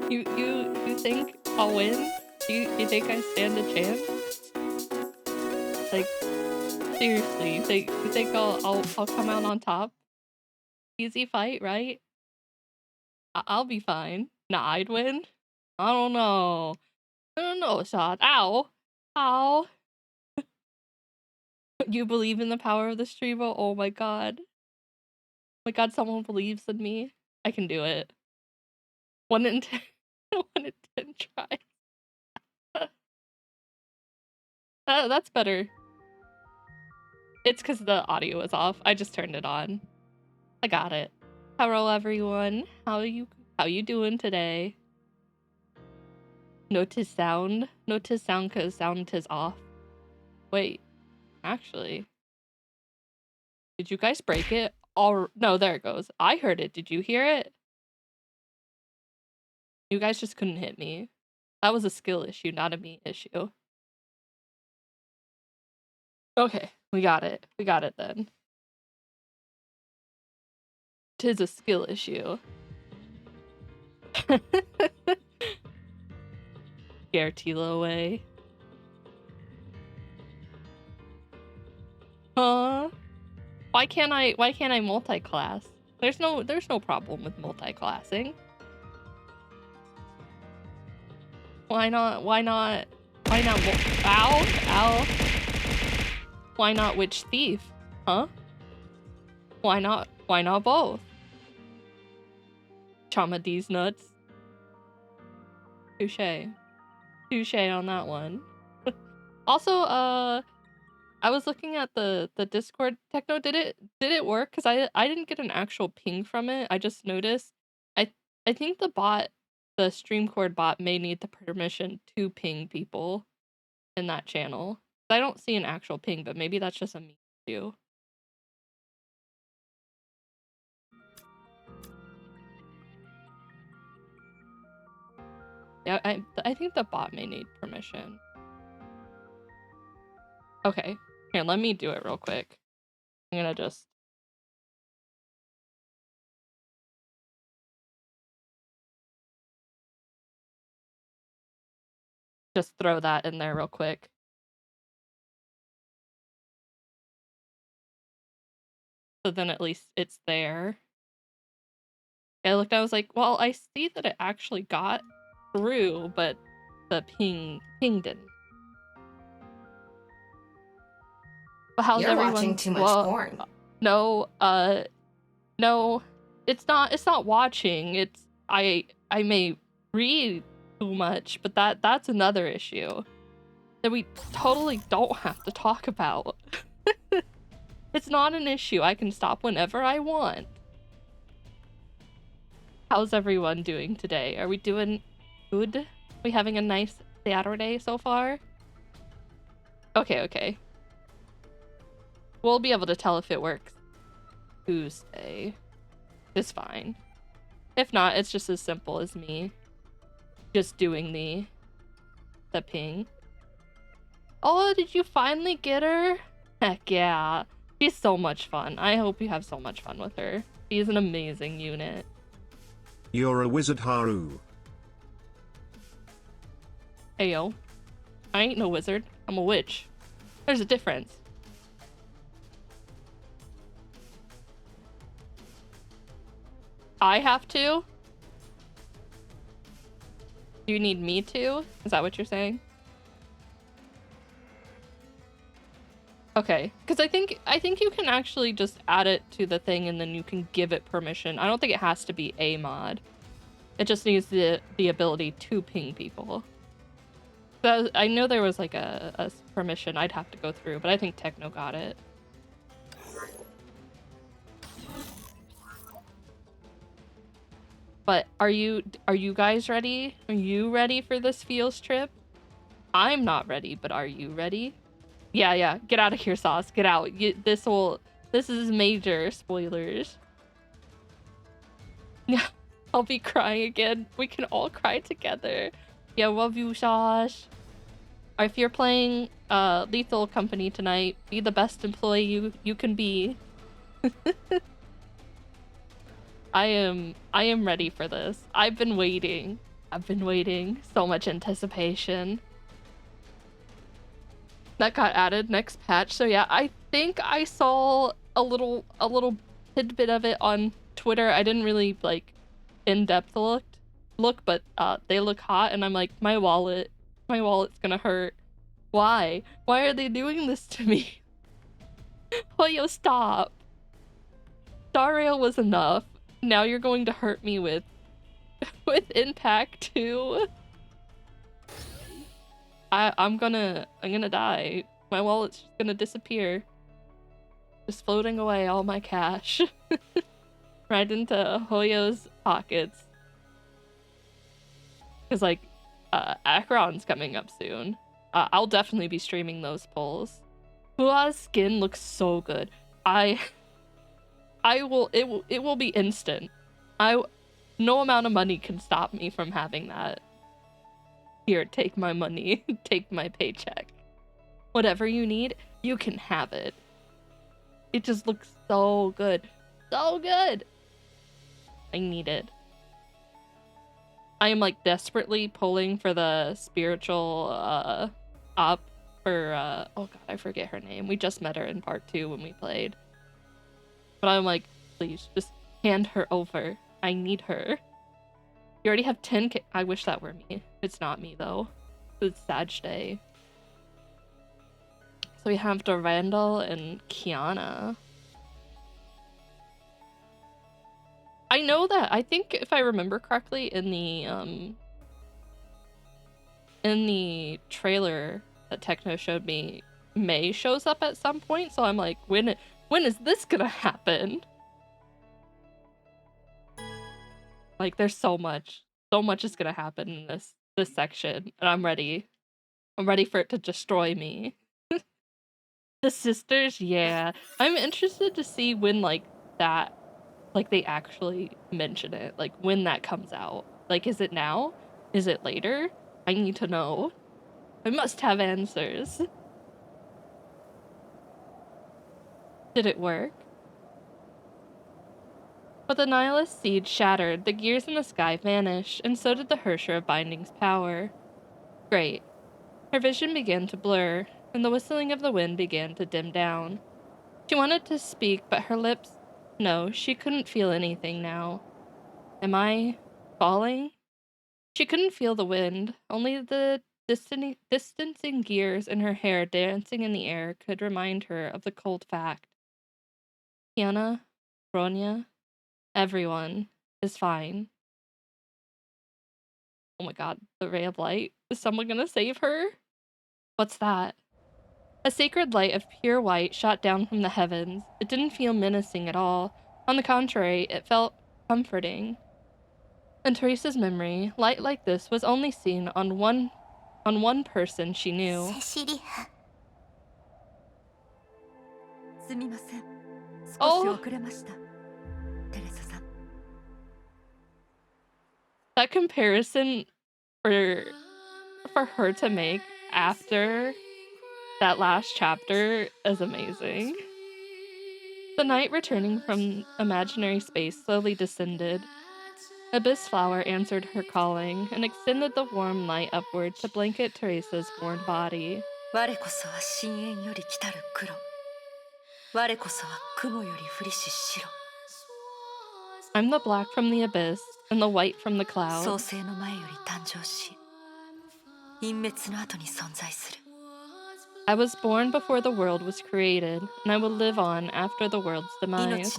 You think I'll win? You think I stand a chance? Like, seriously, you think I'll come out on top? Easy fight, right? I'll be fine. Nah, I'd win? I don't know. I don't know, Shad. Ow! Ow! You believe in the power of the streamer? Oh my god. Oh my god, someone believes in me. I can do it. 1 in 10 1 in 10 tries. That's better. It's because the audio is off. I just turned it on. I got it. Hello everyone. How you doing today? Notice sound? Notice sound cause sound is off. Wait, actually. Did you guys break it? Oh no, there it goes. I heard it. Did you hear it? You guys just couldn't hit me. That was a skill issue, not a me issue. Okay, we got it. We got it then. Tis a skill issue. Scare Tila away. Huh? Why can't I multi-class? There's no problem with multi-classing. Why not ow. Why not witch thief? Huh? Why not both? Chama D's nuts. Touche. Touche on that one. Also, I was looking at the Discord. Techno, did it work? Because I didn't get an actual ping from it. I just noticed. I think the StreamCord bot may need the permission to ping people in that channel. I don't see an actual ping, but maybe that's just a me issue. Yeah, I think the bot may need permission. Okay, here, let me do it real quick. I'm gonna just throw that in there real quick. So then at least it's there. I looked, I was like, well, I see that it actually got through, but the ping didn't. But how's You're everyone? Watching too much porn. No, no, it's not watching. It's I may read too much, but that's another issue that we totally don't have to talk about. It's not an issue. I can stop whenever I want. How's everyone doing today? Are we doing good? We having a nice Saturday so far? Okay. We'll be able to tell if it works Tuesday. It's fine. If not, it's just as simple as me just doing the ping. Oh, did you finally get her? Heck yeah. She's so much fun. I hope you have so much fun with her. She's an amazing unit. You're a wizard, Haru. Ayo. I ain't no wizard. I'm a witch. There's a difference. I have to? Do you need me to? Is that what you're saying? Okay, because I think you can actually just add it to the thing and then you can give it permission. I don't think it has to be a mod. It just needs the ability to ping people. So I know there was like a permission I'd have to go through, but I think Techno got it. But are you guys ready? Are you ready for this Feels trip? I'm not ready, but are you ready? Yeah. Get out of here, Sauce. Get out. This is major spoilers. Yeah, I'll be crying again. We can all cry together. Yeah, love you, Sauce. If you're playing Lethal Company tonight, be the best employee you can be. I am ready for this. I've been waiting. So much anticipation. That got added next patch. So yeah, I think I saw a little tidbit of it on Twitter. I didn't really like in-depth look, but they look hot and I'm like, my wallet's gonna hurt. Why are they doing this to me? Hoyo, stop. Star Rail was enough. Now you're going to hurt me with impact too. I'm gonna die. My wallet's just gonna disappear. Just floating away all my cash. Right into Hoyo's pockets. Cause like Acheron's coming up soon. I'll definitely be streaming those polls. Hua's skin looks so good. It will be instant. No amount of money can stop me from having that. Here, take my money. Take my paycheck. Whatever you need, you can have it. It just looks so good. So good! I need it. I am like desperately pulling for the spiritual op for oh god, I forget her name. We just met her in part 2 when we played. But I'm like, please, just hand her over. I need her. You already have 10k. I wish that were me. It's not me though. It's Sag Day. So we have Durandal and Kiana. I know that. I think if I remember correctly, in the trailer that Techno showed me, May shows up at some point. So I'm like, when is this gonna happen? Like, there's so much is gonna happen in this section, and I'm ready. I'm ready for it to destroy me. The sisters, yeah. I'm interested to see when like they actually mention it, like when that comes out. Like, is it now? Is it later? I need to know. I must have answers. Did it work? But the nihilist seed shattered, the gears in the sky vanished, and so did the Hersher of Binding's power. Great. Her vision began to blur, and the whistling of the wind began to dim down. She wanted to speak, but her lips... No, she couldn't feel anything now. Am I falling? She couldn't feel the wind. Only the distancing gears in her hair dancing in the air could remind her of the cold fact. Kiana, Bronya, everyone is fine. Oh my god, the ray of light. Is someone gonna save her? What's that? A sacred light of pure white shot down from the heavens. It didn't feel menacing at all. On the contrary, it felt comforting. In Teresa's memory, light like this was only seen on one person she knew. Oh, that comparison for her to make after that last chapter is amazing. The night returning from imaginary space slowly descended. Abyss Flower answered her calling and extended the warm light upward to blanket Teresa's worn body. I'm the black from the abyss and the white from the cloud. I was born before the world was created, and I will live on after the world's demise.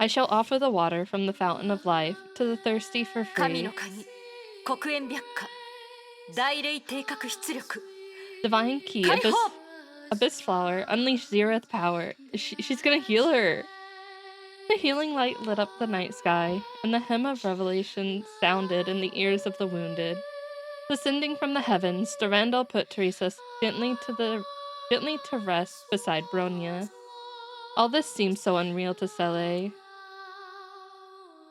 I shall offer the water from the fountain of life to the thirsty for free. Divine Key, Abyss Flower, unleash Zeroth power. She's gonna heal her. The healing light lit up the night sky, and the hymn of revelation sounded in the ears of the wounded. Descending from the heavens, Durandal put Teresa gently to rest beside Bronya. All this seemed so unreal to Sele.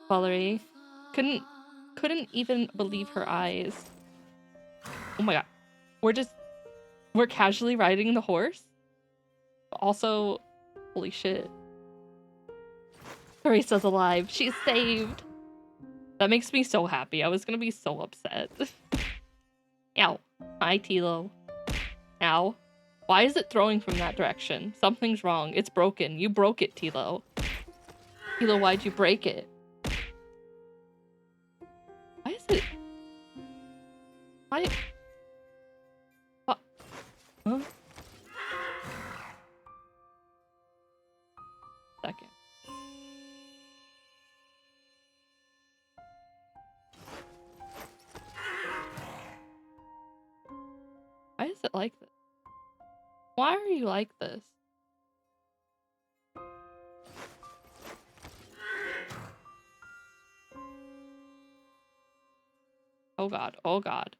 Valerie couldn't even believe her eyes. Oh my god. We're casually riding the horse? Also, holy shit. Teresa's alive. She's saved. That makes me so happy. I was gonna be so upset. Ow. Hi, Tilo. Ow. Why is it throwing from that direction? Something's wrong. It's broken. You broke it, Tilo. Tilo, why'd you break it? Why is it... Why... Huh? Second. Why is it like this? Why are you like this? Oh god, oh god.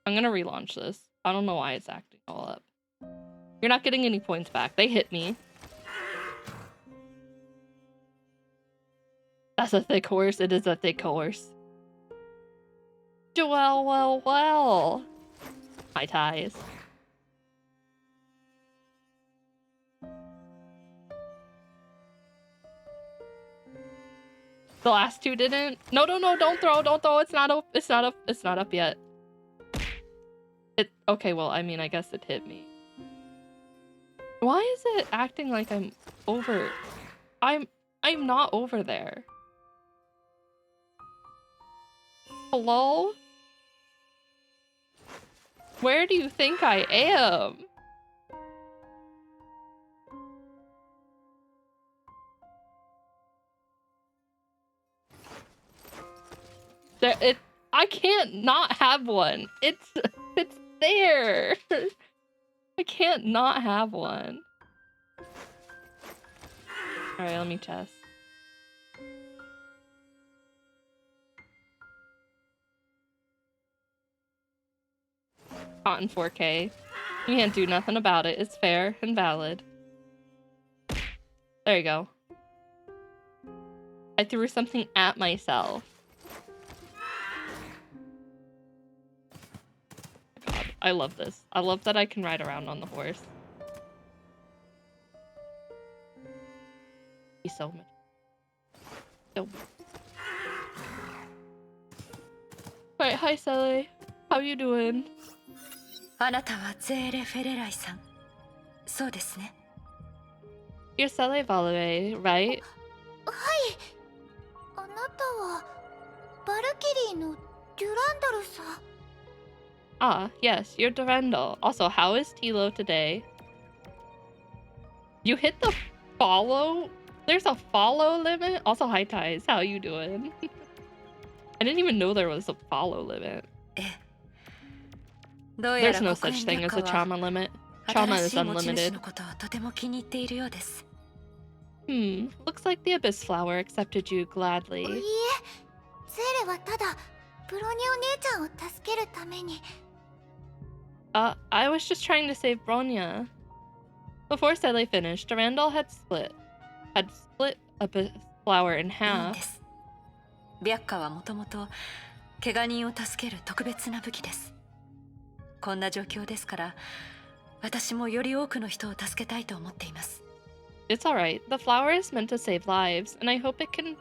I'm gonna relaunch this. I don't know why it's acting all up. You're not getting any points back. They hit me. That's a thick horse. It is a thick horse. Well. High ties. The last two didn't. No, don't throw. It's not up. It's not up yet. Okay, well, I mean, I guess it hit me. Why is it acting like I'm over? I'm not over there. Hello? Where do you think I am? I can't not have one. It's there. I can't not have one. All right, let me test. Caught in 4K. You can't do nothing about it. It's fair and valid. There you go. I threw something at myself. God, I love this. I love that I can ride around on the horse. He's so much. Right, hi Sally. How you doing? あなたはゼーレ・フェレライさん。そうですね。You're Sally Valere, right? はい。あなたはバルキリーのデュランダルさん。Ah, yes, you're Durandal. Also, how is Tilo today? You hit the follow? There's a follow limit? Also, hi Ties, how you doing? I didn't even know there was a follow limit. There's no such thing as a trauma limit. Trauma is unlimited. Looks like the Abyss Flower accepted you gladly. いいえ、ゼーレはただブロニお姉ちゃんを助けるために。I was just trying to save Bronya. Before Sally finished, Durandal had split Abyss Flower in half. 白花はもともと怪我人を助ける特別な武器です。こんな状況ですから、私もより多くの人を助けたいと思っています。It's alright. The flower is meant to save lives, and I hope it can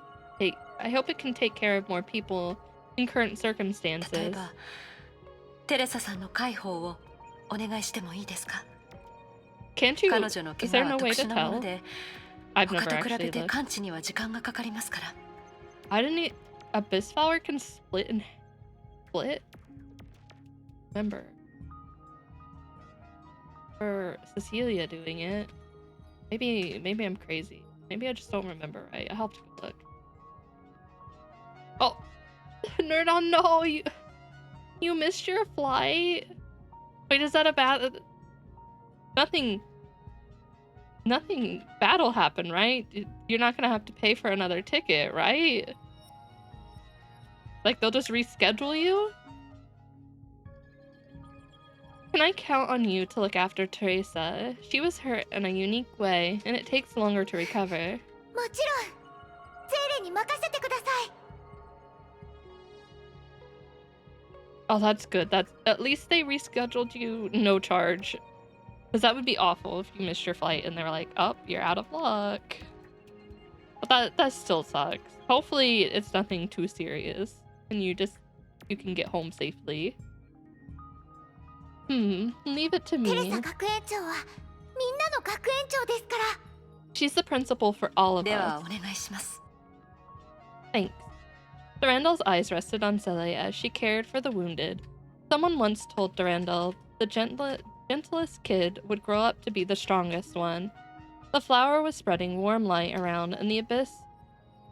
take care of more people in current circumstances. 例えば、テレサさんの介抱をお願いしてもいいですか? Can't you? 彼女の怪我は特殊なもので、 I've 他 never と比 actually べて looked. 完治には時間がかかりますから。I didn't. Abyss Flower can split? Remember. Or Cecilia doing it. Maybe I'm crazy. Maybe I just don't remember right. I'll have to look. Oh, Nerdon, no, you missed your flight. Wait, is that a bad? Nothing bad will happen, right? You're not gonna have to pay for another ticket, right? Like they'll just reschedule you? Can I count on you to look after Teresa? She was hurt in a unique way, and it takes longer to recover. もちろん、ゼーレに任せてください。 Oh, that's good. That's at least they rescheduled you no charge. Because that would be awful if you missed your flight and they're like, oh, you're out of luck. But that still sucks. Hopefully it's nothing too serious and you can get home safely. Leave it to テレ me. サ学園長はみんなの学園長ですから。 She's the principal for all of では us. お願いします。Thanks. Durandal's eyes rested on Cele as she cared for the wounded. Someone once told Durandal the gentlest kid would grow up to be the strongest one. The flower was spreading warm light around, and the abyss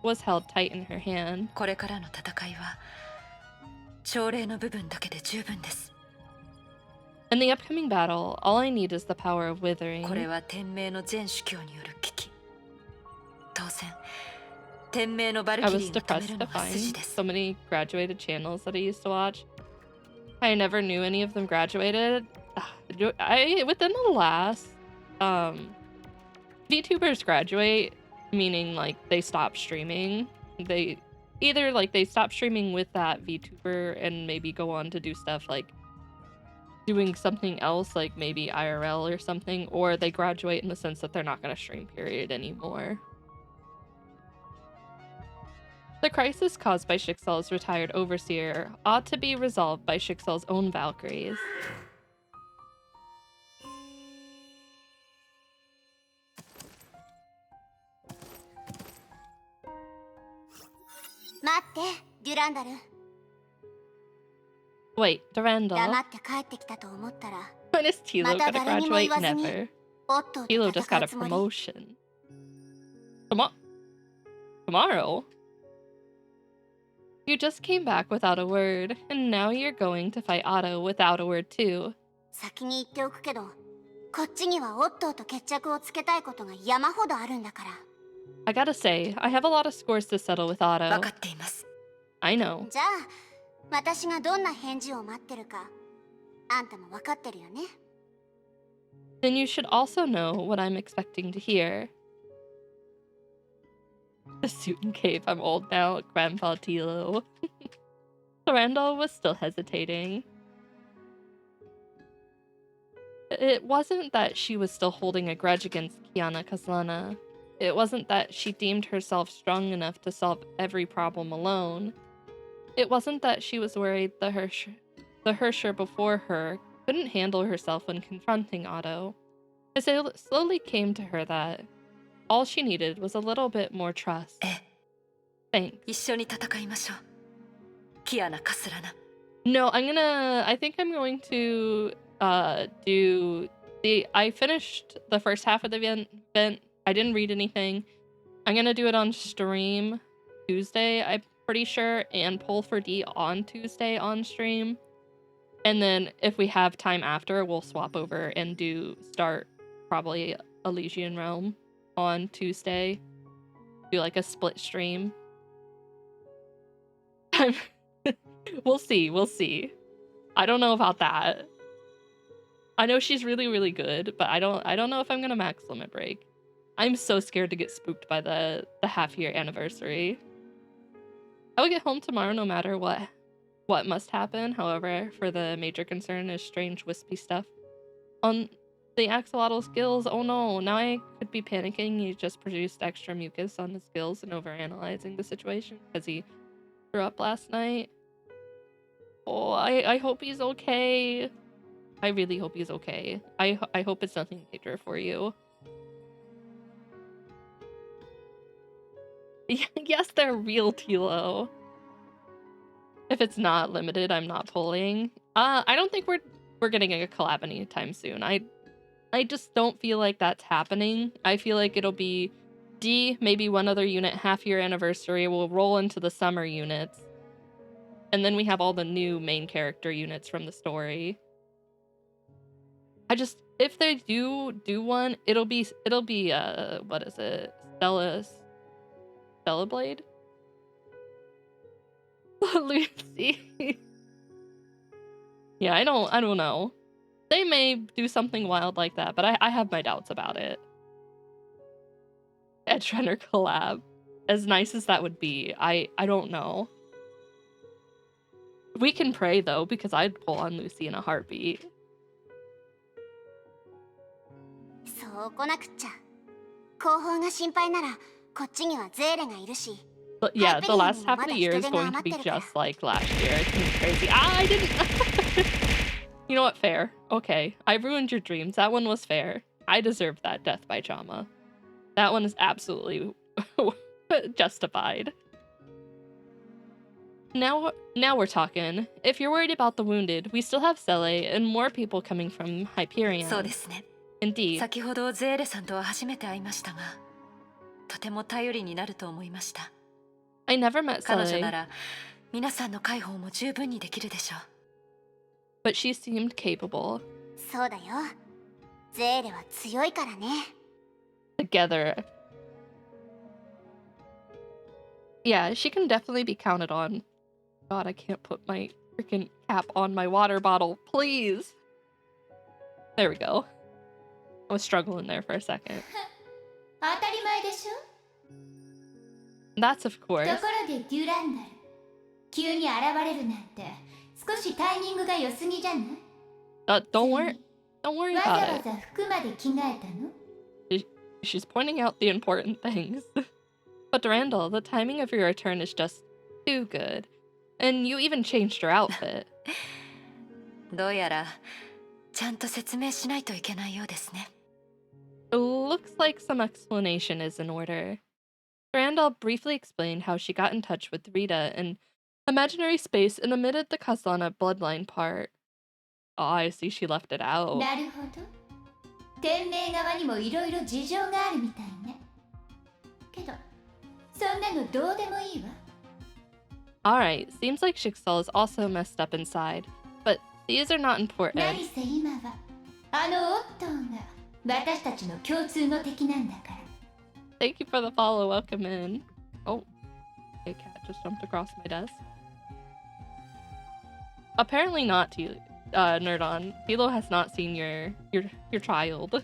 was held tight in her hand. これからの戦いは朝礼の部分だけで十分です。 In the upcoming battle, all I need is the power of これ withering. は天命の全主教による危機。当然、天命のバル I キ was リーのため depressed る to のが筋 find です。 so many graduated channels that I used to watch. I never knew any of them graduated. Within the last VTubers graduate, meaning like they stop streaming. They either like they stop streaming with that VTuber and maybe go on to do stuff like doing something else, like maybe IRL or something, or they graduate in the sense that they're not going to stream period anymore. The crisis caused by Schicksal's retired overseer ought to be resolved by Schicksal's own Valkyries. Wait, Durandal? When is Tilo gonna graduate? Never. Tilo just got a promotion. Tomorrow? You just came back without a word, and now you're going to fight Otto without a word too. 先に言っておくけど、こっちにはオットーと決着をつけたいことが山ほどあるんだから。I gotta say, I have a lot of scores to settle with 分 Otto. かっています。 I know. じゃあ、私がどんな返事を待ってるか、あんたも分かってるよね。Then you should also know what I'm expecting to hear. The suit and cape, I'm old now, Grandpa Tilo. Durandal was still hesitating. It wasn't that she was still holding a grudge against Kiana Kaslana. It wasn't that she deemed herself strong enough to solve every problem alone. It wasn't that she was worried the Hersher before her couldn't handle herself when confronting Otto. It slowly came to her that all she needed was a little bit more trust. Thanks. 一緒に戦いましょう。キアナ・カスラナ。 No, I think I'm going to I finished the first half of the event. I didn't read anything. I'm gonna do it on stream Tuesday, I'm pretty sure, and pull for D on Tuesday on stream. And then if we have time after, we'll swap over and start probably Elysian Realm on Tuesday. Do like a split stream. We'll see. I don't know about that. I know she's really, really good, but I don't know if I'm gonna max limit break. I'm so scared to get spooked by the half-year anniversary. I will get home tomorrow no matter what must happen. However, for the major concern is strange wispy stuff on the axolotl skills. Oh no, now I could be panicking. He just produced extra mucus on his skills and overanalyzing the situation because he threw up last night. Oh, I hope he's okay. I really hope he's okay. I hope it's nothing major for you. Yes, they're real, Tilo. If it's not limited, I'm not pulling. I don't think we're getting a collab anytime soon. I just don't feel like that's happening. I feel like it'll be D, maybe one other unit, half-year anniversary. We'll roll into the summer units. And then we have all the new main character units from the story. If they do one, it'll be what is it? Stella Blade? Lucy. Yeah, I don't know. They may do something wild like that, but I have my doubts about it. Edge Runner collab. As nice as that would be, I don't know. We can pray though, because I'd pull on Lucy in a heartbeat. そう来なくっちゃ。後方が心配なら、こっちにはゼーレがいるし。But yeah, the last half of the year is going to be just like last year. It's gonna be crazy. I didn't. You know what? Fair. Okay, I ruined your dreams. That one was fair. I deserved that death by Chama. That one is absolutely justified. Now we're talking. If you're worried about the wounded, we still have Sele and more people coming from そう Hyperion. ですね。 Indeed. 先ほどゼーレさんとは初めて会いましたが、とても頼りになると思いました。 I never met 彼女 Sele, なら皆さんの介抱も十分にできるでしょう。 but she seemed capable. そうだよ。ゼーレは強いからね。 Together. Yeah, she can definitely be counted on. God, I can't put my freaking cap on my water bottle, please. There we go. I was struggling there for a second. 当たり前でしょ。 That's of と course. ころでデュランダル、急に現れるなんて少しタイミングが良すぎじゃない？ Don't worry わざ about わ it. ざ服まで着替えたの？ She's pointing out the important things. But Durandal, the timing of your return is just too good. And you even changed your outfit. どうやらちゃんと説明しないといけないようですね。 It looks like some explanation is in order. Durandal briefly explained how she got in touch with Rita in imaginary space and omitted the Kazana bloodline part. Oh, I see she left it out. なるほど。天命側にもいろいろ事情があるみたいね。けど、そんなのどうでもいいわ。 Alright, seems like Shixal is also messed up inside, but these are not important. 何せ今はあのオットーが私たちの共通の敵なんだから。 Thank you for the follow, welcome in. Oh, a cat just jumped across my desk. Apparently not, Nerdon. Philo has not seen your child.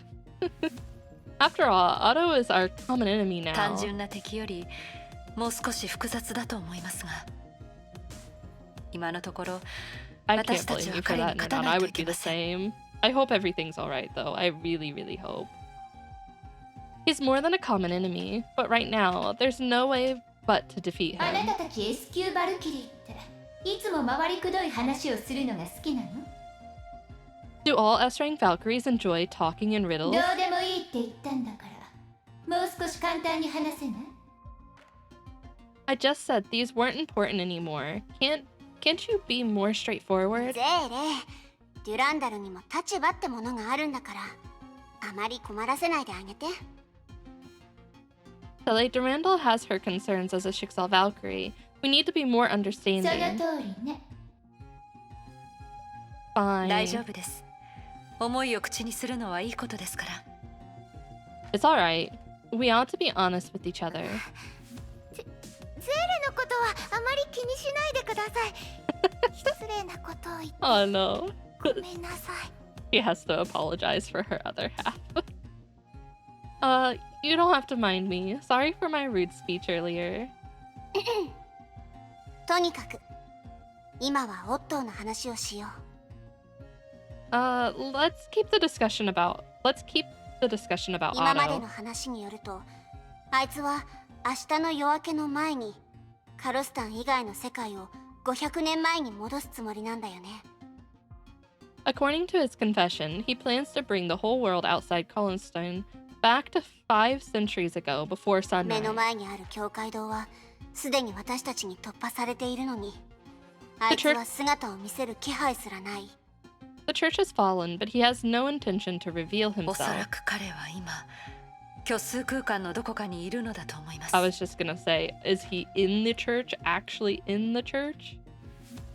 After all, Otto is our common enemy now. 単純な敵よりもう少し複雑だと思いますが、今のところ I 私 can't たち blame は you for 彼に that, 勝た Nerdon. な I いとい would け be ま the せん。 same. I hope everything's alright, though. I really, really hope. He's more than a common enemy, but right now, there's no way but to defeat あな him. たたち S 級バルキリーっていつも回りくどい話をするのが好きなの？ Do all S-rank Valkyries enjoy talking in どう riddles? でもいいって言ったんだから、もう少し簡単に話せない？ I just said these weren't important anymore. Can't you be more straightforward? ゼーレ、デュランダルにも立場ってものがあるんだから、あまり困らせないであげて。 Sele Durandal has her concerns as a Shixal Valkyrie. We need to be more その understanding. 通りね。 大丈 Fine. 夫です。思いを口にするのはいいことですから。 It's alright. We ought to be honest with each other. ゼーレのことはあまり気にしないでください。失礼なことを言って Oh no. ごめんなさい。 She has to apologize for her other half. You don't have to mind me. Sorry for my rude speech earlier. とにかく今はオットーの話をしよう。 Let's keep the discussion about 今まで Otto. の話によると、あいつは明日の夜明けの前にカロスタン以外の世界を500年前に戻すつもりなんだよね。 According to his confession, he plans to bring the whole world outside Collinstone back to 5 centuries ago before 目 sunrise. の前にある教会堂はすでに私たちに突破されているのに、あいつは姿を見せる気配すらない。 The church has fallen, but he has no intention to reveal おそ himself. らく彼は今、虚数空間のどこかにいるのだと思います。 I was just gonna say, is he in the church? Actually in the church?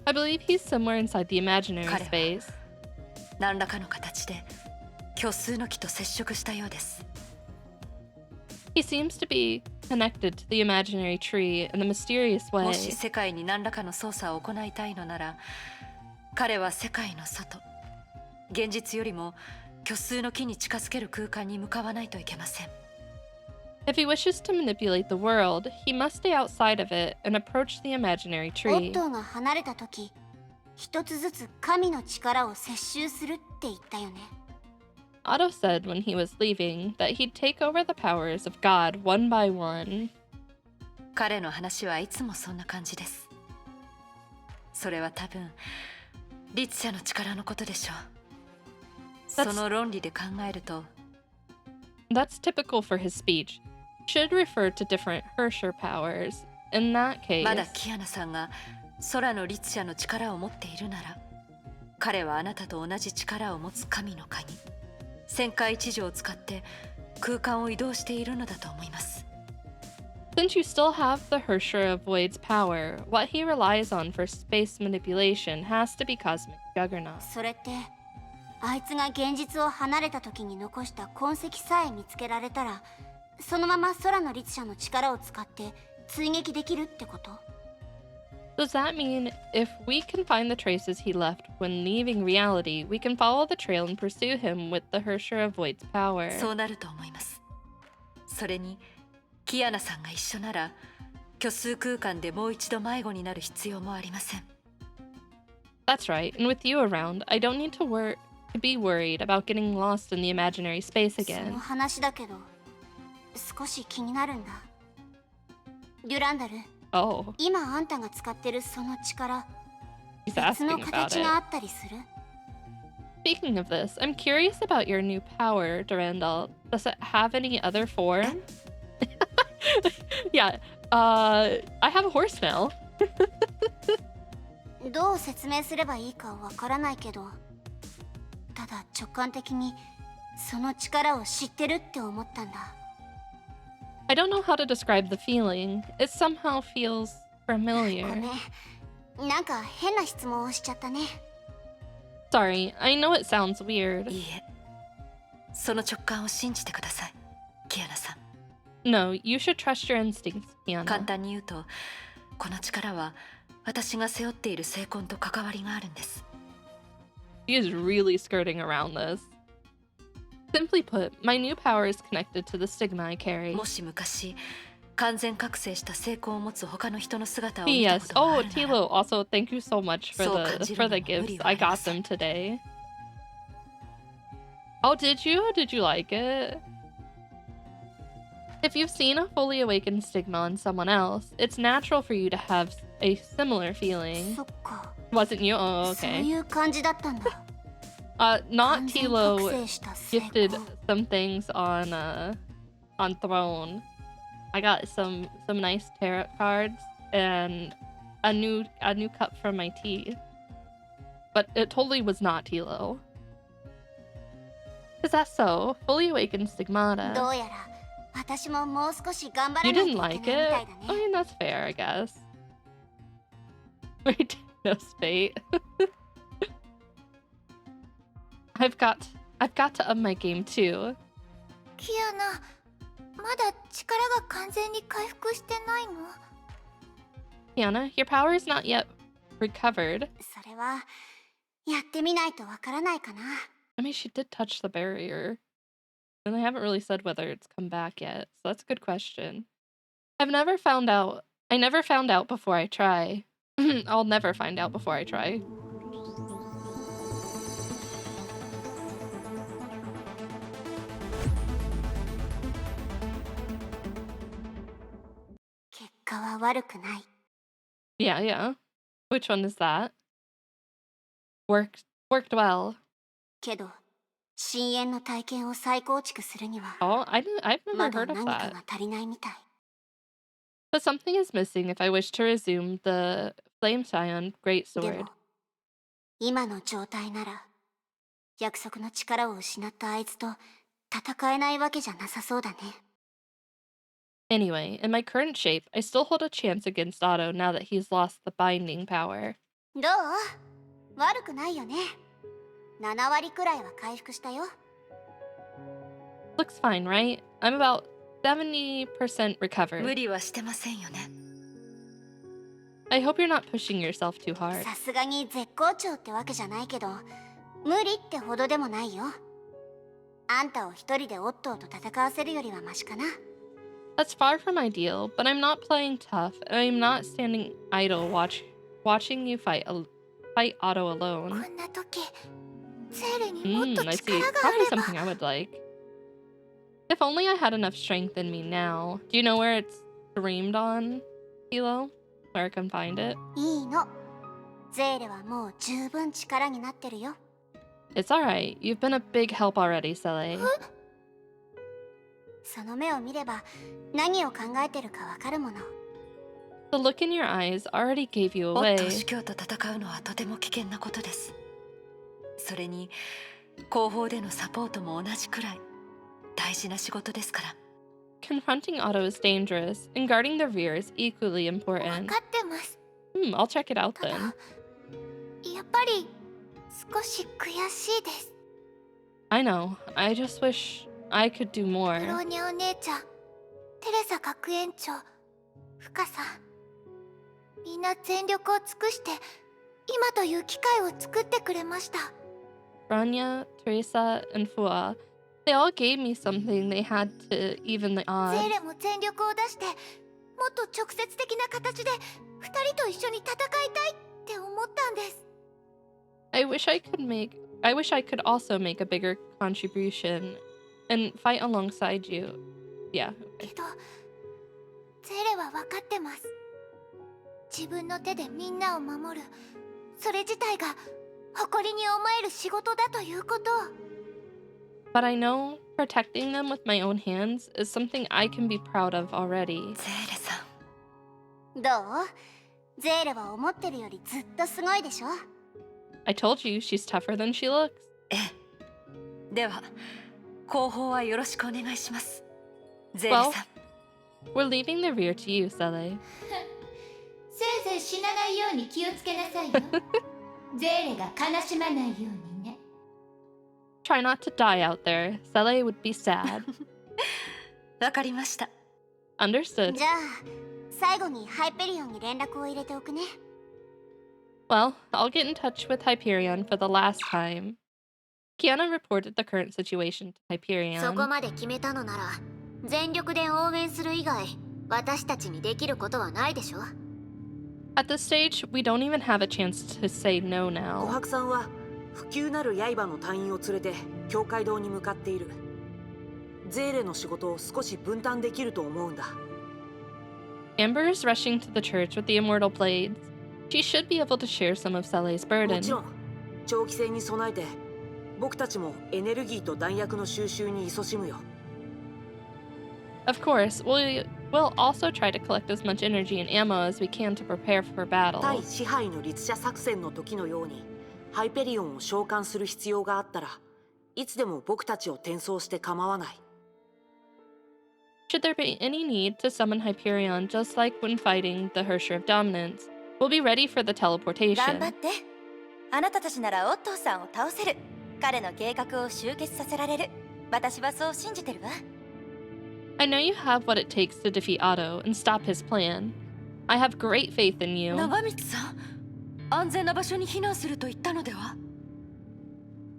I believe he's somewhere inside the imaginary 彼は space. 何らかの形で虚数の木と接触したようです。 He seems to be connected to the imaginary tree in a mysterious も way. し世界に何らかの操作を行いたいのなら、彼は世界の外、現実よりも虚数の木に近づける空間に向かわないといけません。 If he wishes to manipulate the world, he must stay outside of it and approach the imaginary オッ tree. トーが離れた時、一つずつ神の力を接収するって言ったよね。 Otto said when he was leaving that he'd take over the powers of God one by one. 彼の話はいつもそんな感じです。それは多分、律者の力のことでしょう。その論理で考えると、 That's typical for his speech. Should refer to different Hersher powers. In that case, まだキアナさんが空の律者の力を持っているなら、彼はあなたと同じ力を持つ神の鍵、旋回一条を使って空間を移動しているのだと思います。Since you still have the Hersher of Void's power, what he relies on for space manipulation has to be Cosmic Juggernaut. それってあいつが現実を離れた時に残した痕跡さえ見つけられたら、そのまま空の律者の力を使って追撃できるってこと？ Does that mean if we can find the traces he left when leaving reality, we can follow the trail and pursue him with the Hersher of Void's power? そうなると思います。それにキアナさんが一緒なら、虚数空間でもう一度迷子になる必要もありません。That's right, and with you around, I don't need to be worried about getting lost in the imaginary space そ again. の話だけど少し気になるんだ。デュランダル、 Oh, 今あんたが使ってるその力、 he's 別の asking about 形 it. があったりする？ Speaking of this, I'm curious about your new power, Durandal. Does it have any other form? Yeah, I have a horse now. どう説明すればいいかわからないけど、ただ直感的にその力を知ってるって思ったんだ。 I don't know how to describe the feeling. It somehow feels ご familiar. めん、なんか変な質問をしちゃったね。 Sorry, I know it sounds weird. いいえ、その直感を信じてください、キアナさん。 No, you should trust your instincts, 簡 Kiana. 単に言うと、この力は私が背負っている聖魂と関わりがあるんです。 She is really skirting around this. Simply put, my new power is connected to the stigma I carry. もし昔完全覚醒した聖魂を持つ他の人の姿を見たこ Yes. とが Oh, あるなら、 Tilo, also thank you so much for So the kanjiru gifts. no I got muri wa them today. Oh, did you? Did you like it? If you've seen a fully awakened stigma on someone else, it's natural for you to have a similar feeling. そっか、 Wasn't you? Oh, そう okay. いう感じだったんだ。 Not 完全 Tilo 覚醒した聖 gifted 魂。 some things on Throne. I got some nice tarot cards and a new cup for my tea. But it totally was not Tilo. Is that so? Fully awakened ど Stigmata. うやら私ももう少し頑張 You らない didn't とい like けないみ it? たいだ I ね。 mean, that's fair, I guess. Wait, no fate. I've got to up my game too. キアナ、まだ力が完全に回復してないの？ Kiana, your power is not yet recovered. それはやってみないとわからないかな。 I mean, she did touch the barrier. And they haven't really said whether it's come back yet. So that's a good question. I never found out before I try. I'll never find out before I try. 結果は悪くない。 Yeah, yeah. Which one is that? Worked well. けど、深淵の体験を再構築するには、 Oh, I've ま never だ heard of 何か that. が足りないみたい。 But something is missing if I wish to resume the Flame Scion で Greatsword. も、今の状態なら、約束の力を失ったあいつと戦えないわけじゃなさそうだね。 Anyway, in my current shape, I still hold a chance against Otto now that he's lost the binding power. どう？悪くないよね。7割くらいは回復したよ。 Looks fine, right? I'm about 70% 無 recovered. 理はしてませんよね。 I hope you're not pushing yourself too hard. さすがに絶好調ってわけじゃないけど、無理ってほどでもないよ。あんたを一人でオットーと戦わせるよりはマシかな。 That's far from ideal, but I'm not playing tough, and I'm not standing idle watching you fight Otto こ alone. んな時、ゼーレにもっと I see. 力があ Probably れば。 something I would like. If only I had enough strength in me now. Do you know where it's streamed on, Hilo? Where I can find it? いいの。ゼーレはもう十分力になってるよ。 It's alright. You've been a big help already, Sele. その目を見れば何を考えてるかわかるもの。The look in your eyes already gave you オットー away. 司教と戦うのはとても危険なことです。それに後方でのサポートも同じくらい大事な仕事ですから。 Confronting Otto is dangerous, and guarding the rear is equally 分 important. かってます。 I'll check it out ただ then. やっぱり少し悔しいです。 I know. I just wish I could do ブ more. ローニャお姉ちゃん、テレサ学園長、フカさん、みんな全力を尽くして今という機会を作ってくれました。 Rania, Teresa, and Fua, they all gave me something they had to even the ゼ odds. ーレも全力を出してもっと直接的な形で2人と一緒に戦いたいって思ったんです。 I wish I could also make a bigger contribution and fight alongside you. Yeah. けどゼーレは分かってます。自分の手でみんなを守る、それ自体が誇りに思える仕事だということを。 But I know protecting them with my own hands is something I can be proud of already. ゼーレさん、どう？ゼーレは思ってるよりずっとすごいでしょ。 I told you she's tougher than she looks. ええ。では後方はよろしくお願いします。ゼーレさん。 We're leaving the rear to you, Sele. せいぜい死なないように気をつけなさいよ。ゼーレが悲しまないようにね。 Try not to die out there. Sele would be sad. わかりました。 Understood. じゃあ最後にハイペリオンに連絡を入れておくね。 Well, I'll get in touch with Hyperion for the last time. Kiana reported the current situation to そ Hyperion. こまで決めたのなら全力で応援する以外私たちにできることはないでしょ。 At this stage, we don't even have a chance to say no 琥 now. 珀さんは不朽なる刃の隊員を連れて教会堂に向かっている。ゼーレの仕事を少し分担できると思うんだ。 Amber is rushing to the church with the immortal blades. She should be able to share some of Sele's も burden. ちろん長期戦に備えて僕たちもエネルギーと弾薬の収集に勤しむよ。 Of course, we'll also try to collect as much energy and ammo as we can to prepare for 対 battle. 支配の律者作戦の時のようにハイペリオンを召喚する必要があったらいつでも僕たちを転送して構わない。 Should there be any need to summon Hyperion, just like when fighting the Hersher of Dominance, we'll be ready for the 頑張 teleportation. って。あなたたちならオットーさんを倒せる。彼の計画を終結させられる。私はそう信じてるわ。 I know you have what it takes to defeat Otto and stop his plan. I have great faith in you. 長光さん、安全な場所に避難すると言ったのでは？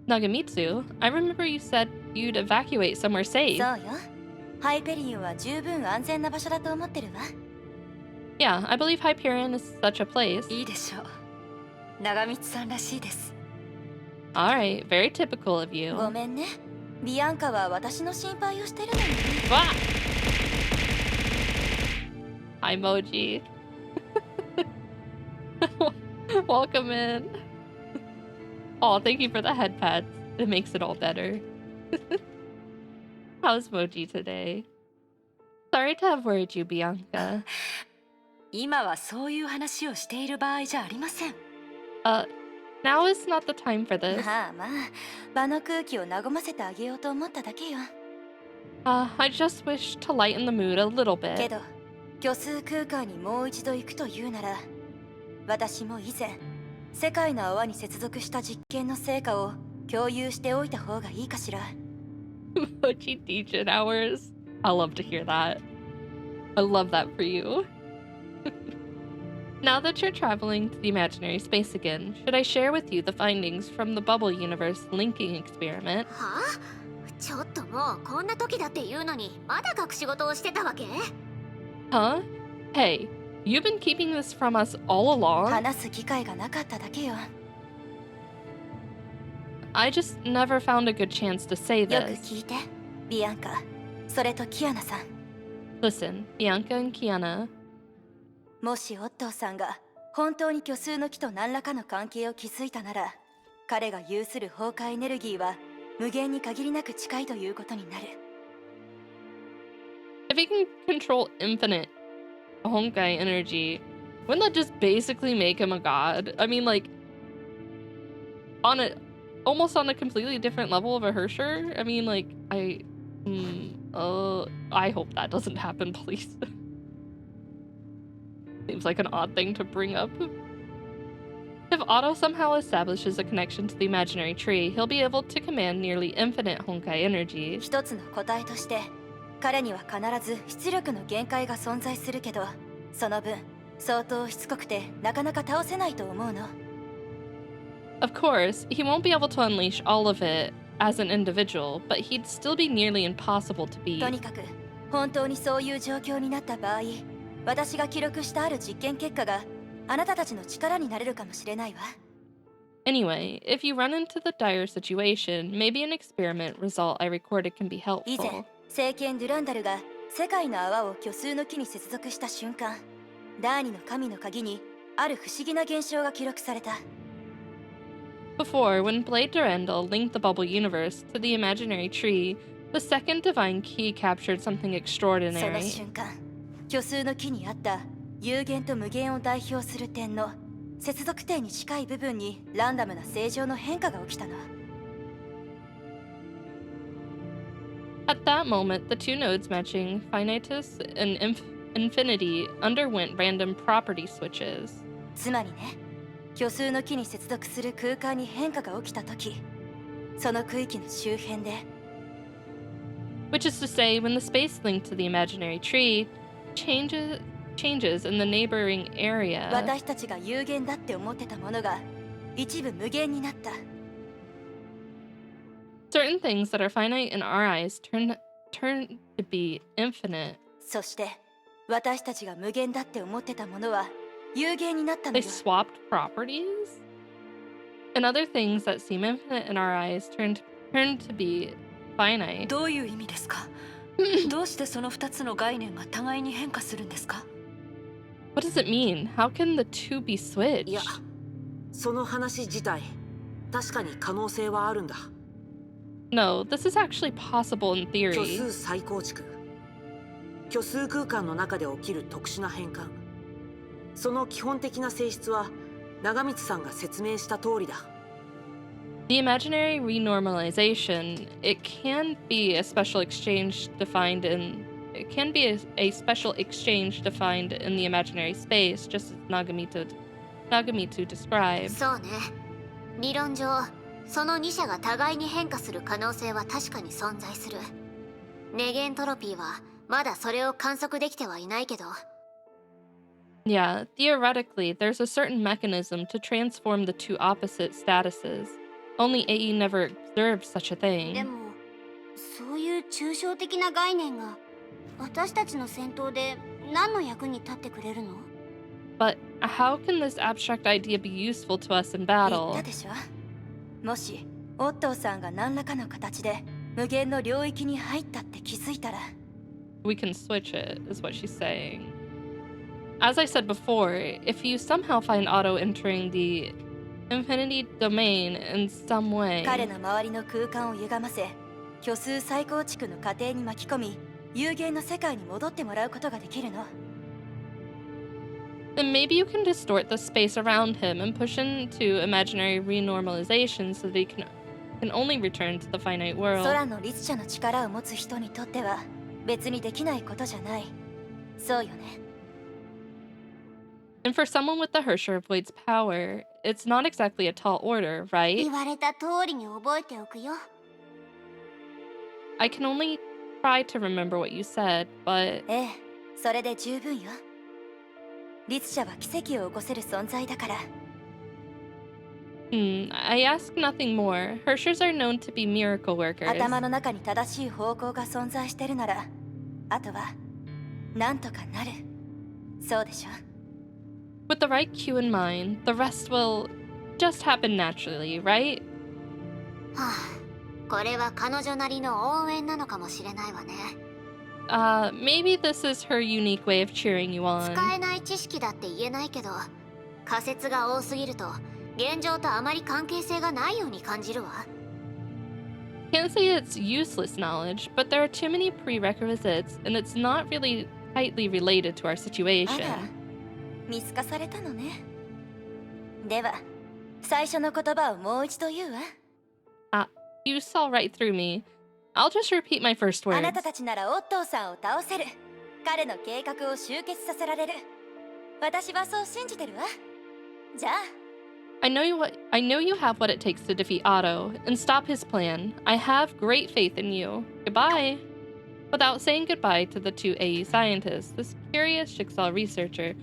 Nagamitsu, I remember you said you'd evacuate somewhere そう safe. よ。ハイペリオンは十分安全な場所だと思ってるわ。 Yeah, I believe Hyperion is such a place. いいでしょう。長光さんらしいです。 Alright, very typical of you. ごめんね。ビアンカは私の心配をしてるのに。 Wah! Hi, Moji. Welcome in. Oh, thank you for the head pats. It makes it all better. How's Moji today? Sorry to have worried you, Bianca. 今はそういう話をしている場合じゃありません。 Now is not the time for this. まあまあ、場の空気を和ませてあげようと思っただけよ。 I just wish to lighten the mood a little け bit. ど、虚数空間にもう一度行くというなら、私も以前、世界の泡に接続した実験の成果を共有しておいた方がいいかしら。 Moji teaching hours. I love to hear that. I love that for you. Now that you're traveling to the imaginary space again, should I share with you the findings from the Bubble Universe linking experiment? はあ？ちょっともうこんな時だって言うのにまだ隠し事をしてたわけ？ Huh? Hey, you've been keeping this from us all along? 話す機会がなかっただけよ。 I just never found a good chance to say よく this. 聞いて、ビアンカ、それとキアナさん。 Listen, Bianca and Kiana, もしオットーさんが本当に虚数の木と何らかの関係を築いたなら、彼が有する崩壊エネルギーは無限に限りなく近いということになる。 if he can control infinite Honkai energy, wouldn't that just basically make him a god? I mean, like, almost on a completely different level of a Hersher? I mean, like, I hope that doesn't happen, please. Seems like an odd thing to bring up. If Otto somehow establishes a connection to the imaginary tree, he'll be able to command nearly infinite Honkai energy. 一つの答えとして彼には必ず出力の限界が存在するけど、その分相当しつこくてなかなか倒せないと思うの。Of course, he won't be able to unleash all of it as an individual, but he'd still be nearly impossible to beat. とにかく本当にそういう状況になった場合、私が記録したある実験結果があなたたちの力になれるかもしれないわ。Anyway, if you run into the dire situation, maybe an experiment result I recorded can be 以前 helpful. 聖剣ドゥランダルが世界の泡を虚数の木に接続した瞬間、第二の神の鍵にある不思議な現象が記録された。Before, when Blade Durandal linked the bubble universe to the imaginary tree, the second divine key captured something その extraordinary. 瞬間、虚数の木にあった有限と無限を代表する点の接続点に近い部分にランダムな正常の変化が起きたの。At that moment, the two nodes matching finitus and infinity underwent random property switches. つまりね、虚数の木に接続する空間に変化が起きたとき、その区域の周辺で Which is to say, when the space linked to the imaginary tree changes in the neighboring area, 私たちが有限だって思ってたものが一部無限になった。 certain things that are finite in our eyes turn to be infinite. そして私たちが無限だって思ってたものは有限になったの They よ。 swapped properties? And other things that seem infinite in our eyes turn to be finite. どういう意味ですか？どうしてその2つの概念が互いに変化するんですか？ What does it mean? How can the two be switched? いや、その話自体確かに可能性はあるんだ。 No, this is actually possible in 虚 theory. 数再構築、虚数空間の中で起きる特殊な変換、その基本的な性質は長光さんが説明した通りだ。 The imaginary renormalization, it can be a special exchange defined in a special exchange defined in the imaginary space, just as Nagamitsu described. そうね。理論上その2者が互いに変化する可能性は確かに存在する。ネゲントロピーはまだそれを観測できてはいないけど、 Yeah, theoretically, there's a certain mechanism to transform the two opposite statuses. Only AE never observed such a で thing. もそういう抽象的な概念が私たちの戦闘で何の役に立ってくれるの？ But how can this abstract idea be useful to us in 言っ battle? たでしょ。もしオットーさんが何らかの形で無限の領域に入ったって気づいたら、 We can switch it, is what she's saying. As I said before, if you somehow find Otto entering the infinity domain in some way, 彼の周りの空間を歪ませ、虚数再構築の過程に巻き込み、有限の世界に戻ってもらうことができるの。 then maybe you can distort the space around him and push into imaginary renormalization so that he can only return to the finite world. 空の律者の力を持つ人にとっては別にできないことじゃない。そうよね。 And for someone with the Hersher of Blade's power, it's not exactly a tall order, right? 言われた通りに覚えておくよ。 I can only try to remember what you said, but ええ、それで十分よ。律者は奇跡を起こせる存在だから。 I ask nothing more. Hershers are known to be miracle workers. 頭の中に正しい方向が存在してるなら、あとはなんとかなる。そうでしょ。 With the right cue in mind, the rest will just happen naturally, right? はあ、これは彼女なりの応援なのかもしれないわね。 Maybe this is her unique way of cheering you on. 使えない知識だって言えないけど、仮説が多すぎると現状とあまり関係性がないように感じるわ。 Can't say it's useless knowledge, but there are too many prerequisites, and it's not really tightly related to our あ situation. ら、見透かされたのね。では、最初の言葉をもう一度言うわ。You saw right through me. I'll just repeat my first あな words. たたちならオットーさんを倒せる。彼の計画を終結させられる。私はそう信じてるわ。じゃあ。I know you have what it takes to defeat Otto and stop his plan. I have great faith in you. Goodbye. Without saying goodbye to the two AE scientists, this curious Jigsaw researcher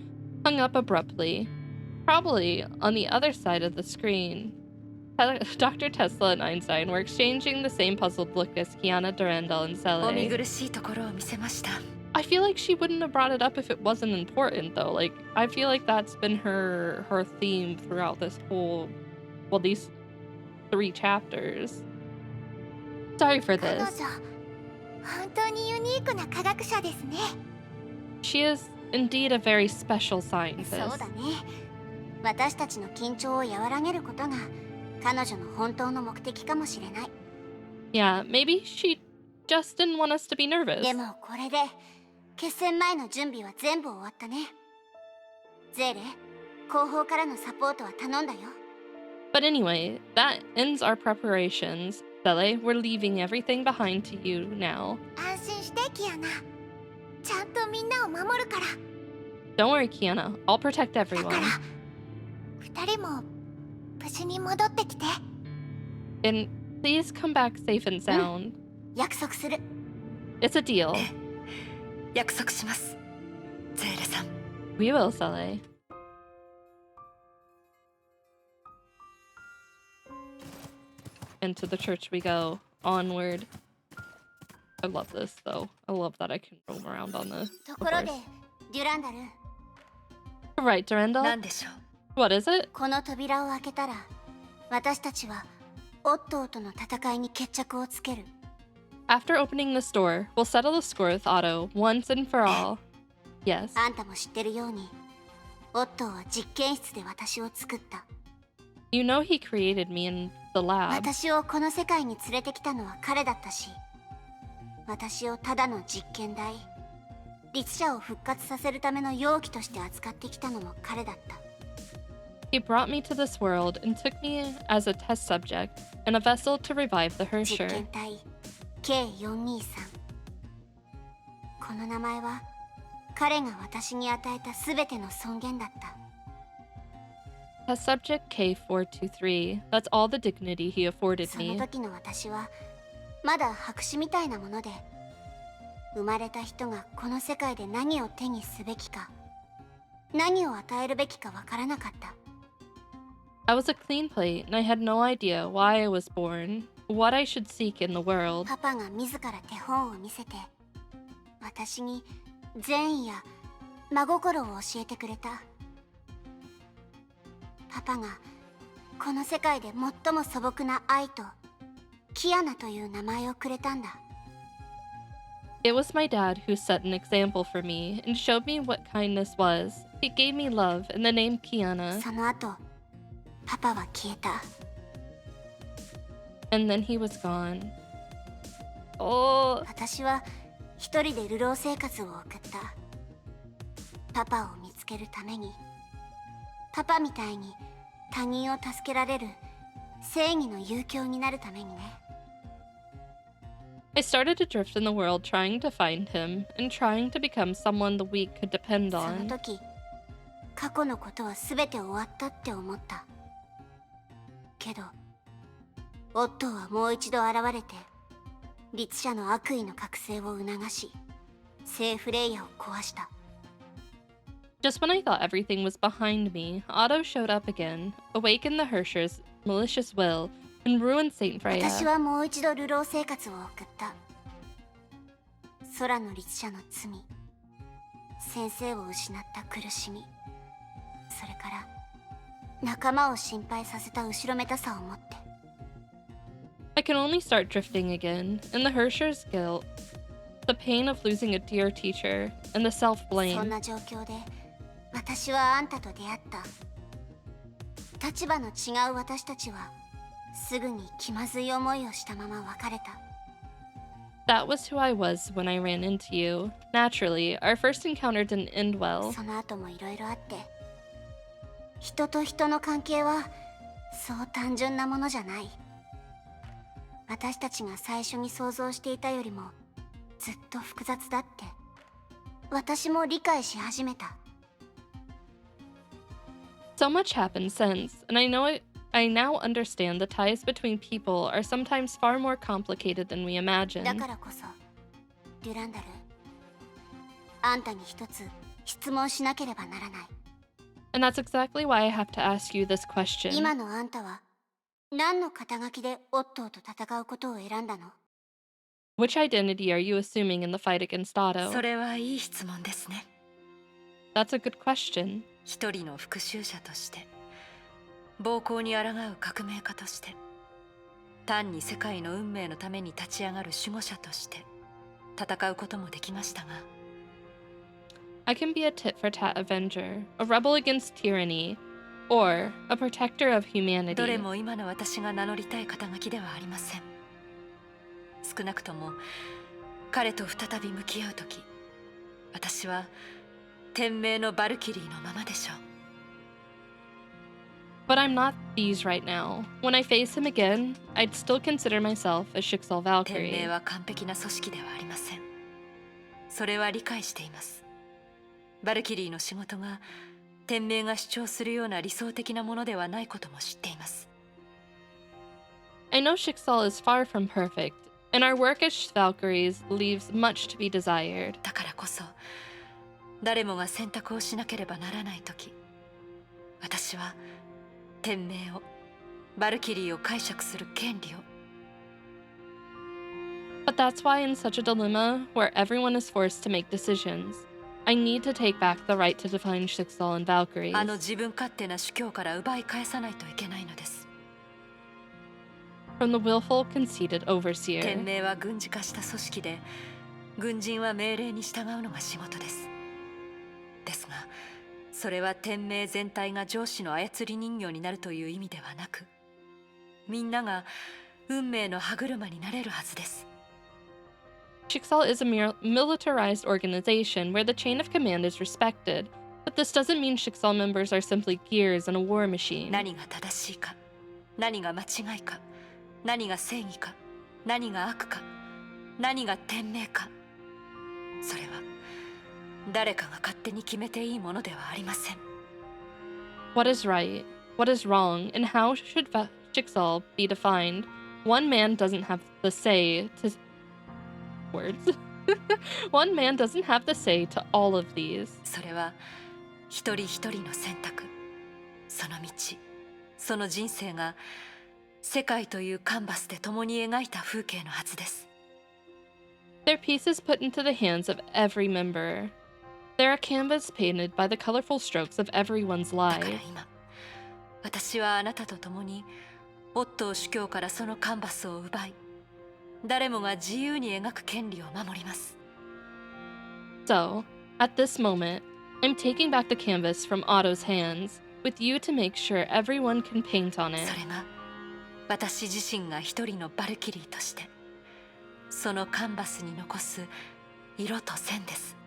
hung up abruptly. Probably on the other side of the screen. Dr. Tesla and Einstein were exchanging the same puzzled look as Kiana, Durandal, and お見 Sele. 苦しいところを見せました。 I feel like she wouldn't have brought it up if it wasn't important, though. Like, I feel like that's been her theme throughout this whole, well, these 3 chapters. Sorry for 彼女 this. 本当にユニークな科学者ですね。 She is indeed a very special そう scientist. だね。私たちの緊張を和らげることが彼女の本当の目的かもしれない。 Yeah, maybe she just didn't want us to be nervous. でもこれで決戦前の準備は全部終わったね。ゼーレ、後方からのサポートは頼んだよ。 But anyway, that ends our preparations. Sele, we're leaving everything behind to you now. 安心してキアナ。ちゃんとみんなを守るから。 Don't worry, Kiana. I'll protect だか everyone. ら二人も無事に戻ってきて。 And please come back safe and sound. 約束する。 It's a deal. 約束します。ゼーレさん。 We will, Sele. Into the church we go. Onward. I love this, though. I love that I can roam around on the ところで horse. デュランダル、 Right, Durandal? 何でしょう。 What is it? この扉を開けたら私たちはオットーとの戦いに決着をつける。 After opening this door, we'll settle the score with Otto once and for all. Yes. あんたも知ってるようにオットーは実験室で私を作った。 You know he created me in the lab. 私をこの世界に連れてきたのは彼だったし、私をただの実験台、律者を復活させるための容器として扱ってきたのも彼だった。 He brought me to this world and took me as a test subject in a vessel to revive the 実 Hersher. 験体 K423。 この名前は彼が私に与えた全ての尊厳だった。 Test subject K423. That's all the dignity he afforded その me. 時の私はまだ白紙みたいなもので、生まれた人がこの世界で何を手にすべきか、何を与えるべきかわからなかった。 I was a clean plate and I had no idea why I was born, what I should seek in the world. パパが自ら手本を見せて、私に善意や真心を教えてくれた。パパがこの世界で最も素朴な愛とキアナという名前をくれたんだ。 It was my dad who set an example for me and showed me what kindness was. He gave me love and the name Kiana, その後、パパは消えた。 and then he was gone. Oh, 私は一人で流浪生活を送った。パパを見つけるために、パパみたいに他人を助けられる正義の遊興になるためにね。 I started to drift in the world trying to find him and trying to become someone the weak could depend その on. 時、過去のことは全て終わったって思った。けど、オットーはもう一度現れて、律者の悪意の覚醒を促し、聖フレイヤを壊した。 Just when I thought everything was behind me, Otto showed up again, awakened the Hersher's malicious will, and ruined Saint 私 Freya. はもう一度流浪生活を送った。空の律者の罪、先生を失った苦しみ、それから仲間を心配させた後ろめたさを持って。 I can only start drifting again, and the Hersher's guilt, the pain of losing a dear teacher, and the そん self-blame. な状況で私はあんたと出会った。立場の違う私たちはすぐに気まずい思いをしたまま別れた。That was who I was when I ran into you. Naturally, our first encounter didn't end well. その後もいろいろあって、人と人の関係はそう単純なものじゃない。私たちが最初に想像していたよりもずっと複雑だって私も理解し始めた。So much happened since, and I now understand the ties between people are sometimes far more complicated than we だ imagine. からこそデュランダル、あんたに一つ質問しなければならない。 And that's exactly why I have to ask you this 今 question. のあんたは何の肩書きでオットーと戦うことを選んだの？ Which identity are you assuming in the fight against そ Otto? れはいい質問ですね。 That's a good question. 一人の復讐者として、暴行に抗う革命家として、単に世界の運命のために立ち上がる守護者として戦うこともできましたが、 I can be a tit-for-tat avenger, a rebel against tyranny, or a protector of どれ humanity. も今の私が名乗りたい肩書きではありません。少なくとも彼と再び向き合うとき、私は天命のバルキリーのままでしょう。 But I'm not these right now. When I face him again, I'd still consider myself a Schicksal 天命 Valkyrie. は完璧な組織ではありません。それは理解しています。バルキリーの仕事が天命が主張するような理想的なものではないことも知っています。 I know Schicksal is far from perfect, and our work as Valkyries leaves much to be desired. だからこそ誰もが選択をしなければならないとき、私は天命を、バルキリーを解釈する権利を、 But that's why in such a dilemma, where everyone is forced to make decisions, I need to take back the right to define Schicksal and あ Valkyries. の自分勝手な主教から奪い返さないといけないのです。 From the willful, conceited 天 overseer. 命は軍事化した組織で、軍人は命令に従うのが仕事です。ですが、それは天命全体が上司の操り人形になるという意味ではなく、みんなが運命の歯車になれるはずです。 Schicksal is a militarized organization where the chain of command is respected, but this doesn't mean Schicksal members are simply gears in a war machine. 何が正しいか、何が間違いか、何が正義か、何が悪か、何が天命か、それは誰かが勝手に決めていいものではありません。 What is right, what is wrong, and how should Schicksal be defined? One man doesn't have the say to words. One man doesn't have the say to all of these. それは一人一人の選択、その道、その人生が世界というカンバスで共に描いた風景のはずです。 Their pieces put into the hands of every member. They're a canvas painted by the colorful strokes of everyone's だから life. 今、私はあなたと共にオットー主教からそのカンバスを奪い、誰もが自由に描く権利を守ります。 So, at this moment, I'm taking back the canvas from Otto's hands, with you to make sure everyone can paint on そ it. れが私自身が一人のバルキリーとしてそのカンバスに残す色と線です。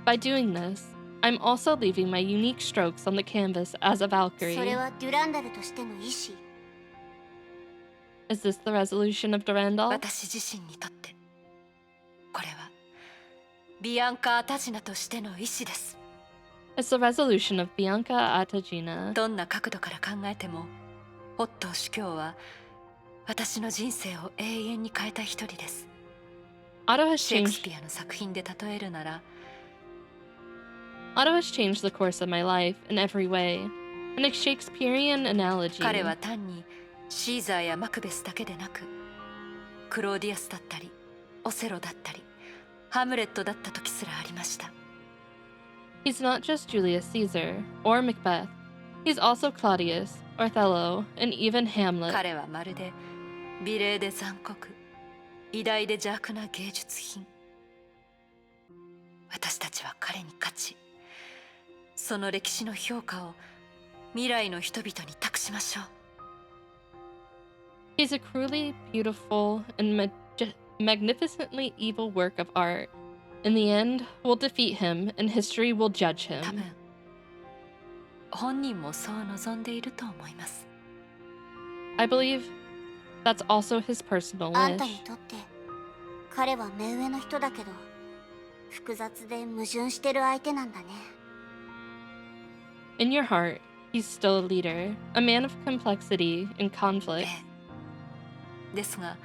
By doing this, I'm also leaving my unique strokes on the canvas as a それ Valkyrie. はデュランダルとしての意志。 Is this the resolution of Durandal? 私自身にとってこれはビアンカ・アタジナとしての意志です。 It's the resolution of Bianca Atagina. どんな角度から考えてもオットー主教は私の人生を永遠に変えた一人です。 Otto has シェイクス changed ピアの作品で例えるなら、 Otto has changed the course of my life in every way. In a Shakespearean analogy, 彼は単にシーザーやマクベスだけでなく、クローディアスだったりオセロだったりハムレットだった時すらありました。 he's not just Julius Caesar or Macbeth. He's also Claudius, Othello, and even Hamlet. 彼はまるで美麗で残酷、偉大で邪悪な芸術品。私たちは彼に勝ち、その歴史の評価を未来の人々に託しましょう。 He's a cruelly beautiful and magnificently evil work of art. In the end, we'll defeat him, and history will judge 多分 him. 本人もそう望んでいると思います。 I believe that's also his personal あんたに wish. とって彼は目上の人だけど複雑で矛盾してる相手なんだね。 In your heart, he's still a leader, a man of complexity and え conflict. え。ですが、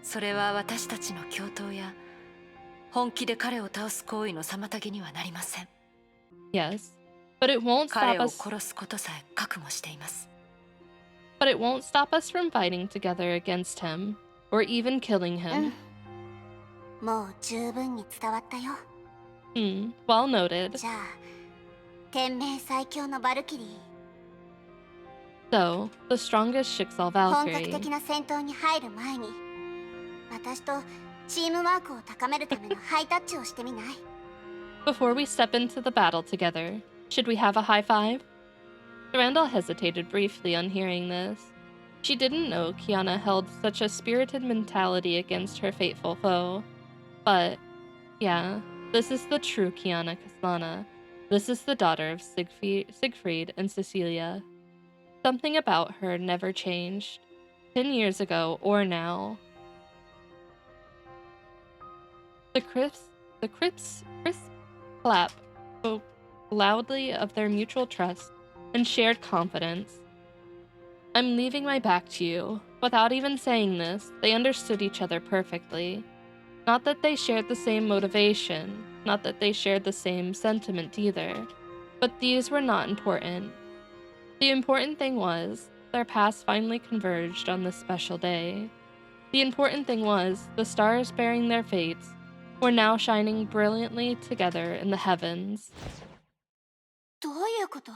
それは私たちの共闘や本気で彼を倒す行為の妨げにはなりません。 Yes, but it won't 彼 stop を us. 殺すことさえ覚悟しています。 But it won't stop us from fighting together against him, or even killing う him. ん。もう十分に伝わったよ。 Well noted. じゃあ天命最強のバルキリー So, the strongest Schicksal 本格 Valkyrie. 的な戦闘に入る前に私とチームワークを高めるためのハイタッチをしてみない？ Before we step into the battle together, should we have a high five? Randall hesitated briefly on hearing this. She didn't know Kiana held such a spirited mentality against her fateful foe. But, yeah, this is the true Kiana Kaslana. This is the daughter of Siegfried and Cecilia. Something about her never changed, 10 years ago or now. The crisp clap spoke loudly of their mutual trust and shared confidence. I'm leaving my back to you. Without even saying this, they understood each other perfectly. Not that they shared the same motivation, not that they shared the same sentiment either, but these were not important. The important thing was, their paths finally converged on this special day. The important thing was, the stars bearing their fates were now shining brilliantly together in the heavens. どういうこと？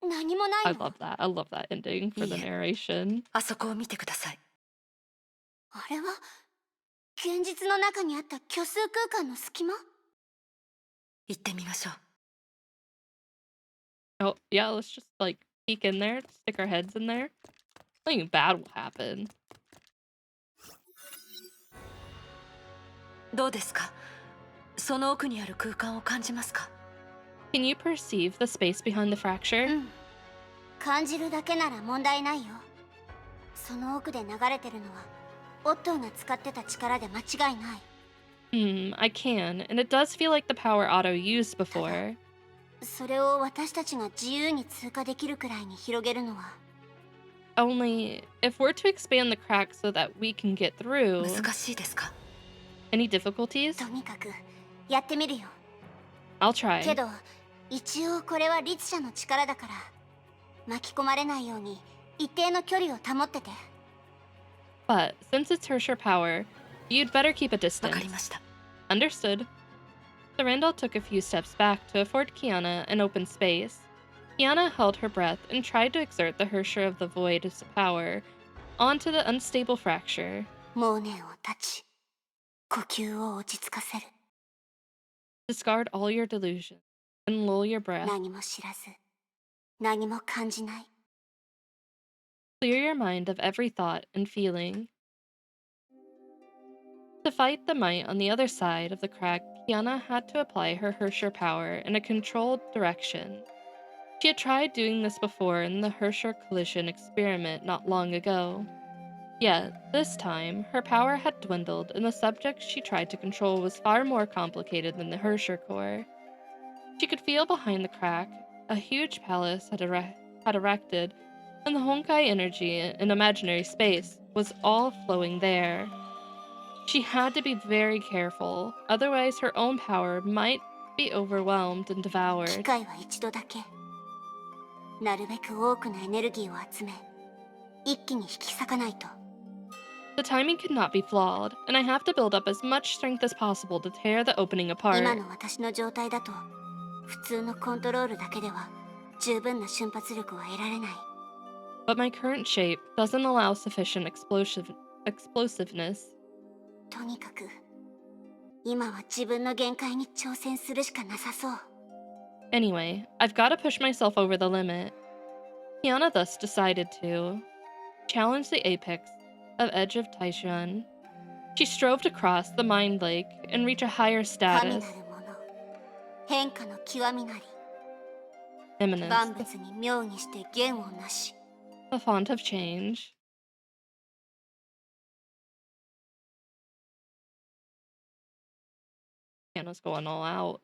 何もな I いの？ love that. I love that ending for the Yeah. narration. あそこを見てください。 あれは現実の中にあった虚数空間の隙間？ 行ってみましょう。 Oh, yeah, let's just peek in there, stick our heads in there. Nothing bad will happen. どうですか？その奥にある空間を感じますか？ Can you perceive the space behind the fracture? うん。感じるだけなら問題ないよ。その奥で流れてるのはオットーが使ってた力で間違いない。I can, and it does feel like the power Otto used before. それを私たちが自由に通過できるくらいに広げるのは Only, if we're to expand the crack so that we can get through... 難しいですか？ Any difficulties? とにかくやってみるよ。 I'll try. けど一応これは律者の力だから巻き込まれないように一定の距離を保ってて。 But, since it's Hersher power, you'd better keep a わ distance. かりました。 Understood. So Randall took a few steps back to afford Kiana an open space. Kiana held her breath and tried to exert the Hersher of the Void's power onto the unstable fracture. モーネを立ち呼吸を落ち着かせる。 Discard all your delusions and lull your breath. 何も知らず何も感じない。 Clear your mind of every thought and feeling. To fight the might on the other side of the crack, Kiana had to apply her Hersher power in a controlled direction. She had tried doing this before in the Hersher collision experiment not long ago. Yet, this time, her power had dwindled and the subject she tried to control was far more complicated than the Hersher core. She could feel behind the crack, a huge palace had erected, and the Honkai energy in imaginary space was all flowing there. She had to be very careful, otherwise her own power might be overwhelmed and 機 devoured. 会は一度だけ。なるべく多くのエネルギーを集め一気に引き裂かないと。 The timing could not be flawed, and I have to build up as much strength as possible to tear the opening 今 apart. の私の状態だと普通のコントロールだけでは十分な瞬発力は得られない。 But my current shape doesn't allow sufficient explosiveness. とにかく今は自分の限界に挑戦するしかなさそう。 Anyway, I've got to push myself over the limit. Kiana thus decided to challenge the apex of Edge of Taishan. She strove to cross the mind lake and reach a higher 神な status. るもの変化の極みなり Eminence, 万物に妙にして言をなし the font of change. Anna's going all out.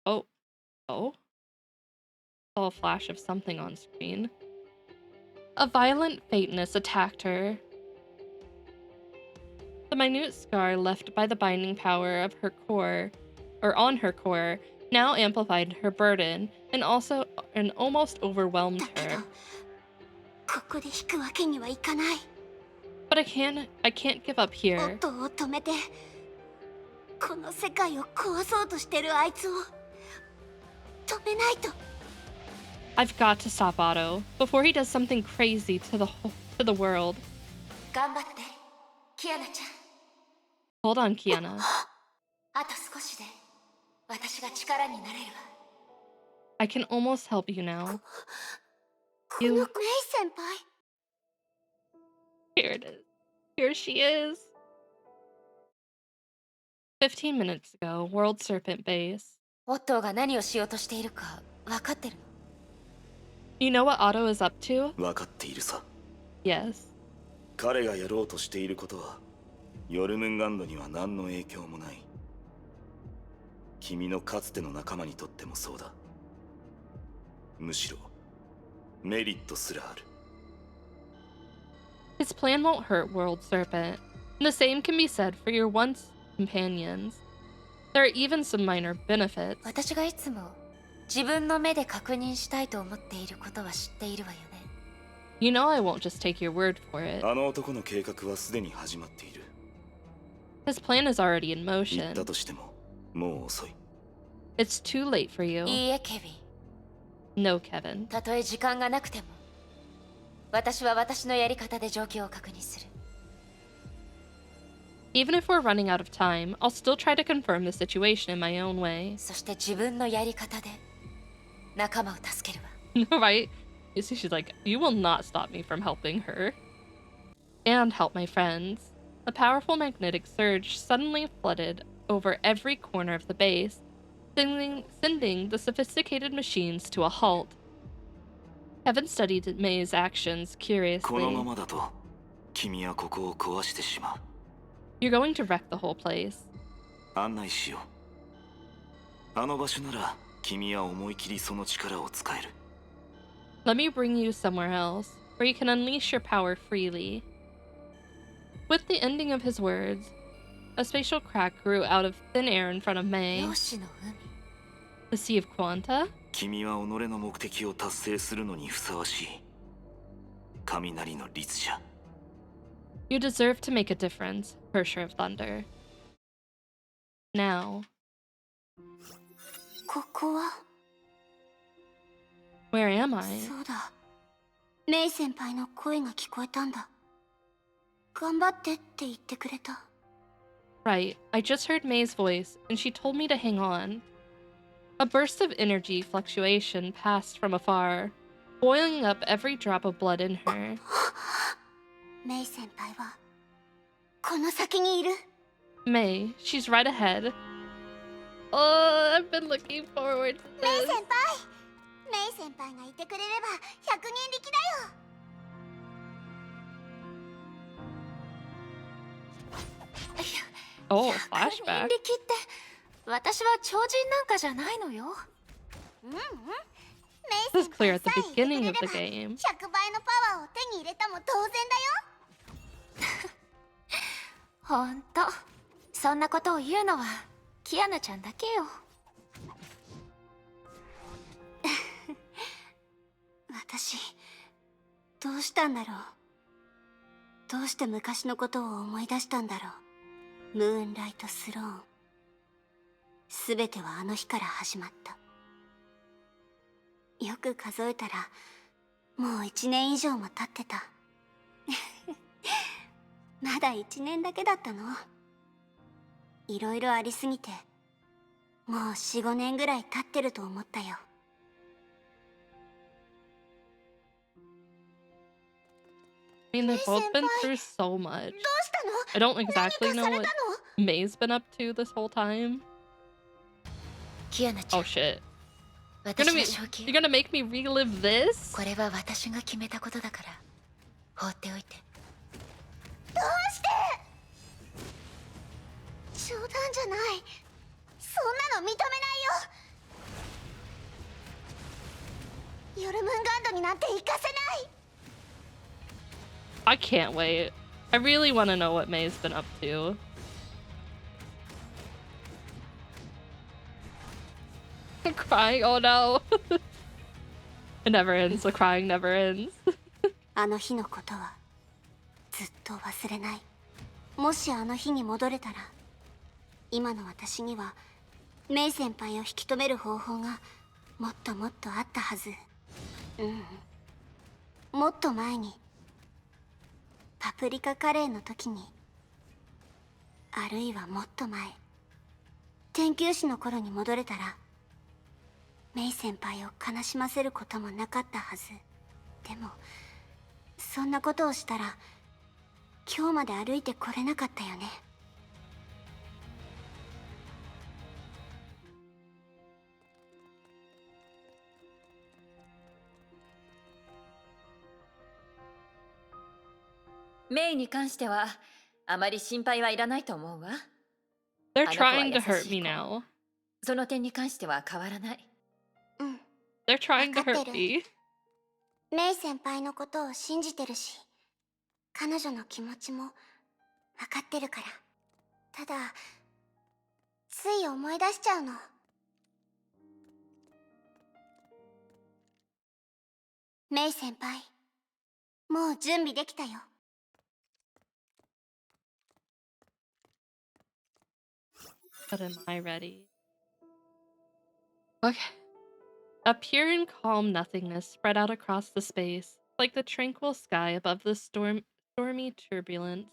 Oh. Oh. Saw a flash of something on screen. A violent faintness attacked her. The minute scar left by the binding power of her core, or on her core, now amplified her burden and almost overwhelmed だけど her. ここで引くわけにはいかない But I can't give up here. 音を止めてこの世界を壊そうとしてるあいつを止めないと I've got to stop Otto before he does something crazy to the world. 頑張ってキアナちゃん Hold on, Kiana. あと少しで私が力になれるわ I can almost help you now. このメイ先輩 Here it is. Here she is. 15 minutes ago, World Serpent Base. オットーが何をしようとしているか分かってるの You know what Otto is up to? 分かっているさ。 Yes. 彼がやろうとしていることはヨルムンガンドには何の影響もない。君のかつての仲間にとってもそうだ。むしろメリットすらある。 His plan won't hurt World Serpent. And the same can be said for your once companions. There are even some minor benefits. 私がいつも自分の目で確認したいと思っていることは知っているわよね You know I won't just take your word for it. あの男の計画はすでに始まっている。 His plan is already in 言っ motion. たとしてももう遅い。 It's too late for you. いいえケビン No, Kevin. たとえ時間がなくても私は私のやり方で状況を確認する Even if we're running out of time, I'll still try to confirm the situation in my own way. そして自分のやり方で仲間を助けるわ Right? You see, she's like, you will not stop me from helping her. And help my friends. A powerful magnetic surge suddenly flooded over every corner of the base, sending the sophisticated machines to a halt. Kevin studied May's actions この curiously. ままだと君はここを壊してしまう。 You're going to wreck the whole place. 案内しよう。あの場所なら君は思い切りその力を使える。 Let me bring you somewhere else, where you can unleash your power freely. With the ending of his words, a spatial crack grew out of thin air in front of May. 漁師の海 The Sea of Quanta? 君は己の目的を達成するのにふさわしい雷の律者。 You deserve to make a difference, Hersher of Thunder. Now, ここは where am I? そうだメイ先輩の声が聞こえたんだ頑張ってって言ってくれた Right, I just heard May's voice, and she told me to hang on. A burst of energy fluctuation passed from afar, boiling up every drop of blood in her. メイ先輩はこの先にいる May, she's right ahead. Oh, I've been looking forward to メイ this. 先輩メイ先輩がいてくれれば100人力だよ Oh, 人 flashback. 力って私は超人なんかじゃないのようんうんメ This イ is 先 clear 輩 at the さえいてくれ beginning れ of ば the game. 100倍のパワーを手に入れたも当然だよほんとそんなことを言うのはキアナちゃんだけよ私どうしたんだろうどうして昔のことを思い出したんだろうムーンライトスローンすべてはあの日から始まったよく数えたらもう1年以上も経ってたまだ1年だけだったのいろいろありすぎてもう4、5年ぐらい経ってると思ったよ I mean, they've both been through so much. I don't exactly know what May's been up to this whole time. キアナちゃん Oh shit. 私の正気 You're gonna make me relive this? これは私が決めたことだから放っておいて。冗談じゃない。そんなの認めないよ。ヨルムンガンドになんて行かせない。 I can't wait. I really want to know what May's been up to. I'm crying, oh no. It never ends, the crying never ends. あの日のことはずっと忘れない。もしあの日に戻れたら、今の私にはメイ先輩を引き止める方法がもっともっとあったはず。もっと前にパプリカカレーの時に、あるいはもっと前、研究士の頃に戻れたら、メイ先輩を悲しませることもなかったはず。でもそんなことをしたら今日まで歩いてこれなかったよね。メイに関してはあまり心配はいらないと思うわ。 They're trying to hurt me now. その点に関しては変わらない。They're trying to hurt me. メイ先輩のことを信じてるし、彼女の気持ちも分かってるから。ただつい思い出しちゃうの。メイ先輩、もう準備できたよ。But am I ready? Okay. A pure and calm nothingness spread out across the space, like the tranquil sky above the stormy turbulence.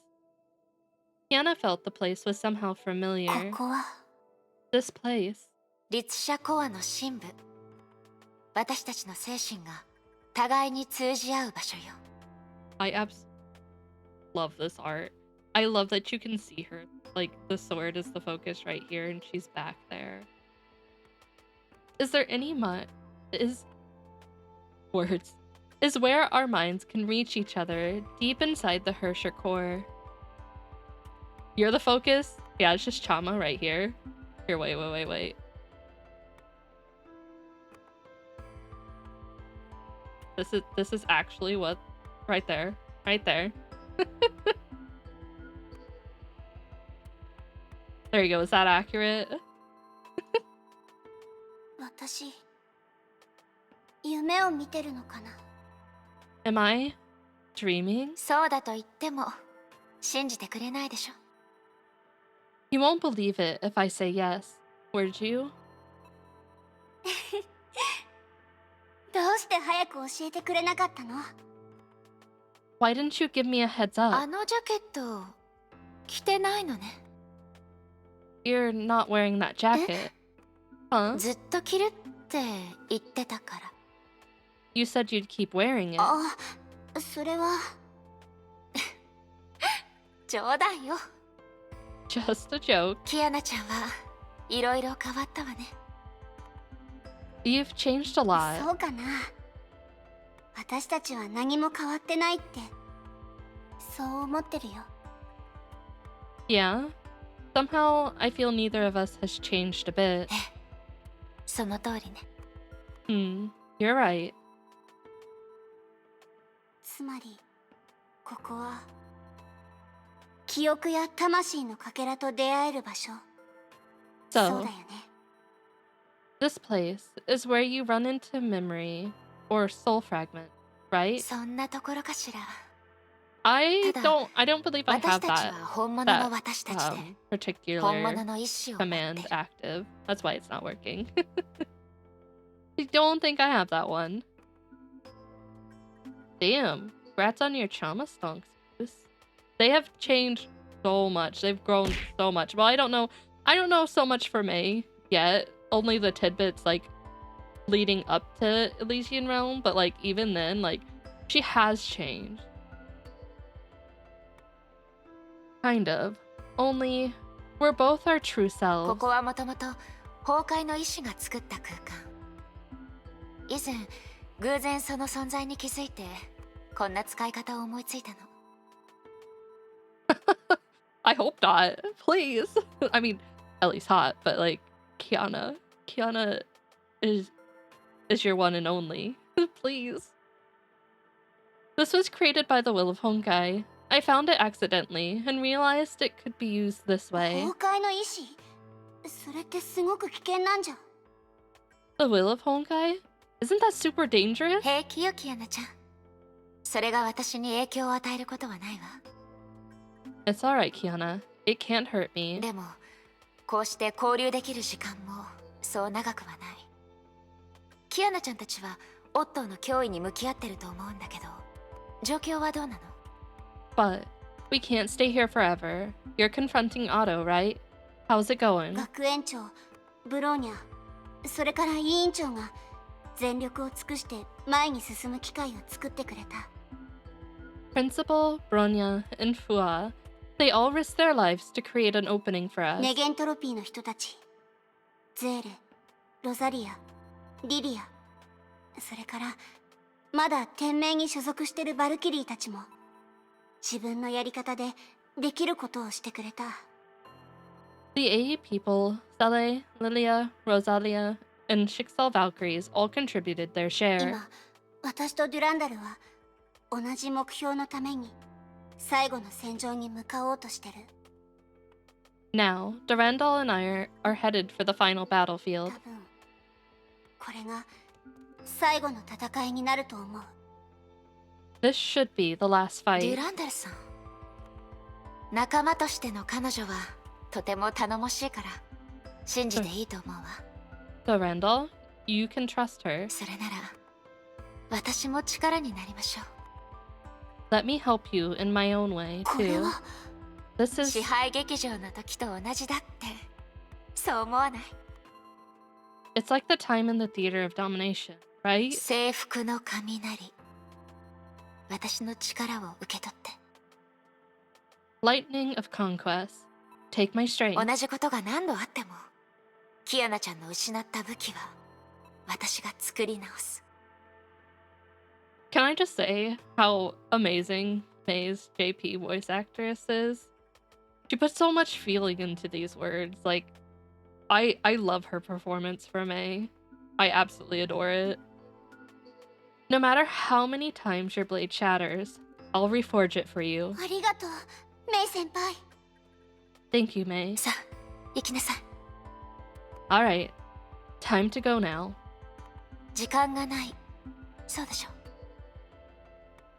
Kiana felt the place was somehow こ familiar. こは This place. 律者コアの深部。私たちの精神が互いに通じ合う場所よ。I absolutely love this art. I love that you can see her. Like, the sword is the focus right here, and she's back there. Is there any is where our minds can reach each other deep inside the Hersher core. You're the focus? Yeah, it's just Chama right here. Here, wait. This is actually what right there. There you go. Is that accurate? 私、夢を見てるのかな。 Am I dreaming? そうだと言っても信じてくれないでしょ。 You won't believe it if I say yes. Would you? どうして早く教えてくれなかったの？ Why didn't you give me a heads up? あのジャケット着てないのね。 You're not wearing that jacket. Huh? ずっと着るって言ってたから。 You said you'd keep wearing it. あ、それは冗談よ。 Just a joke. キアナちゃんはいろいろ変わったわね。 You've changed a lot. そうかな。私たちは何も変わってないってそう思ってるよ。 Yeah. Somehow, I feel neither of us has changed a bit. その通りね。 You're right. つまりここは記憶や魂のかけらと出会える場所。そうだよ So, ね。 this place is where you run into memory or soul fragment, right? そんなところかしら。 I don't believe I 私 have たち that は本物の私たちで、本 particular 物の意志を持って command る。 active. That's why it's not working. I don't think I have that one. Damn. Congrats on your trauma stonks. They have changed so much. They've grown so much. Well, I don't know so much for May yet. Only the tidbits like leading up to Elysian Realm, but like even then, like she has changed. Kind of. Only, we're both our true こ selves. こはもともと崩壊の意志が作った空間。以前偶然その存在に気づいてこんな使い方を思いついたの。I hope not. Please. I mean, at least hot, but like, Kiana. Kiana is your one and only. Please. This was created by the will of Honkai. I found it accidentally and realized it could be used this way. 崩壊の意志、それってすごく危険なんじゃ。 The will of Honkai? Isn't that super dangerous? 平気よキアナちゃん。それが私に影響を与えることはないわ。 It's alright, Kiana. It can't hurt me. でもこうして交流できる時間もそう長くはない。キアナちゃんたちはオットーの脅威に向き合ってると思うんだけど、状況はどうなの？ But we can't stay here forever. You're confronting Otto, right? How's it going? 学園長、ブローニャ、それから委員長が全力を尽くして前に進む機会を作ってくれた。 Principal, Bronya, and Fua, they all risked their lives to create an opening for us. ネゲントロピーの人たち、ゼーレ、ロザリア、リリア、それからまだ天命に所属してるバルキリーたちも自分のやり方でできることをしてくれた。 The AE people, Sele, Lilia, Rosalia, and Schicksal Valkyries all contributed their share. 今、私とデュランダルは同じ目標のために最後の戦場に向かおうとしてる。 Now, Durandal and I are headed for the final 多 battlefield. 分これが最後の戦いになると思う。 This should be the last デュ fight. ランダルさん。仲間としての彼女はとても頼もしいから信じていいと思うわ。 Durandal, you can trust her. それなら私も力になりましょ Let me help you in my own way, これ too. は This う。 is... 支配劇場の時と同じだってそう思わない？ It's like the time in the theater of domination, right? 征服の雷。私の力を受け取って。 Lightning of conquest. Take my strength. 同じことが何度あってもキアナちゃんの失った武器は私が作り直す。 Can I just say how amazing May's JP voice actress is? She puts so much feeling into these words. Like, I love her performance for May. I absolutely adore it. No matter how many times your blade shatters, I'll reforge it for you. ありがとう、メイ先輩。 Thank you, May. さあ行きなさい。 Alright, time to go now. 時間がない。そうでしょ。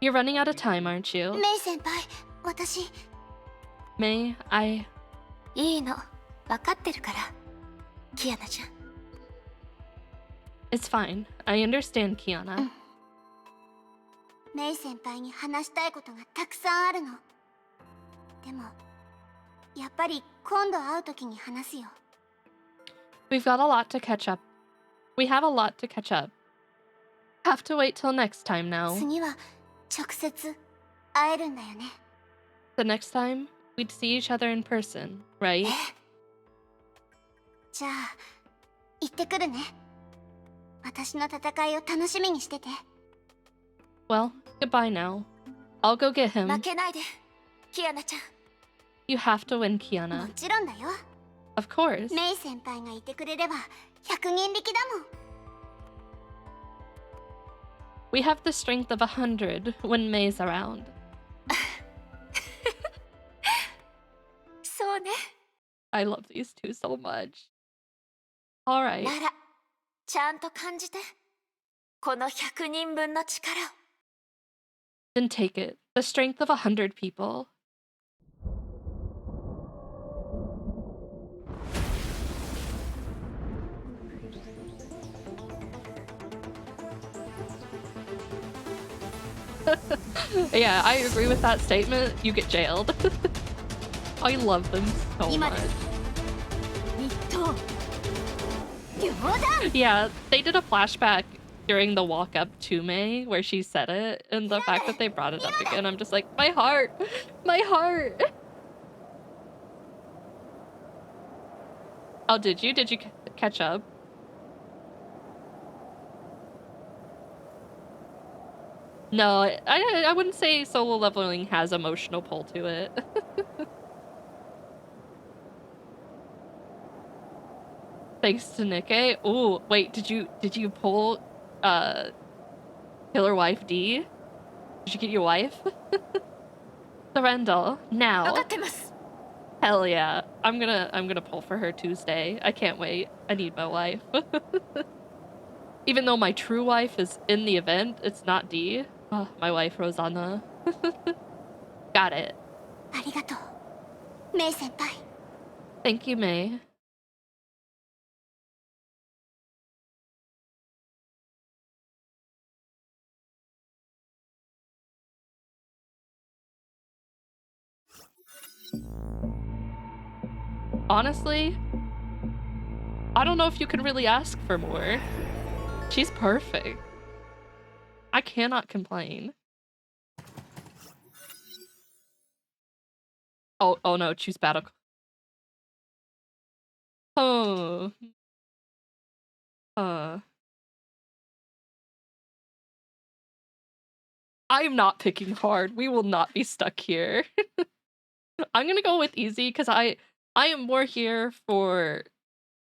You're running out of time, aren't you? メイ先輩、私 May, I... いいの分かってるからキアナちゃん。 It's fine. I understand, Kiana. メイ先輩に話したいことがたくさんあるの。でもやっぱり今度会う時に話すよ。 We've got a lot to catch up. We have a lot to catch up. Have to wait till next time now. 次は直接会えるんだよね。 The next time, we'd see each other in person, right? じゃあ行ってくるね。私の戦いを楽しみにしてて。 Well, goodbye now. I'll go get 負 him. けないでキアナちゃん。 You have to win, も Kiana. ちろんだよ。 Of course. メイ先輩がいてくれれば100人力だもん。 We have the strength of 100 when May's around. そうね。 I love these two so much. Alright. ならちゃんと感じてこの100人分の力を。 Then take it. The strength of 100 people. Yeah, I agree with that statement. You get jailed. I love them so much. 一等両断。 Yeah, they did a flashback during the walk up to May where she said it, and the fact that they brought it up again, I'm just like, my heart, my heart. 今だ。 But 今だ。 yeah, I agree with that statement. You get jailed. いい I love them so much. まで。 My heart. Oh, did you? Did you catch up? No, I wouldn't say solo leveling has emotional pull to it. Thanks to Nikke. Oh, wait, did you pull Killer Wife D? Did you get your wife? Surrender now. Hell yeah. I'm gonna pull for her Tuesday. I can't wait. I need my wife. Even though my true wife is in the event, it's not D. Oh, my wife, Rosanna. Got it. ありがとう、メイ先輩。 Thank you, May. Honestly, I don't know if you can really ask for more. She's perfect. I cannot complain. Oh no, choose battle. Oh. I am not picking hard. We will not be stuck here. I'm gonna go with easy because I am more here for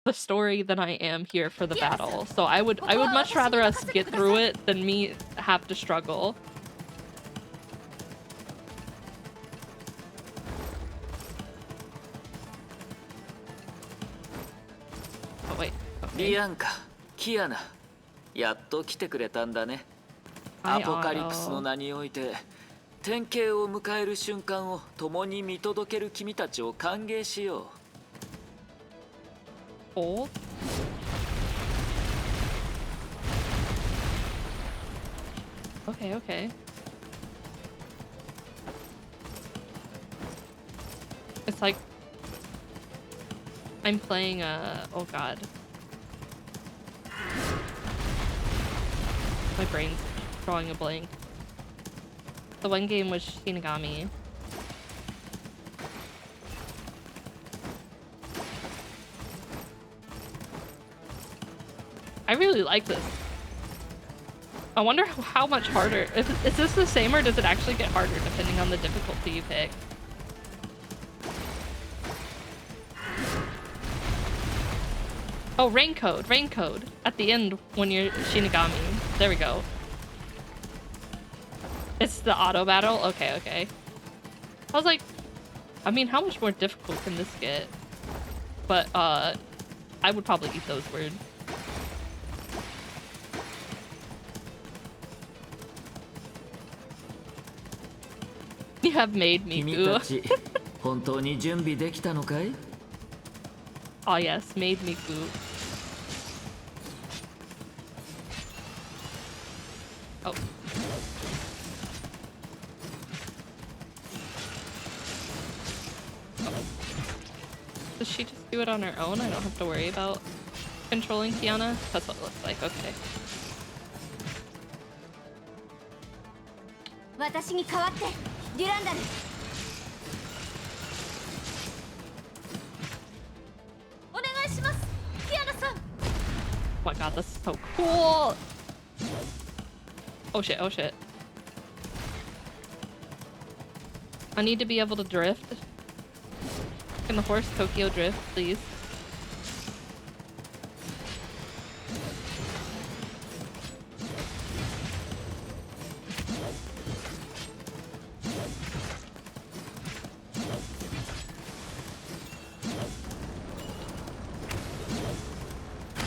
the story than I am here for the battle. So I would much rather us get through it than me have to struggle. Oh wait. Okay. リアンか、キアナ、やっと来てくれたんだね。アポカリプスの名において典型を迎える瞬間を共に見届ける君たちを歓迎しよう。Oh. Okay, okay. It's like I'm playing oh god. My brain's drawing a blank. The one game was Shinigami. I really like this. I wonder how much harder. Is this the same or does it actually get harder depending on the difficulty you pick? Oh, rain code at the end when you're Shinigami. There we go. It's the auto battle? Okay, okay. I was like, I mean, how much more difficult can this get? But, I would probably eat those words. You have made me goo. Oh yes, made me goo. Oh. Does she just do it on her own? I don't have to worry about controlling Kiana? That's what it looks like, okay. 私に代わってデュランダル。お願いします、キアナさん。 Oh my god, this is so cool! Oh shit, oh shit. I need to be able to drift. Can the horse Tokyo drift, please? "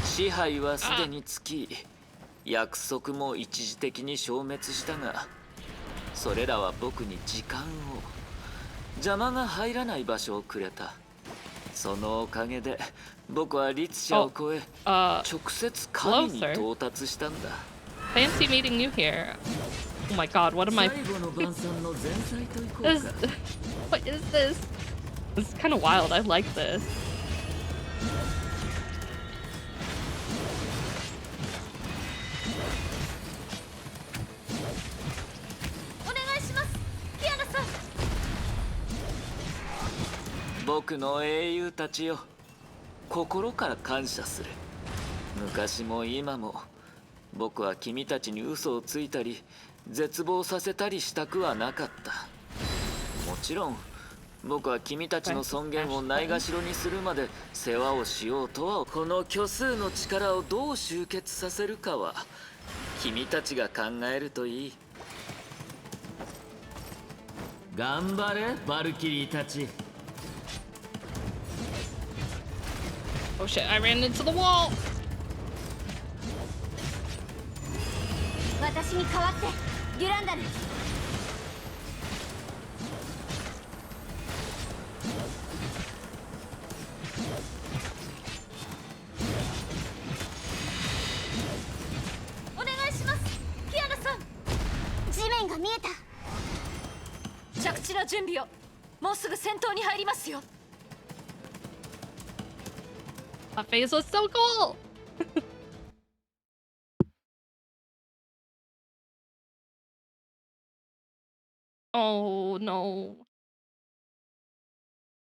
支配はすでにつき、約束も一時的に消滅したが、それらは僕に時間を、邪魔が入らない場所をくれた。そのおかげで僕は律者を超え、直接神に到達したんだ。Fancy meeting you here. Oh my god, what am I... What is this? This is kind of wild, I like this. 心から感謝する。昔も今も僕は君たちに嘘をついたり絶望させたりしたくはなかった。もちろん僕は君たちの尊厳をないがしろにするまで世話をしようとは。この虚数の力をどう集結させるかは君たちが考えるといい。頑張れバルキリーたち。 Oh shit, I ran into the wall! 私に代わってデュランダル。お願いします、キアナさん。地面が見えた。着地の準備を。もうすぐ戦闘に入りますよ。 That phase was so cool! Oh no.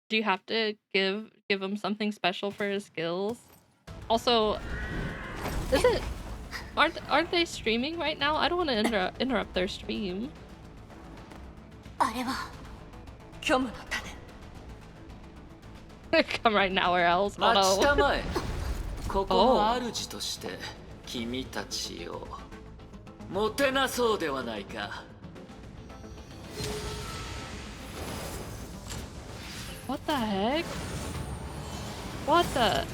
Do you have to give him something special for his skills? Also, is it aren't they streaming right now? I don't want to interrupt their stream. あれは虚無の種。 Come right now or else. Oh 待ちた no. まえ。ここの主として君たちをもてなそうではないか。 What the heck? What the?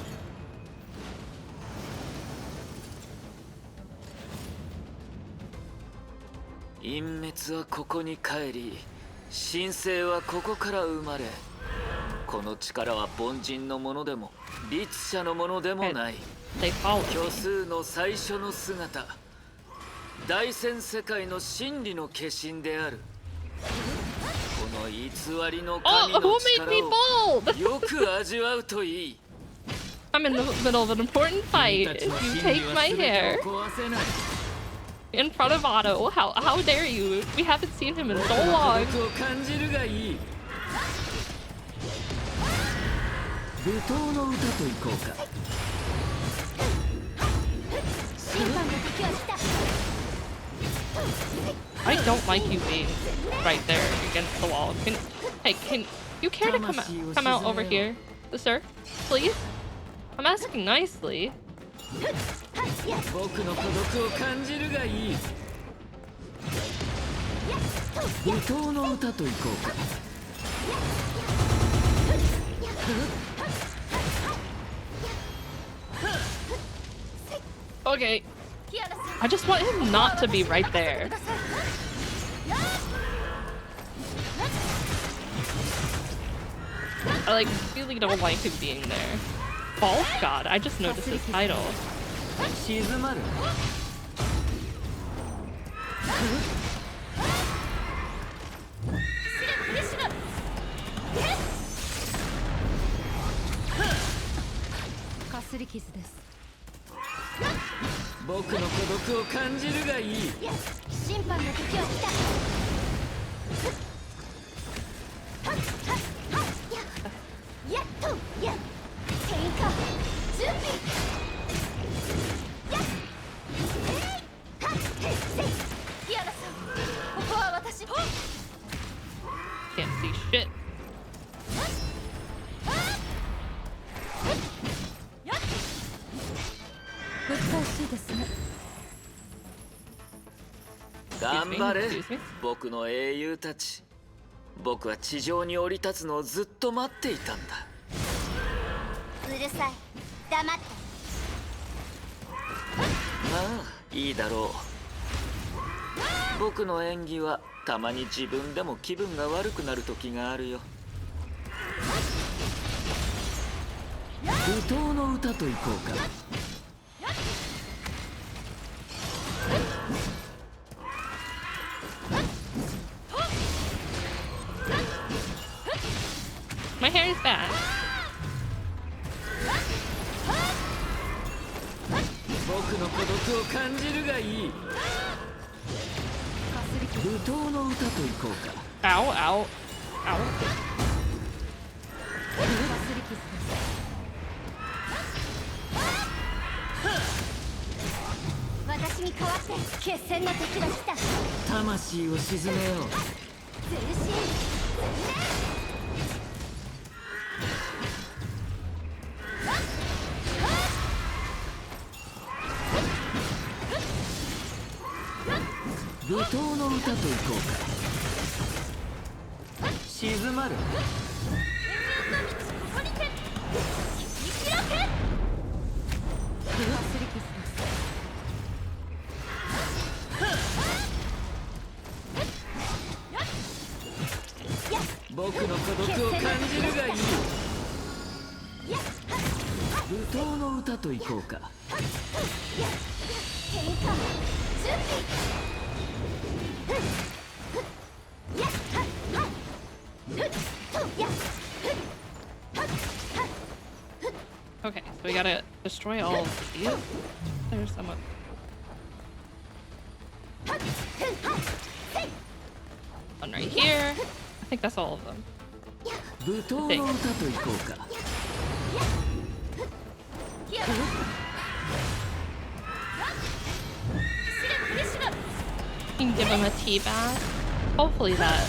隠滅はここに帰り、神聖はここから生まれ。この力は凡人のものでも律者のものでもない。 They follow 虚 me. 数の最初の姿、大戦世界の真理の化身である。この偽りの Oh, 神の who made me 力 bald? をよく味わうといい。 I'm in the middle of an important fight. If you take my hair in front of Otto, how dare you? We haven't seen him in so long. を感じるがいい。舞踏の歌といこうか。 審判の時は来た。 I don't like you being right there against the wall. Can you care to come out over here, sir? Please? I'm asking nicely. 僕の孤独を感じるがいい。舞踏の歌といこうか。 Okay. I just want him not to be right there. I like really don't like him being there. False God. I just noticed his title. 静まる。 かすり傷です。 僕の孤独を感じるがいい。 審判の時は来た。やっとやっ変化準備やっキアナさん、ここは私。 Can't see shit. 難しいですね。 頑張れ Excuse me? 僕の英雄たち。僕は地上に降り立つのをずっと待っていたんだ。うるさい。黙って。まあいいだろう。僕の演技はたまに自分でも気分が悪くなる時があるよ。舞踏の歌といこうか。 My hair is bad. 僕の孤独を感じるがいい。舞踏の歌といこうか。 Ow, ow, ow. かすり傷です。私に代わって決戦の敵が来た。魂を鎮めよう。全身舞踏の歌といこうか。静まる。ここにて生きろけ。かすり傷僕の孤独を感じるがいい。舞踏の歌といこうか。喧嘩準備。Okay, so we gotta destroy all of these. There's some of one right here. I think that's all of them. 舞踏の歌といこうか。You can give him a tea bath. Hopefully that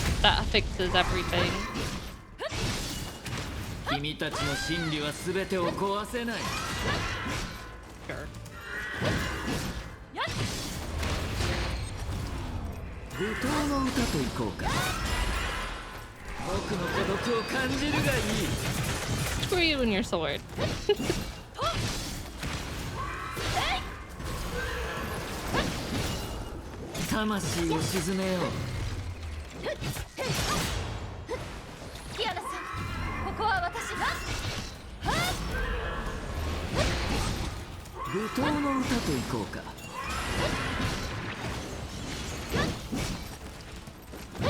fixes everything. 君たちの真理は全てを壊せない。Sure. 舞踏の歌といこうか。僕の孤独を感じるがいい。Screw you and your sword. 魂を鎮めよう。キアナさん、ここは私が。舞踏の歌といこうか。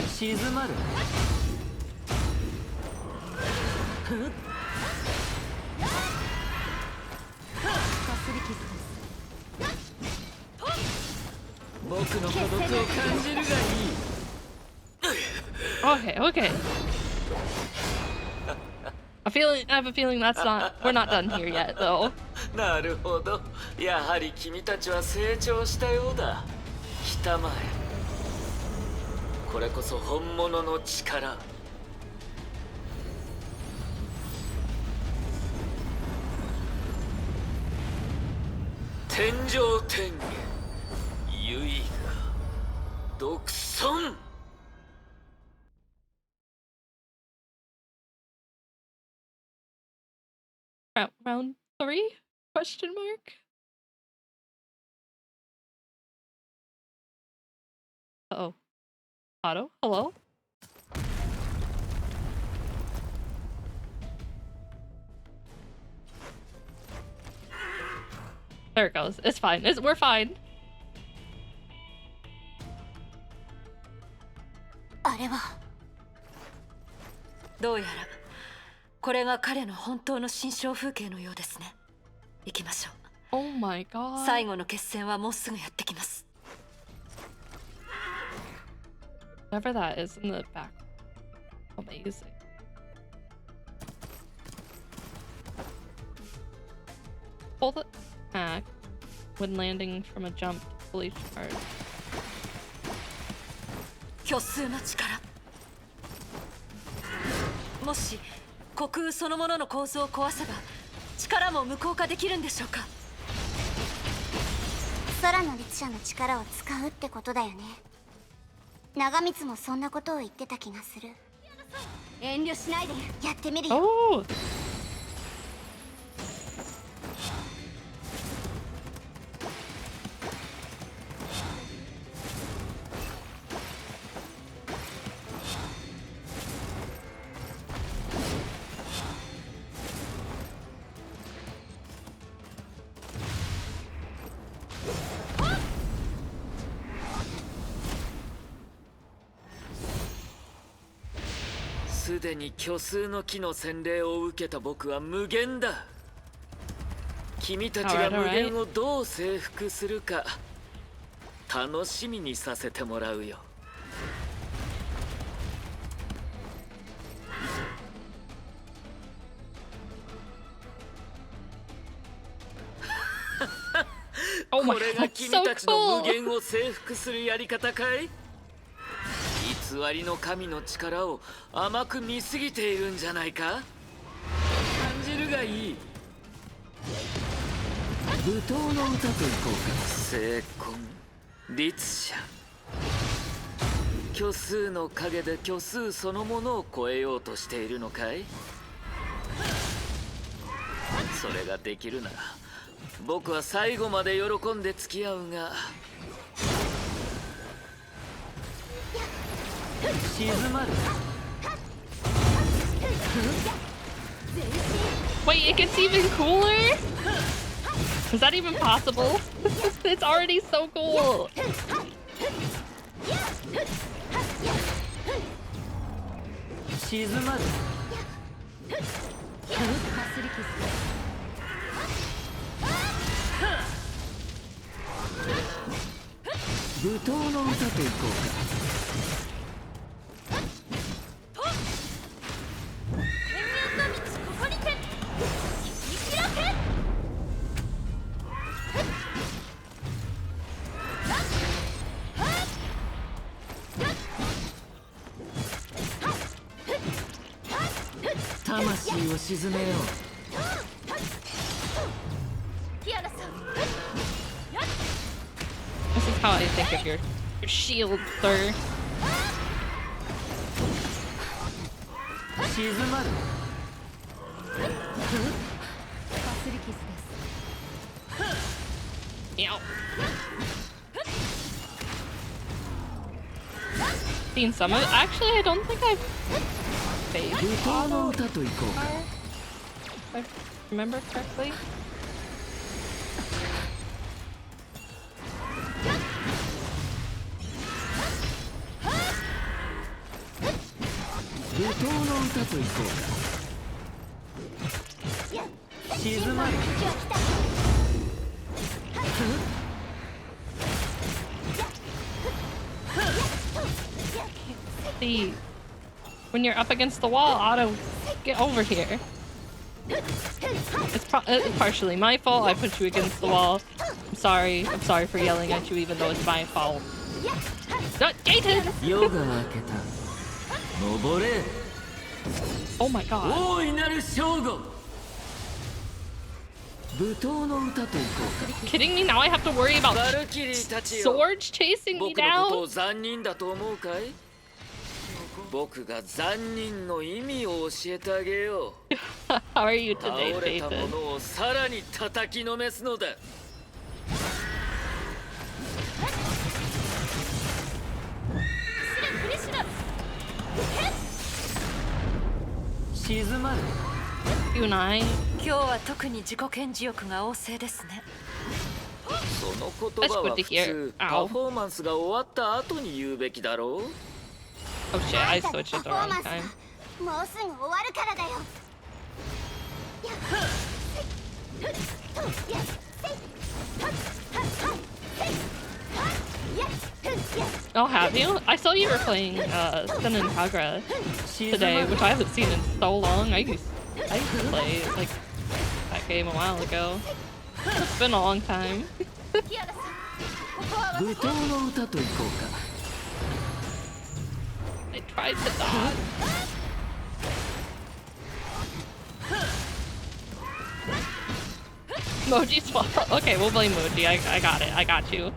静まる。かすり傷です。僕の孤独を感じるがいい。Okay, okay. I have a feeling we're not done here yet, though. なるほど。やはり君たちは成長したようだ。来たまえ。これこそ本物の力。天上天下、唯我独尊。Round 3? Question mark? Uh-oh. Otto? Hello? There it goes. It's fine. We're fine. あれはどうやらこれが彼の本当の心象風景のようですね。行きましょう。 Oh my god. 最後の決戦はもうすぐやってきます。 Whatever that is in the back. Amazing. Pull the axe when landing from a jump to fully charge. 虚数の力。もし虚空そのものの構造を壊せば力も無効化できるんでしょうか。空の律者の力を使うってことだよね。長光もそんなことを言ってた気がする。遠慮しないで。やってみるよ。 Oh! すでに虚数の木の洗礼を受けた僕は無限だ。君たちが無限をどう征服するか楽しみにさせてもらうよ。Oh my これ god, が that's 君 so たちの cool. 無限を征服するやり方かい？偽りの神の力を甘く見すぎているんじゃないか？感じるがいい。舞踏の歌といこうか。聖魂、律者。虚数の陰で虚数そのものを超えようとしているのかい？それができるなら僕は最後まで喜んで付き合うが。静まる。Wait, it gets even cooler? Is that even possible? It's already so cool. 静まる。舞踏の歌といこうか。魂を沈めよう。This is how I think of your shield, sir. 静まる。Meow. Seen some of it. Actually, I don't think I've faced 舞踏の auto 歌といこうか。 if I remember correctly. 舞踏の歌といこうか。静まる。See, when you're up against the wall, Otto, get over here. It's partially my fault. I put you against the wall. I'm sorry. I'm sorry for yelling at you, even though it's my fault. Not gated. 夜が明けた。登れ。 Oh my god. 大いなる正午。舞踏の歌といこうか。 Kidding me? Now I have to worry about バルキリーたちよ。 swords chasing me 僕のことを down? 残忍だと思うかい？僕が残忍の意味を教えてあげよう。 How are you 倒 today, れたも Jason? のをさらに叩きのめすのだ。静まる。 You and I. 今日は特に自己顕示欲が旺盛ですね。その言葉は That's good to 普 hear. 通 Ow. パフォーマンスが終わった後に言うべきだろう。 Oh shit, I switched at the wrong time. もうすぐ終わるからだよ。 Oh, have you? I saw you were playing Sun and Kagra today, which I haven't seen in so long. I used to play like that game a while ago. It's been a long time. 舞踏の歌といこうか。 I tried to dodge. Moji's fault. Okay, we'll blame Moji. I got it. I got you.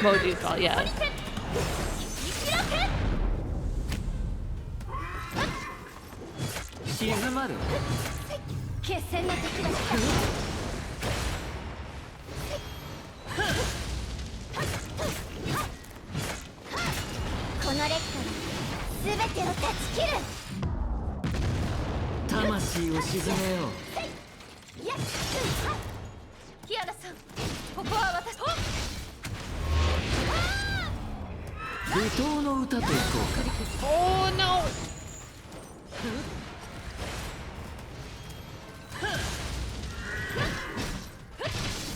Moji's fault, yeah. 静まる。決戦の時だ。このレッドに全てを断ち切る。魂を沈めよう。キアナさん、ここは私。舞踏の歌といこうか。 Oh no!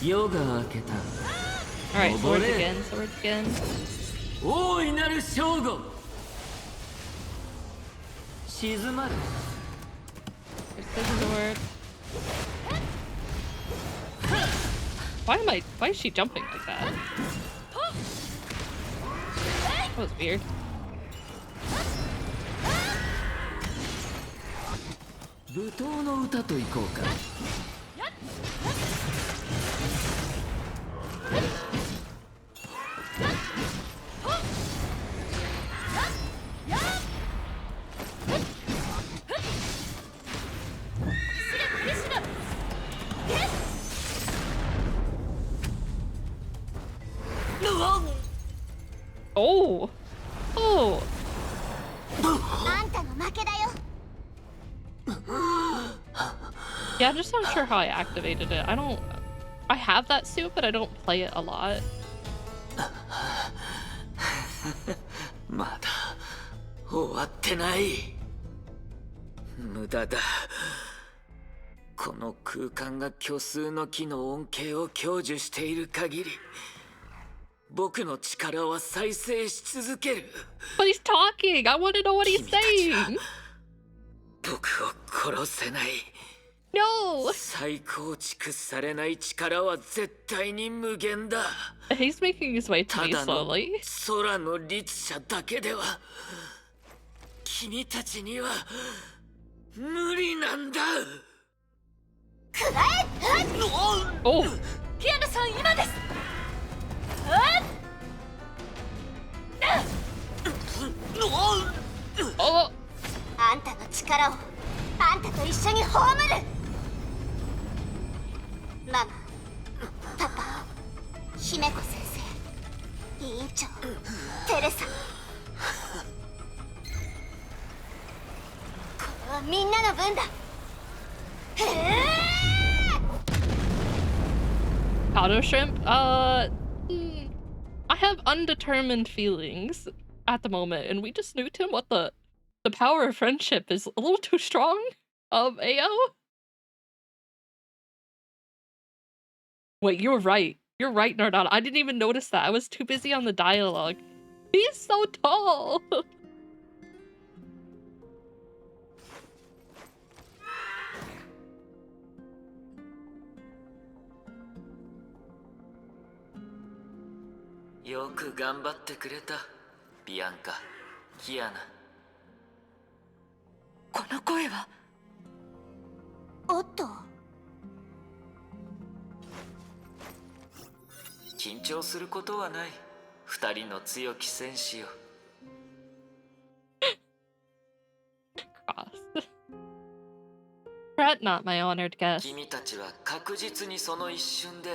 夜が明けた。 Alright, swords again, swords again. 大いなる正午。静まる。 There's the sword. Why is she jumping like that? That was weird. Oh. Oh. あんたの負けだよ。 Yeah, I'm just not sure how I activated it. I have that suit, but I don't play it a lot. まだ終わってない。無駄だ。この空間が虚数の木の恩恵を享受している限り、僕の力は再生し続ける。But he's talking. I want to know what he's saying. 僕を殺せない。No. 再構築されない力は絶対に無限だ。He's making his way to me ただの slowly. 空の律者だけでは君たちには無理なんだ。Oh. キアヌさん今です。Oh. あんたの力をあんたと一緒に葬る。ママ、パパ、姫子先生、委員長、テレサ。これはみんなの分だ。Auto shrimp? I have undetermined feelings at the moment, and we just nuked him. What the power of friendship is a little too strong. AO? Wait, you're right. You're right, Nardon. I didn't even notice that. I was too busy on the dialogue. He's so tall. Yoく頑張ってくれた、ビアンカ、キアナ。この声は。おっと。緊張することはない。二人の強き戦士よ。Fret not, my honored guest. 君たちは確実にその一瞬で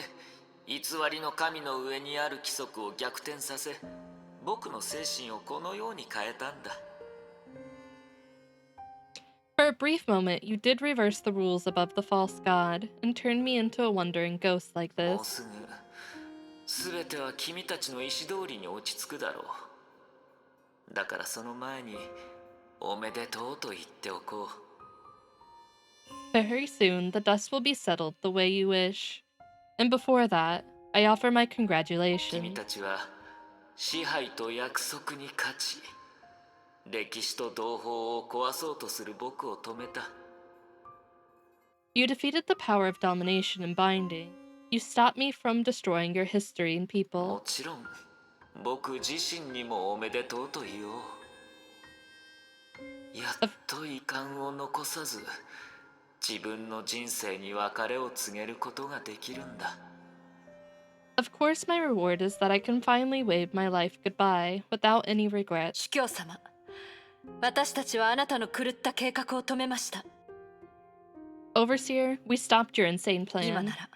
偽りの神の上にある規則を逆転させ、僕の精神をこのように変えたんだ。For a brief moment, you did reverse the rules above the false god and turned me into a wandering ghost like もう this. すぐ全ては君たちの意志通りに落ち着くだろう。だからその前におめでとうと言っておこう。Very soon, the dust will be settled the way you wish. And before that, I offer my 君 congratulations. たちは支配と約束に勝ち、歴史と同胞を壊そうとする僕を止めた。You defeated the power of domination and binding. You stopped me from destroying your history and も people. ちろん僕自身にもおめでとうと言おう。やっと遺憾を残さず自分の人生に別れを告げることができるんだ。Of course, my reward is that I can finally wave my life goodbye without any regrets. 司教様、私たちはあなたの狂った計画を止めました。 Overseer, we stopped your insane 今 plan. なら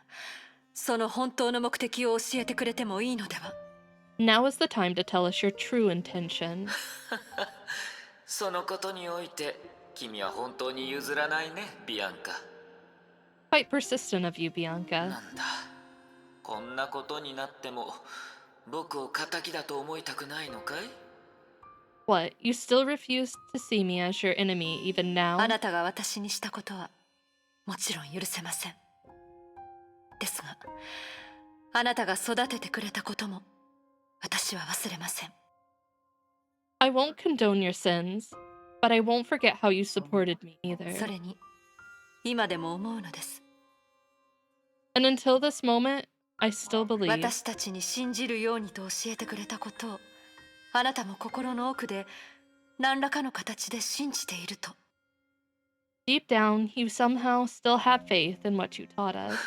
その本当の目的を教えてくれてもいいのでは。 Now is the time to tell us your true intention. そのことにおいて君は本当に譲らないね、ビアンカ。 Quite persistent of you, Bianca. なんだ、こんなことになっても僕を敵だと思いたくないのかい？ What, you still refuse to see me as your enemy even あ now? なたが私にしたことはもちろん許せません。ですが、あなたが育ててくれたことも私は忘れません。 I won't condone your sins, but I won't forget how you supported me そ either. れに今でも思うのです。 And until this moment, I still believe. 私たちに信じるようにと教えてくれたことをあなたも心の奥で何らかの形で信じていると。 Deep down, you somehow still have faith in what you taught us.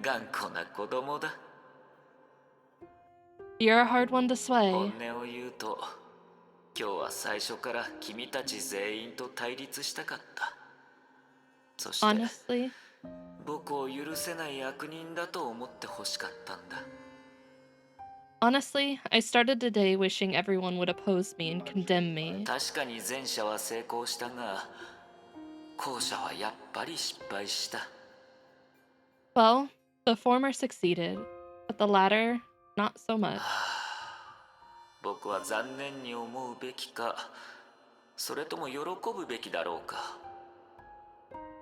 頑固な子供だ。 You're a hard one to sway. 本音を言うと、今日は最初から君たち全員と対立したかった。そして Honestly, 僕を許せない悪人だと思って欲しかったんだ。 honestly, I started today wishing everyone would oppose me and condemn me. 確かに前者は成功したが、後者はやっぱり失敗した。 Well, the former succeeded, but the latter, not so much. 僕は残念に思うべきか、それとも喜ぶべきだろうか。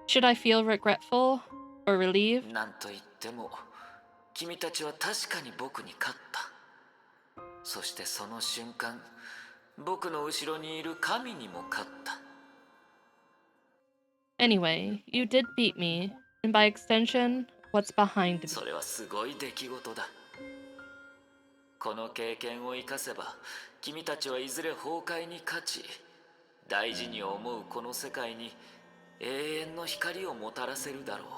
Should I feel regretful or relieved? なんと言っても、君たちは確かに僕に勝った。そしてその瞬間、僕の後ろにいる神にも勝った。 Anyway, you did beat me, and by extension, what's behind me. それはすごい出来事だ。この経験を生かせば、君たちはいずれ崩壊に勝ち、大事に思うこの世界に永遠の光をもたらせるだろう。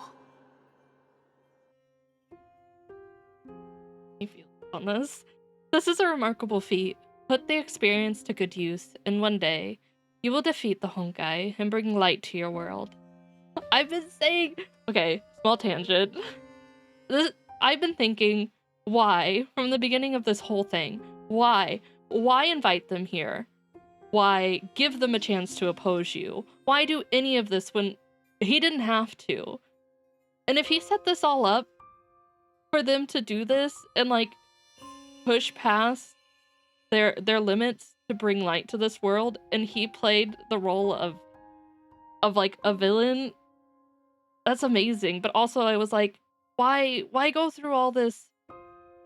You feel on this. This is a remarkable feat. Put the experience to good use, and one day, you will defeat the Honkai and bring light to your world. I've been saying... Okay, small tangent. I've been thinking, why, from the beginning of this whole thing, why? Why invite them here? Why give them a chance to oppose you? Why do any of this when he didn't have to? And if he set this all up for them to do this and, like, push past their limits to bring light to this world, and he played the role of like a villain, that's amazing. But also I was like, why go through all this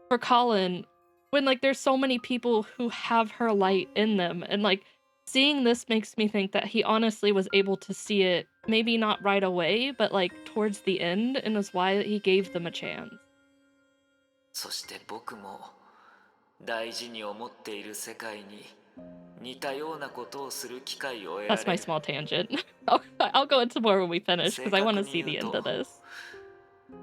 for Colin when, like, there's so many people who have her light in them? And, like, seeing this makes me think that he honestly was able to see it, maybe not right away, but, like, towards the end, and is why he gave them a chance. そして僕も大事に思っている世界に似たようなことをする機会を得られる。 That's my small tangent. I'll go into more when we finish, because I want to see the end of this.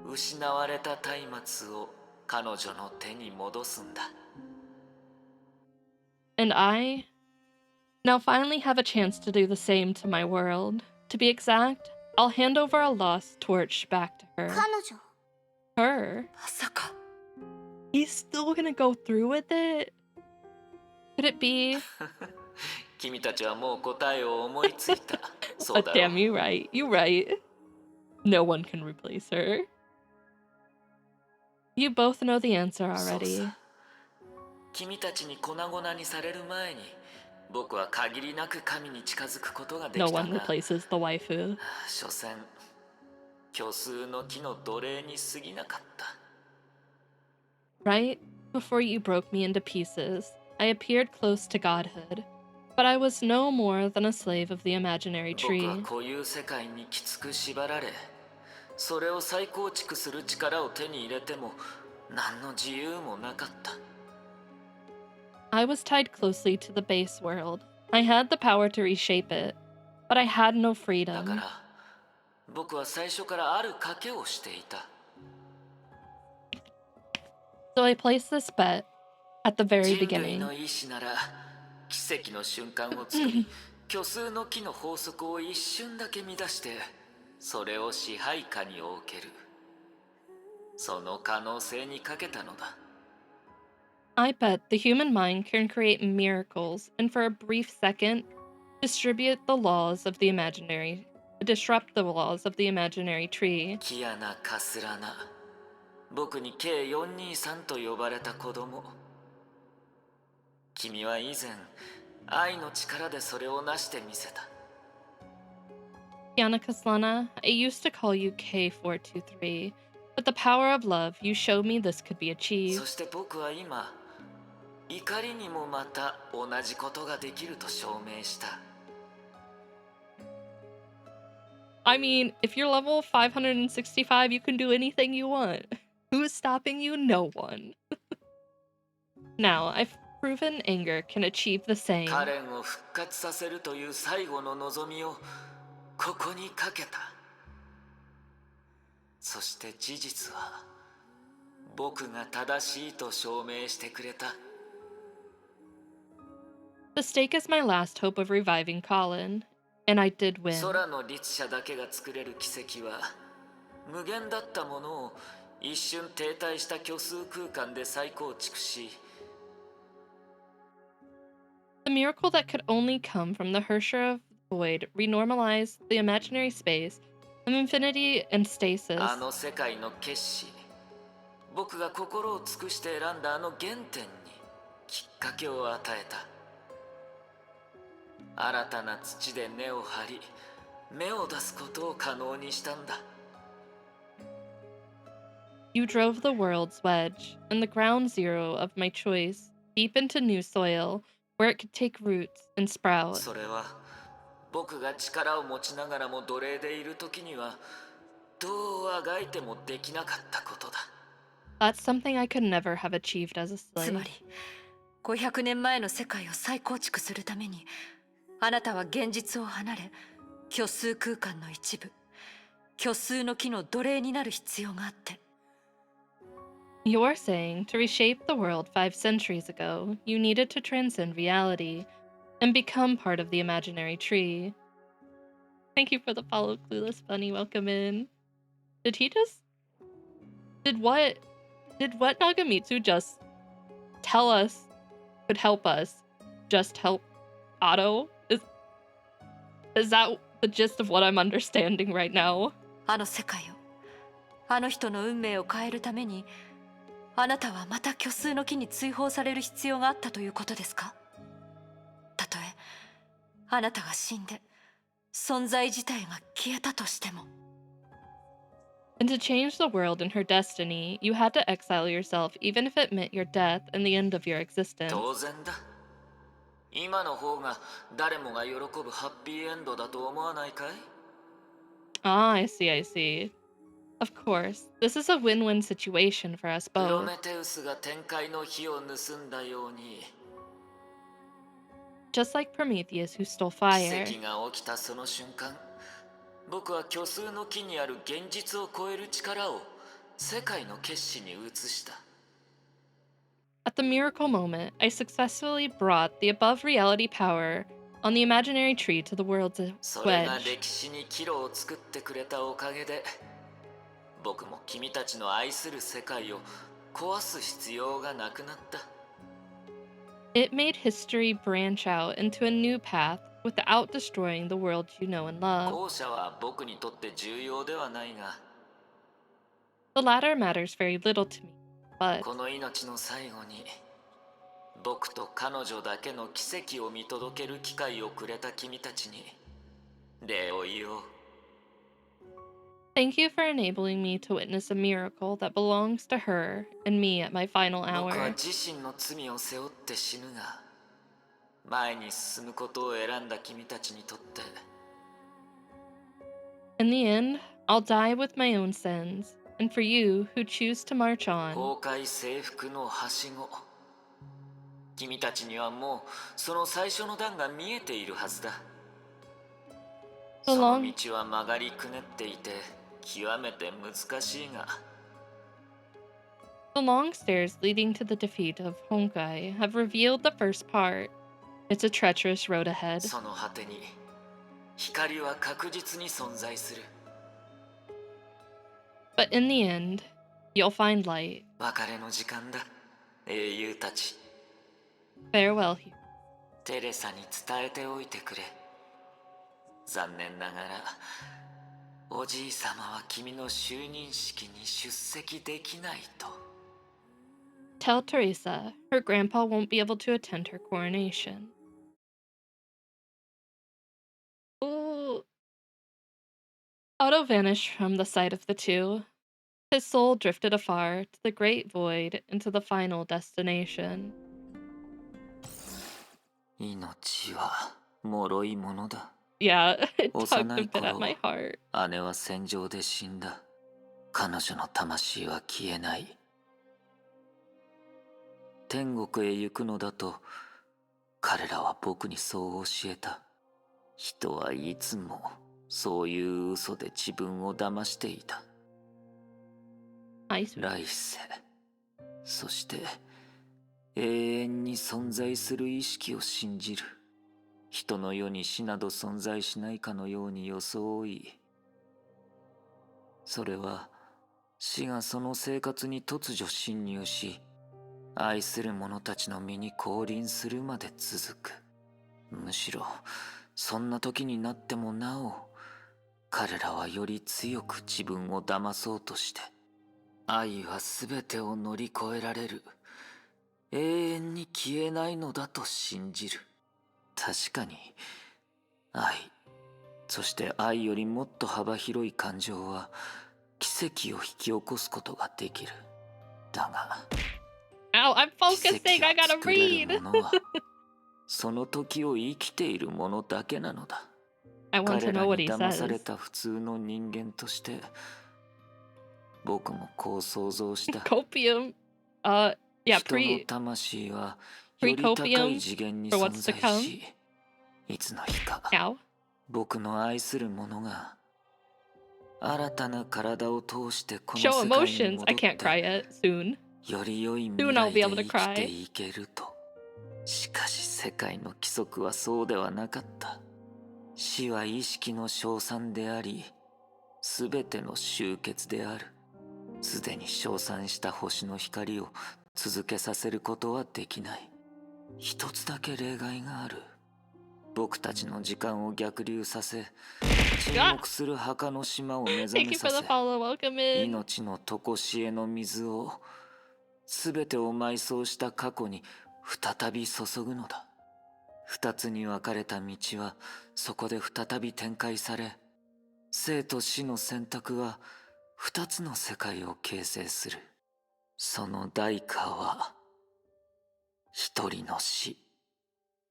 失われた松明を彼女の手に戻すんだ。 And I now finally have a chance to do the same to my world. To be exact, I'll hand over a lost torch back to her. 彼女 Her? まさか He's still gonna go through with it? Could it be? 君たちはもう答えを思いついた。そう Oh, だろう。 damn, you right. You right. No one can replace her. You both know the answer そう already. さ。君たちに粉々にされる前に、僕は限りなく神に近づくことがで No きた one が、 replaces the waifu. 所詮虚数の木の奴隷に過ぎなかった。 Right before you broke me into pieces, I appeared close to godhood, but I was no more than a slave of the imaginary 僕は tree. こういう世界にきつく縛られ、それを再構築する力を手に入れても何の自由もなかった。 I was tied closely to the base world. I had the power to reshape it, but I had no だか freedom. ら僕は最初からある賭けをしていた。 So I placed this bet at the very 人類 beginning. の意志なら奇跡の瞬間を作り、虚数の木の法則を一瞬だけ乱して、それを支配下に置ける。その可能性にかけたのだ。 I bet the human mind can create miracles and for a brief second disrupt the laws of the imaginary tree. キアナ・カスラナ、僕に計423と呼ばれた子供。君は以前愛の力でそれを成してみせた。 Kiana Kaslana, I used to call you K423, but the power of love, you showed me this could be そ achieved. して僕は今、怒りにもまた同じことができると証明した。I mean, if you're level 565, you can do anything you want. Who's stopping you? No one. Now, I've proven anger can achieve the same. カレンを復活させるという最後の望みをここにかけた。そして事実は僕が正しいと証明してくれた。The stake is my last hope of reviving Colin, and I did win. 空の律者だけが作れる奇跡は無限だったものを一瞬停滞した虚数空間で再構築し、 The miracle that could only come from the Hersher of Void renormalized the imaginary space of infinity and stasis. あの世界の決死、僕が心を尽くして選んだあの原点にきっかけを与えた。新たな土で根を張り、芽を出すことを可能にしたんだ。You drove the world's wedge, and the ground zero of my choice, deep into new soil, where it could take roots and sprout. それは僕が力を持ちながらも奴隷でいる時にはどうあがいてもできなかったことだ。That's something I could never have achieved as a つま slave. り500年前の世界を再構築するためにあなたは現実を離れ虚数空間の一部虚数の木の奴隷になる必要があって。 You're saying to reshape the world 5 centuries ago, you needed to transcend reality and become part of the imaginary tree. Thank you for the follow, Clueless Bunny. Welcome in. Did he just... Did what Nagamitsu just tell us could help us just help Otto? Is that the gist of what I'm understanding right now? あの世界をあの人の運命を変えるためにあなたはまた虚数の木に追放される必要があったということですか？たとえあなたが死んで存在自体が消えたとしても。 And to change the world and her destiny, you had to exile yourself, even if it meant your death and the end of your existence. 当然だ。今の方が誰もが喜ぶハッピーエンドだと思わないかい？ Ah, I see, I see. Of course, this is a win-win situation for us プロ both. メテウスが天界の火を盗んだように、 Just like Prometheus who stole 奇 fire. 跡が起きたその瞬間、僕は虚数の木にある現実を超える力を世界の決死に移した。 At the miracle moment, I successfully brought the above reality power on the imaginary tree to the world's それが wedge. 歴史に岐路を作ってくれたおかげで、僕も君たちの愛する世界を壊す必要がなくなった。 It made history branch out into a new path without destroying the world you know and love. 後者は僕にとって重要ではないが、 The latter matters very little to me, but この命の最後に僕と彼女だけの奇跡を見届ける機会をくれた君たちに礼を言おう。 thank you for enabling me to witness a miracle that belongs to her and me at my final 僕は hour. 自身の罪を背負って死ぬが、前に進むことを選んだ君たちにとって、 In the end, I'll die with my own sins, and for you who choose to march on, 崩壊征服のはしご、君たちにはもうその最初の段が見えているはずだ。 The その long- 道は曲がりくねっていて極めて難しいが、 The long stairs leading to the defeat of Honkai have revealed the first part. It's a treacherous road ahead. その果てに光は確実に存在する。 But in the end, you'll find light. 別れの時間だ、英雄たち。 Farewell, Hugh. テレサに伝えておいてくれ。残念ながらおじいさまは君の就任式に出席できないと。 Tell Teresa her grandpa won't be able to attend her coronation. Ooh. Otto vanished from the sight of the two. His soul drifted afar to the great void into the final destination. 命は脆いものだ。Yeah, it tugged 幼 a い bit at 頃 my heart. 姉は戦場で死んだ。彼女の魂は消えない。天国へ行くのだと彼らは僕にそう教えた。人はいつもそういう嘘で自分を騙していた。 Nice. 来世、そして永遠に存在する意識を信じる。人の世に死など存在しないかのように装い、それは死がその生活に突如侵入し、愛する者たちの身に降臨するまで続く。むしろそんな時になってもなお、彼らはより強く自分を騙そうとして、愛は全てを乗り越えられる、永遠に消えないのだと信じる。確かに愛、そして愛よりもっと幅広い感情は奇跡を引き起こすことができる。だが Ow, I'm 奇 focusing. 跡 I を gotta 作れる read. ものはその時を生きているものだけなのだ。 I want to 彼ら know what に he 騙され says. た普通の人間として僕もこう想像した。 Copium. Yeah, 人の魂はより pre 高い copium 次元に for 存 what's to 在 come. し、いつの日か Ow. 僕の愛する者が新たな体を通してこの Show 世界に emotions. 戻 I っ can't cry て yet. Soon. より良い未 Soon I'll 来 be で able to 生きて cry. いけると。しかし世界の規則はそうではなかった。死は意識の消散であり、すべての終結である。すでに消散した星の光を続けさせることはできない。一つだけ例外がある。僕たちの時間を逆流させ、沈黙する墓の島を目覚 Thank め you さ for せ the、follow. Welcome in. 命の常しえの水を、すべてを埋葬した過去に再び注ぐのだ。二つに分かれた道はそこで再び展開され、生と死の選択は二つの世界を形成する。その代価は一人の死、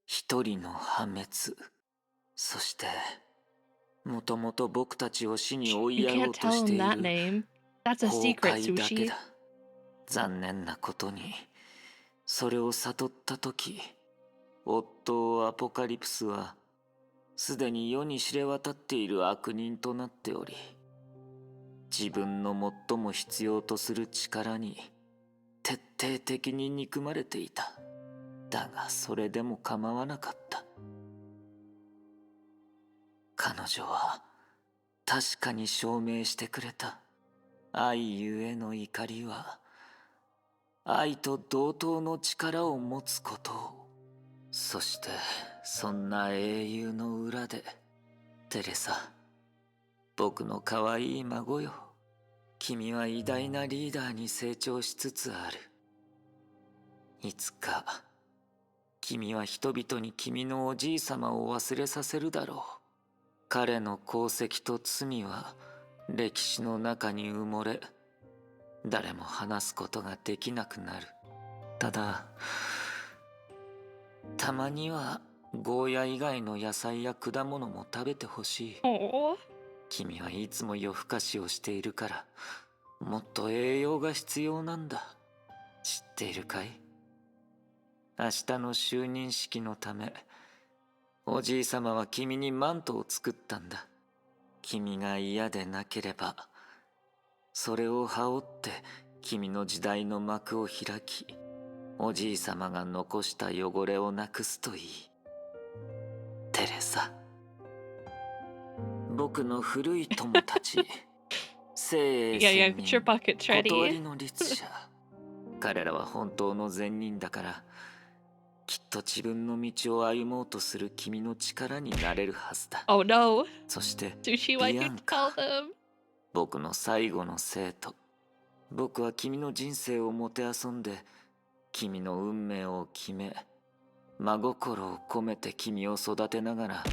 一人の破滅、そしてもともと僕たちを死に追い You やろ can't うと tell して him い that る name. That's a 崩 secret, 壊だけ Sushi. だ。残念なことにそれを悟った時、夫アポカリプスはすでに世に知れ渡っている悪人となっており、自分の最も必要とする力に徹底的に憎まれていた。だがそれでも構わなかった。彼女は確かに証明してくれた。愛ゆえの怒りは愛と同等の力を持つことを。そしてそんな英雄の裏で、テレサ、僕の可愛い孫よ、君は偉大なリーダーに成長しつつある。いつか君は人々に君のおじいさまを忘れさせるだろう。彼の功績と罪は歴史の中に埋もれ、誰も話すことができなくなる。ただたまにはゴーヤ以外の野菜や果物も食べてほしい。 Aw. 君はいつも夜更かしをしているから、もっと栄養が必要なんだ。知っているかい？明日の就任式のため、おじいさまは君にマントを作ったんだ。君が嫌でなければ、それを羽織って君の時代の幕を開き、おじいさまが残した汚れをなくすといい。テレサ、僕の古い友達、精 Yeah, 鋭 yeah, 仙 get your 人、 buckets 断り ready. の律者。彼らは本当の善人だから、きっと自分の道を歩もうとする君の力になれるはずだ。 Oh no. そして Sushi, ビ why'd ア you ン tell カ、 them? 僕の最後の生徒。僕は君の人生をもてあそんで、君の運命を決め、真心を込めて君を育てながら、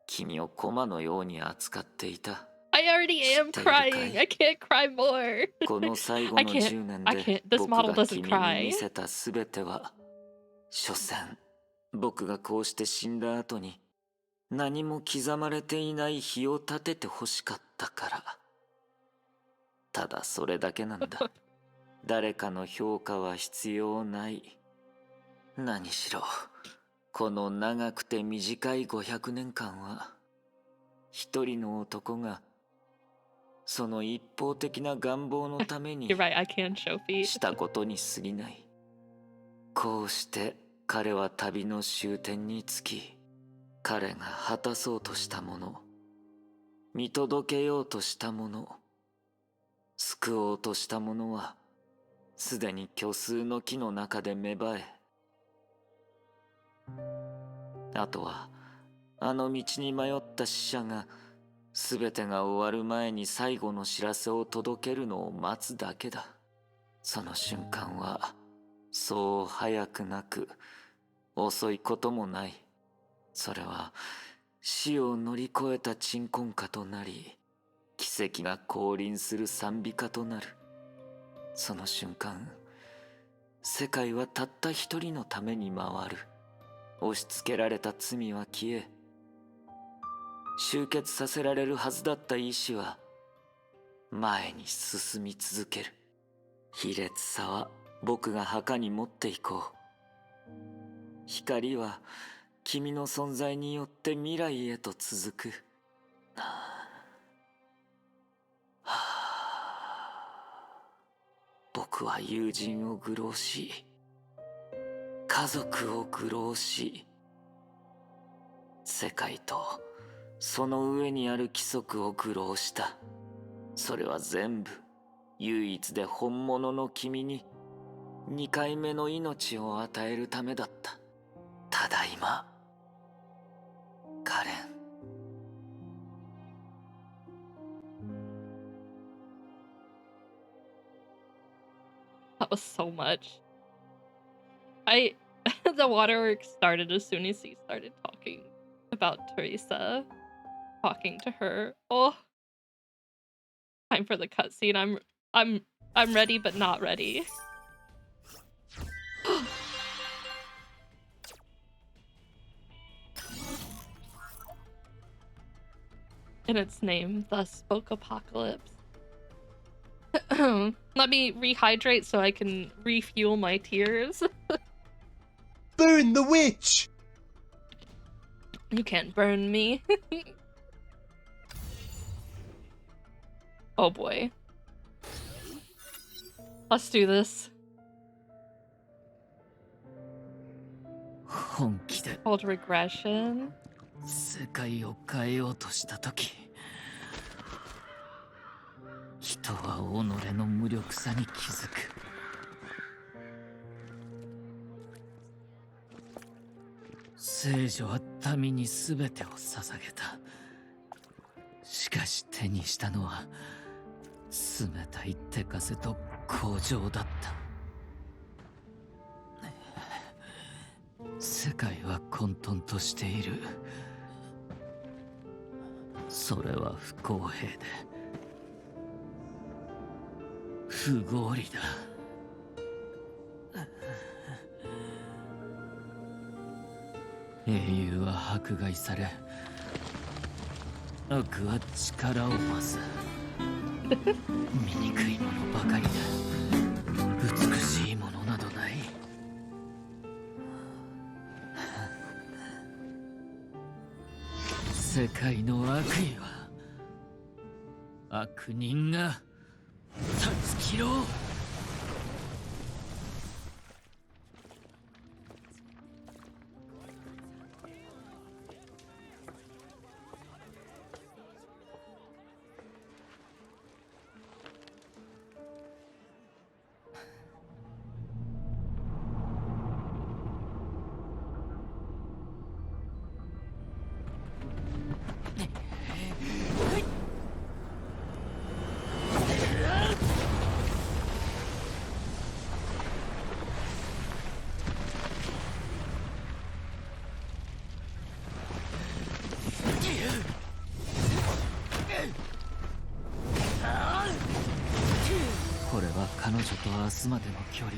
君を駒のように扱っていた。 I already am crying. I can't cry more. この最後 I の can't. 10年 I で can't. This 僕 model が doesn't 君に cry. 見せた全ては、所詮僕がこうして死んだ後に何も刻まれていない日を立ててほしかったから。ただそれだけなんだ。誰かの評価は必要ない。何しろこの長くて短い500年間は一人の男がその一方的な願望のために You're right, I can show feet. したことに過ぎない。こうして彼は旅の終点につき、彼が果たそうとしたもの、見届けようとしたもの、救おうとしたものはすでに虚数の木の中で芽生え、あとはあの道に迷った死者が全てが終わる前に最後の知らせを届けるのを待つだけだ。その瞬間はそう早くなく遅いこともない。それは死を乗り越えた鎮魂歌となり、奇跡が降臨する賛美歌となる。その瞬間、世界はたった一人のために回る。押し付けられた罪は消え、終結させられるはずだった意志は前に進み続ける。卑劣さは僕が墓に持っていこう。光は君の存在によって未来へと続く。僕は友人を愚弄し、家族を愚弄し、世界とその上にある規則を愚弄した。それは全部唯一で本物の君に2回目の命を与えるためだった。ただいま、カレン。That was so much. The waterworks started as soon as he started talking about Teresa, talking to her. Oh, time for the cutscene. I'm ready, but not ready. In its name, thus spoke Apocalypse. Let me rehydrate so I can refuel my tears. Burn the witch! You can't burn me. Oh boy. Let's do this. 本気で Called regression. 世界を変えようとしたとき、人は己の無力さに気づく。聖女は民に全てを捧げた。しかし手にしたのは冷たい手風と荒情だった。世界は混沌としている。それは不公平で不合理だ。英雄は迫害され、悪は力を増す。醜いものばかりだ。美しいものなどない。世界の悪意は悪人が断ち切ろう。これは彼女と明日までの距離、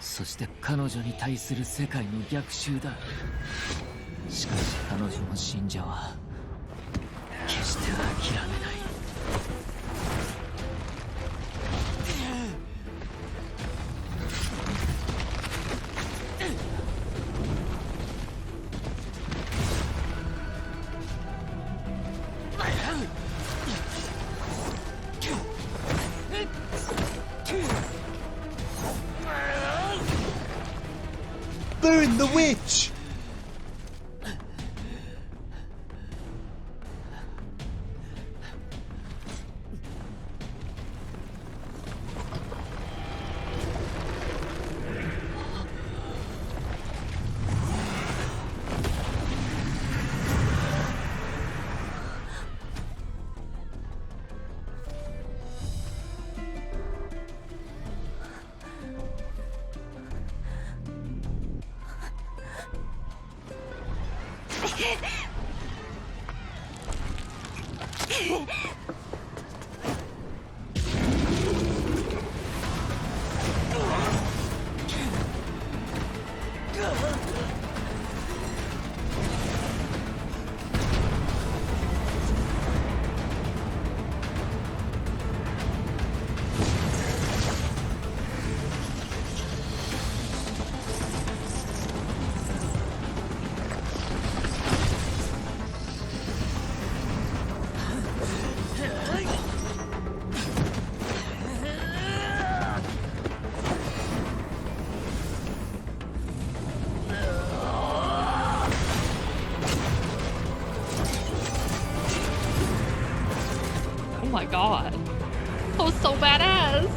そして彼女に対する世界の逆襲だ。しかし彼女の信者は決して諦めない。Burn the witch! Oh my god. That was so badass.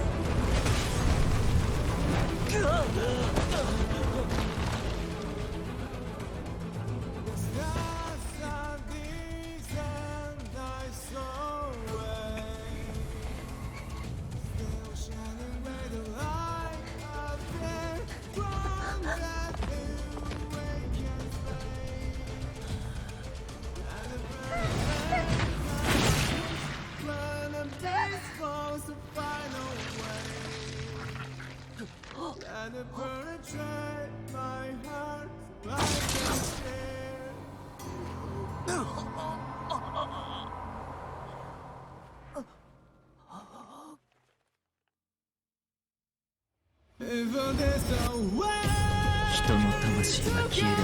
人の魂が消えれば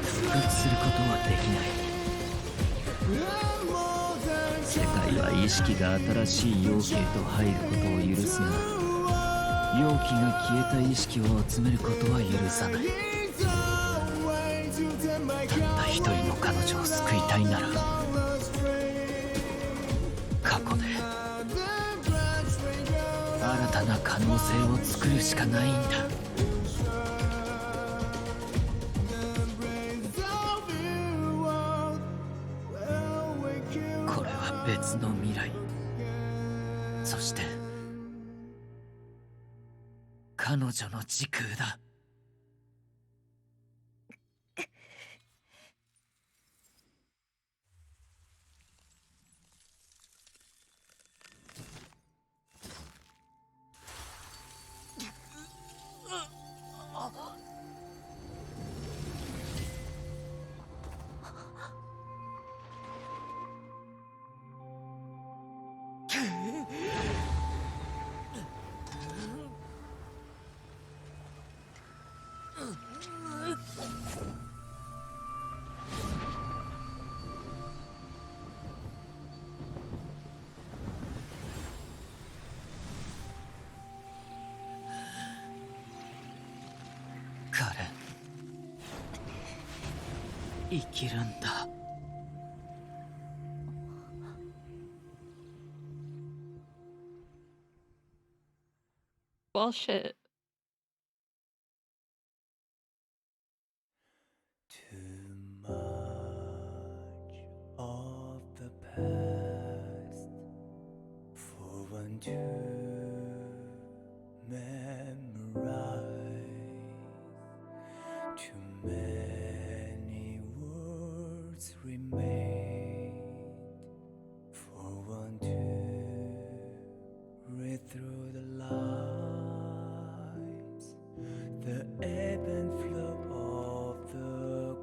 復活することはできない。世界は意識が新しい容器へと入ることを許すが、容器が消えた意識を集めることは許さない。たった一人の彼女を救いたいなら、過去で新たな可能性を作るしかないんだ。これは別の未来、そして彼女の時空だ。彼、生きるんだ。Well, shit. Too much of the past for one to memorize. Too many words remain for one to read through the lines. The ebb and flow of the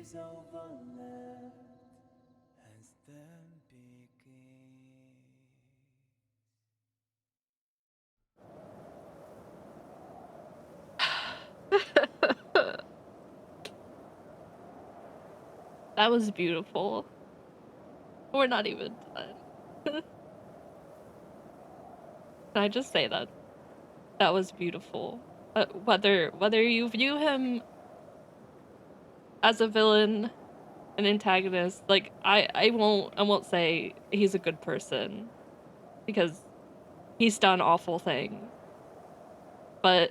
is overlapped as then begins. That was beautiful. We're not even done. Can I just say that? That was beautiful. Whether you view him as a villain, an antagonist, like I won't say he's a good person because he's done awful things. But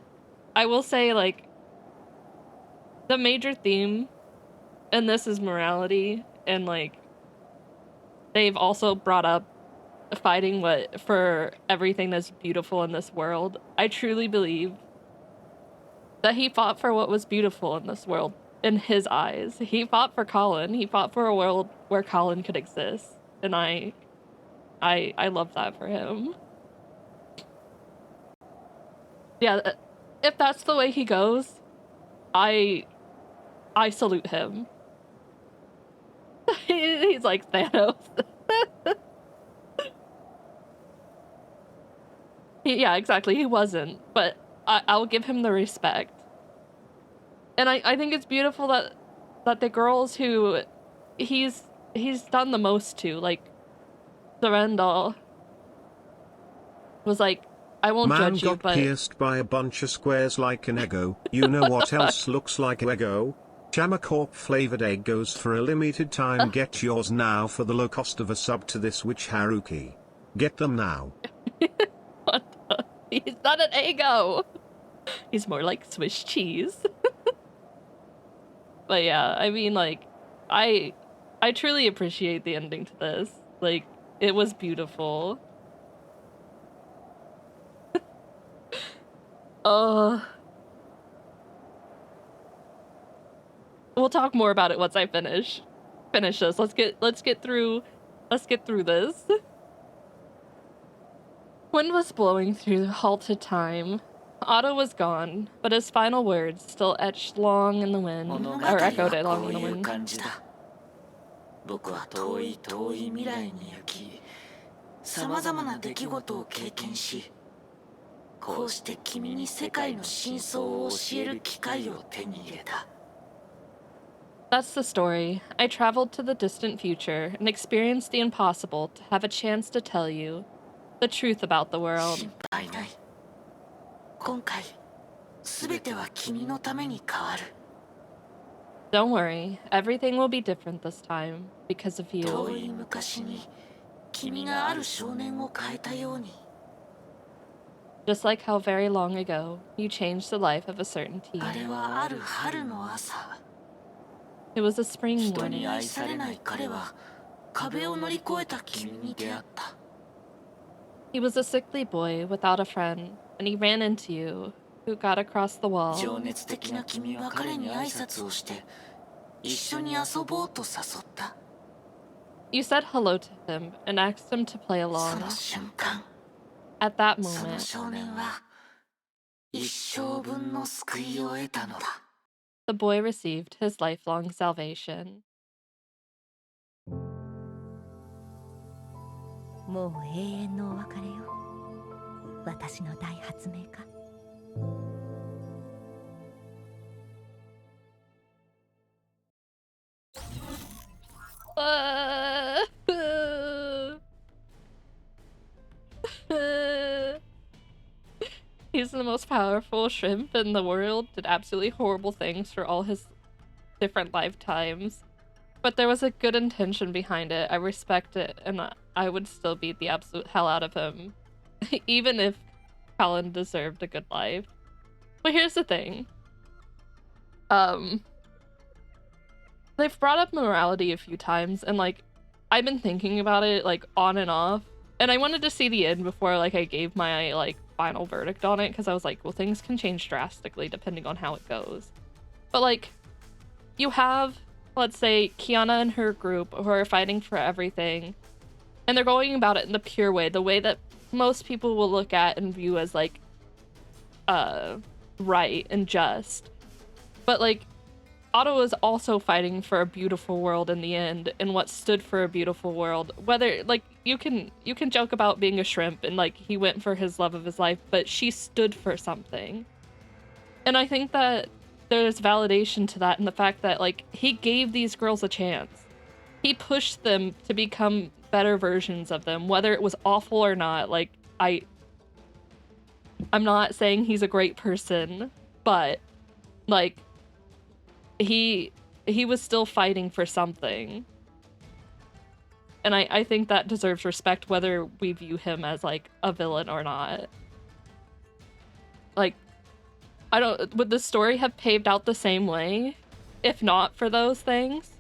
I will say, like, the major theme in this is morality, and like they've also brought up fighting for everything that's beautiful in this world. I truly believe that he fought for what was beautiful in this world in his eyes. He fought for Colin. He fought for a world where Colin could exist. And I love that for him. Yeah, if that's the way he goes, I salute him. He's like Thanos. Yeah, exactly. He wasn't, but I'll give him the respect. And I think it's beautiful that the girls who he's done the most to, like Durandal, was like, I won't Man judge you, got but pierced by a bunch of squares like an Eggo. You know what else looks like a Eggo? Chamacorp flavored Eggos for a limited time. Get yours now for the low cost of a sub to this witch Haruki. Get them now. what the? He's not an Eggo. He's more like Swiss cheese. But yeah, I mean, like, I truly appreciate the ending to this. Like, it was beautiful. We'll talk more about it once I finish this. Let's get through this. Wind was blowing through the halted time. Otto was gone, but his final words still etched long in the wind, or echoed along in the wind. 僕は遠い遠い未来に行き、さまざまな出来事を経験し、こうして君に世界の真相を教える機会を手に入れた。That's the story. I traveled to the distant future and experienced the impossible to have a chance to tell you the truth about the world. 心配ない。今回、すべては君のために変わる。 Don't worry, everything will be different this time because of you. 遠い昔に君がある少年を変えたように。 Just like how very long ago you changed the life of a certain teen. あれはある春の朝。 It was a spring 人に morning. 愛されない彼は壁を乗り越えた君に出会った。 He was a sickly boy without a friend, and he ran into you, who got across the wall. 情熱的な君は彼に挨拶をして一緒に遊ぼうと誘った。 You said hello to him and asked him to play そ along. の瞬間、 At that その moment, 少年は一生分の救いを得たのだ。 the boy received his lifelong salvation. もう永遠のお別れよ。私の大発明家。He's the most powerful shrimp in the world, did absolutely horrible things for all his different lifetimes. But there was a good intention behind it. I respect it, and I would still beat the absolute hell out of him. Even if Colin deserved a good life. But here's the thing. They've brought up morality a few times, and like, I've been thinking about it like on and off. And I wanted to see the end before like I gave my like final verdict on it, because I was like, well, things can change drastically depending on how it goes. But like, you have, let's say, Kiana and her group who are fighting for everything, and they're going about it in the pure way, the way that most people will look at and view as like right and just. But like, Otto is also fighting for a beautiful world in the end, and what stood for a beautiful world. Whether, like, you can joke about being a shrimp and, like, he went for his love of his life, but she stood for something. And I think that there's validation to that in the fact that, like, he gave these girls a chance. He pushed them to become better versions of them, whether it was awful or not. Like, I'm not saying he's a great person, but, like, he was still fighting for something. And I think that deserves respect whether we view him as, like, a villain or not. Like, would the story have paved out the same way if not for those things?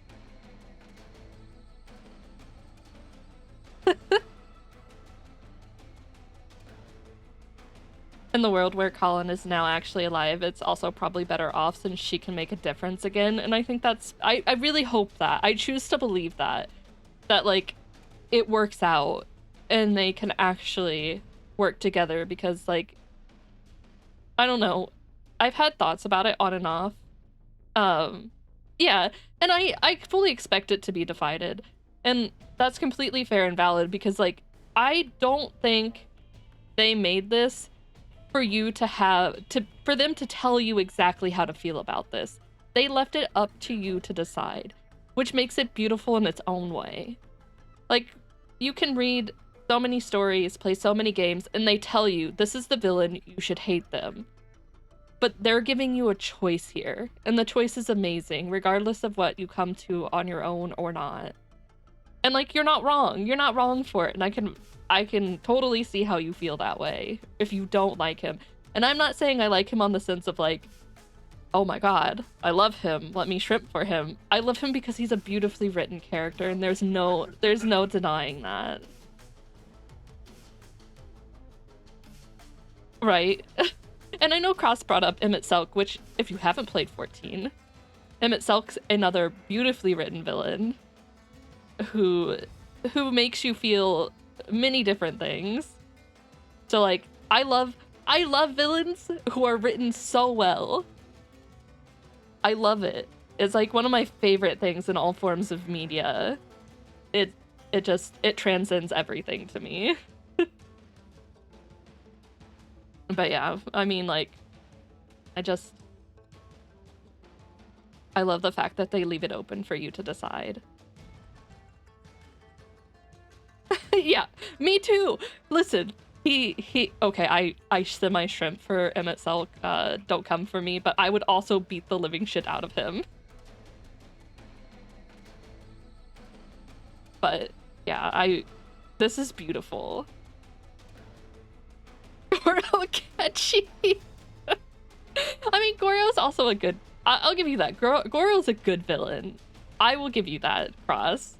In the world where Colin is now actually alive, it's also probably better off since she can make a difference again. And I think that's, I really hope that. I choose to believe that, like, it works out and they can actually work together because, like, I don't know. I've had thoughts about it on and off. Yeah, and I fully expect it to be divided. And that's completely fair and valid because, like, I don't think they made this for you for them to tell you exactly how to feel about this. They left it up to you to decide, which makes it beautiful in its own way. Like, you can read so many stories, play so many games, and they tell you this is the villain, you should hate them. But they're giving you a choice here, and the choice is amazing, regardless of what you come to on your own or not. And, like, you're not wrong. You're not wrong for it, and I can totally see how you feel that way if you don't like him. And I'm not saying I like him on the sense of, like, oh my god, I love him, let me shrimp for him. I love him because he's a beautifully written character, and there's no denying that. Right. And I know Cross brought up Emmett Selk, which, if you haven't played 14, Emmett Selk's another beautifully written villain who makes you feel many different things. So, like, I love villains who are written so well. I love it. It's like one of my favorite things in all forms of media. It transcends everything to me. But yeah, I mean, like, I love the fact that they leave it open for you to decide. Yeah, me too. Listen, okay, I semi-shrimp for Emmett Selk, don't come for me, but I would also beat the living shit out of him. But yeah, this is beautiful. Goro catchy. I mean, Goro's also a good, I'll give you that. Goro's a good villain. I will give you that, Cross.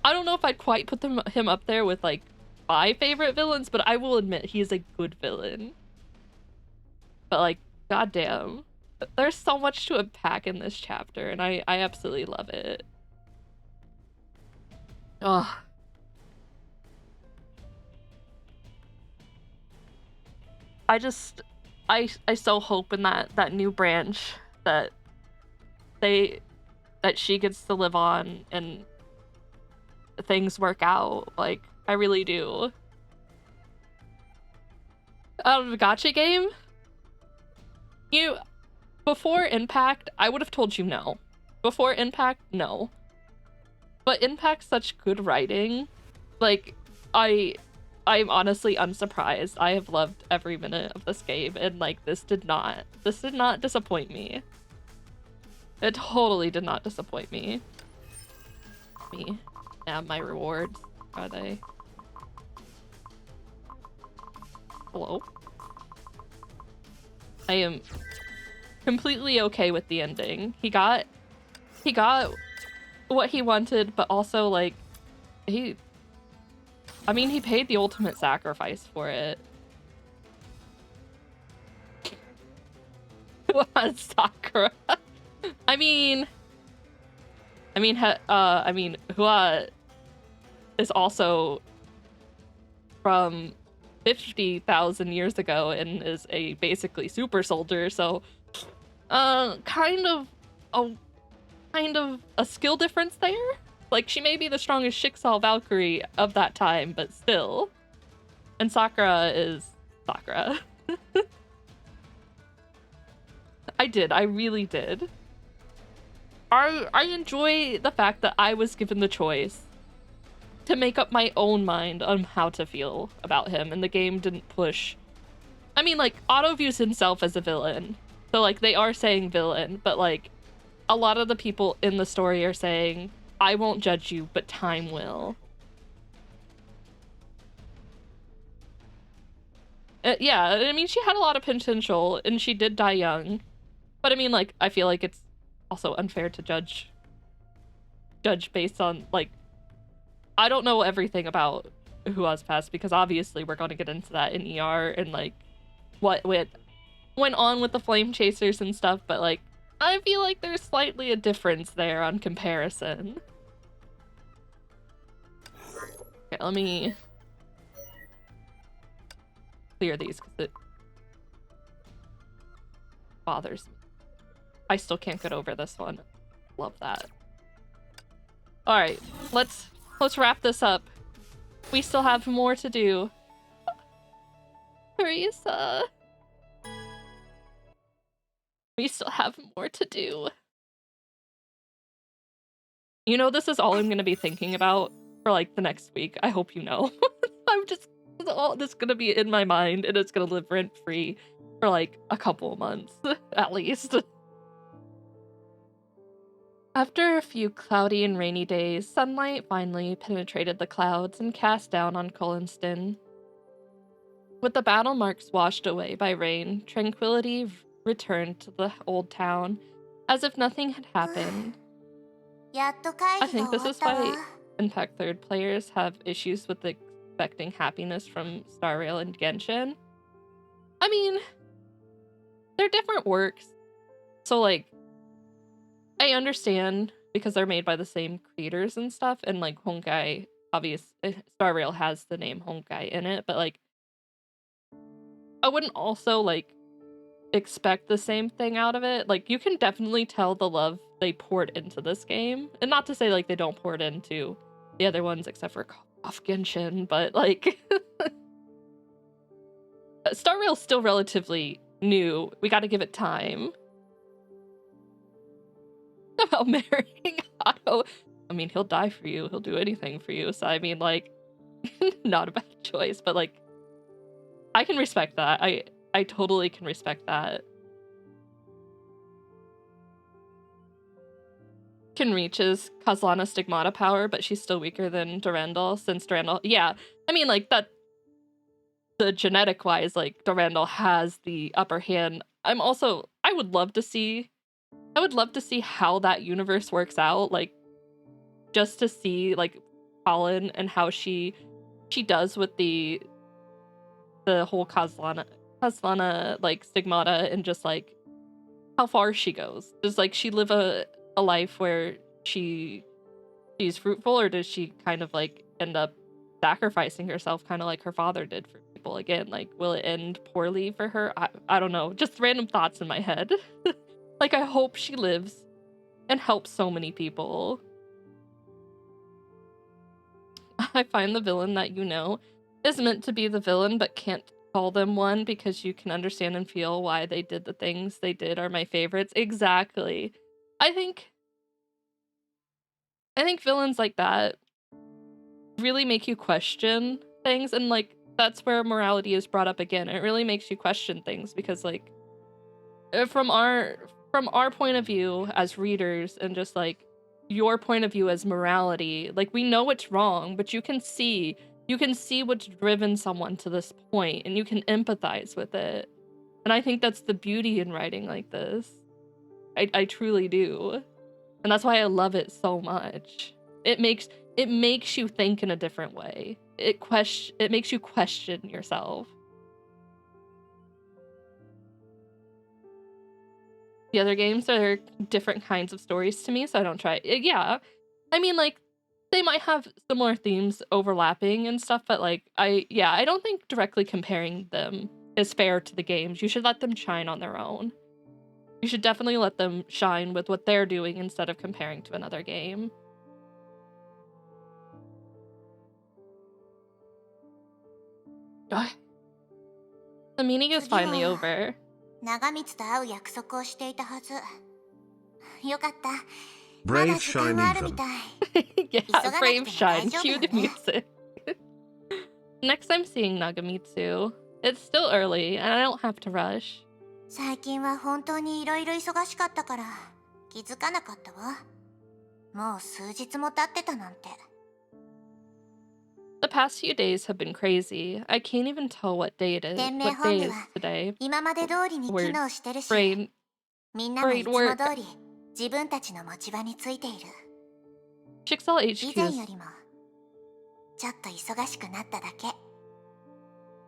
I don't know if I'd quite put him up there with, like, my favorite villains, but I will admit he's a good villain. But, like, goddamn, there's so much to unpack in this chapter, and I absolutely love it. Ugh. I so hope in that new branch that she gets to live on and things work out. Like, I really do. Out of a gacha game? Before Impact, I would have told you no. Before Impact, no. But Impact's such good writing. Like, I'm honestly unsurprised. I have loved every minute of this game, and, like, this did not disappoint me. It totally did not disappoint me. Yeah, my rewards. Are they? Hello? I am completely okay with the ending. He got what he wanted, but also, like, he paid the ultimate sacrifice for it. Sakura. Hua is also from 50,000 years ago and is a basically super soldier, so kind of kind of a skill difference there. Like, she may be the strongest Jigsaw Valkyrie of that time, but still. And Sakura is Sakura. I really did. I enjoy the fact that I was given the choice to make up my own mind on how to feel about him, and the game didn't push. I mean, like, Otto views himself as a villain, so, like, they are saying villain, but, like, a lot of the people in the story are saying, I won't judge you, but time will. Yeah, I mean, she had a lot of potential, and she did die young. But I mean, like, I feel like it's also unfair to judge based on, like, I don't know everything about who has passed, because obviously we're going to get into that in ER and, like, what went on with the Flame Chasers and stuff, but, like, I feel like there's slightly a difference there on comparison. Okay, let me clear these because it bothers me. I still can't get over this one. Love that. All right, let's wrap this up. We still have more to do. Teresa. We still have more to do. You know, this is all I'm going to be thinking about for, like, the next week. I hope you know. All this is going to be in my mind, and it's going to live rent-free for, like, a couple of months, at least. After a few cloudy and rainy days, sunlight finally penetrated the clouds and cast down on Collinston. With the battle marks washed away by rain, tranquility returned to the old town, as if nothing had happened. I think this is why Impact Third players have issues with expecting happiness from Star Rail and Genshin. I mean, they're different works, so, like, I understand because they're made by the same creators and stuff, and, like, Honkai, Star Rail has the name Honkai in it, but, like, I wouldn't also, like, expect the same thing out of it. Like, you can definitely tell the love they poured into this game, and not to say, like, they don't pour it into the other ones except for off Genshin, but, like, Star Rail's still relatively new. We gotta give it time. About marrying Otto. I mean, he'll die for you. He'll do anything for you. So, I mean, like, not a bad choice, but, like, I can respect that. I totally can respect that. Can reach his Kozlana Stigmata power, but she's still weaker than Durandal, since Durandal... Yeah, I mean, like, that... The genetic-wise, like, Durandal has the upper hand. I would love to see how that universe works out, like, just to see, like, Colin and how she does with the whole Kozlana, like, stigmata, and just, like, how far she goes. Does, like, she live a life where she's fruitful, or does she kind of, like, end up sacrificing herself, kind of like her father did for people again? Like, will it end poorly for her? I don't know. Just random thoughts in my head. Like, I hope she lives and helps so many people. I find the villain that you know is meant to be the villain, but can't call them one because you can understand and feel why they did the things they did are my favorites. Exactly. I think villains like that really make you question things, and, like, that's where morality is brought up again. It really makes you question things because, like, from our point of view as readers, and just, like, your point of view as morality, like, we know it's wrong, but you can see what's driven someone to this point, and you can empathize with it. And I think that's the beauty in writing like this. I truly do. And that's why I love it so much. It makes you think in a different way. It makes you question yourself. The other games are different kinds of stories to me, so I don't try. Yeah, I mean, like, they might have similar themes overlapping and stuff, but, like, I don't think directly comparing them is fair to the games. You should let them shine on their own. You should definitely let them shine with what they're doing instead of comparing to another game. The meeting is finally over. 長光と会う約束をしていたはず。よかった。 Brave shine even. Yeah, brave shine. Cue the music. Next I'm seeing Nagamitsu. It's still early, and I don't have to rush. 最近は本当にいろいろ忙しかったから気づかなかったわ。もう数日も経ってたなんて。 The past few days have been crazy. I can't even tell what day it is. What day is today? 今まで通りに機能してるし、 Brain. みんなもいつも通り自分たちの持ち場についている。 Jigsaw 以 HQ 前 is よりもちょっと忙しくなっただけ。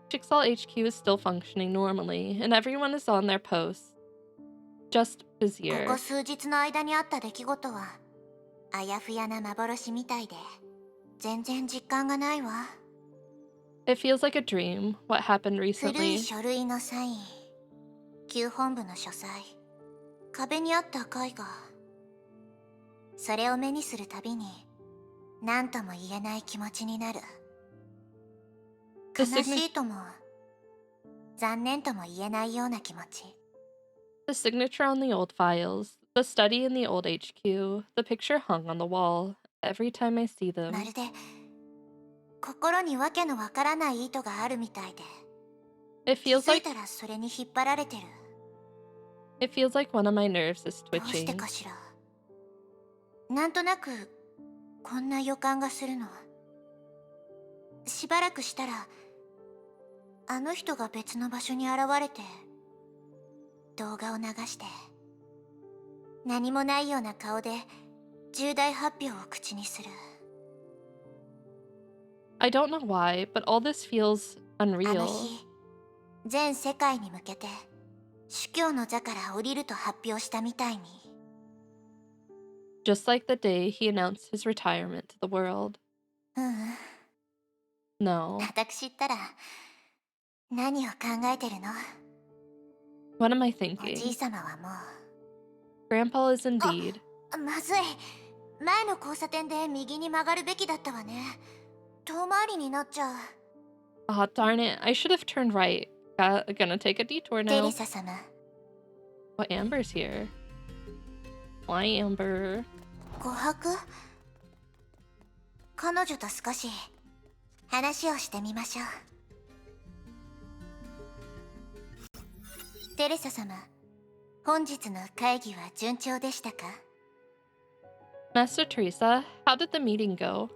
Jigsaw HQ is still functioning normally, and everyone is on their posts. Just こ busier. こ数日の間にあった出来事はあやふやな幻みたいで全然実感がないわ。 It feels like a dream, what happened 古い recently. 書類のサイン、旧本部の書斎、壁にあった絵画、それを目にするたびに何とも言えない気持ちになる。悲しいとも残念とも言えないような気持ち。 The signature on the old files, the study in the old HQ, the picture hung on the wall. Every time I see ま them, るで心にわけのわからない意図があるみたいで、 it 気 feels づい like たらそれに引っ張られてる。 it feels like one of my nerves is どうして twitching. かしら。なんとなくこんな予感がするの。しばらくしたらあの人が別の場所に現れて動画を流して何もないような顔で重大発表を口にする。 I don't know why, but all this feels あの unreal. 日全世界に向けて主教の座から降りると発表したみたいに。 Just like the day he announced his retirement to the world. ううん。 No. 私ったら何を考えてるの？ What am I おじい thinking? さまはも Grandpa is indeed. う。まずい。前の交差点で右に曲がるべきだったわね。遠回りになっちゃう。 Aw, darn it. I should have turned right. Gonna take a detour テレ now. サ様。 What, Amber's here? Why, Amber? 琥珀？彼女と少し話をしてみましょう。テレサ様、本日の会議は順調でしたか？ Master Teresa, how did the meeting go?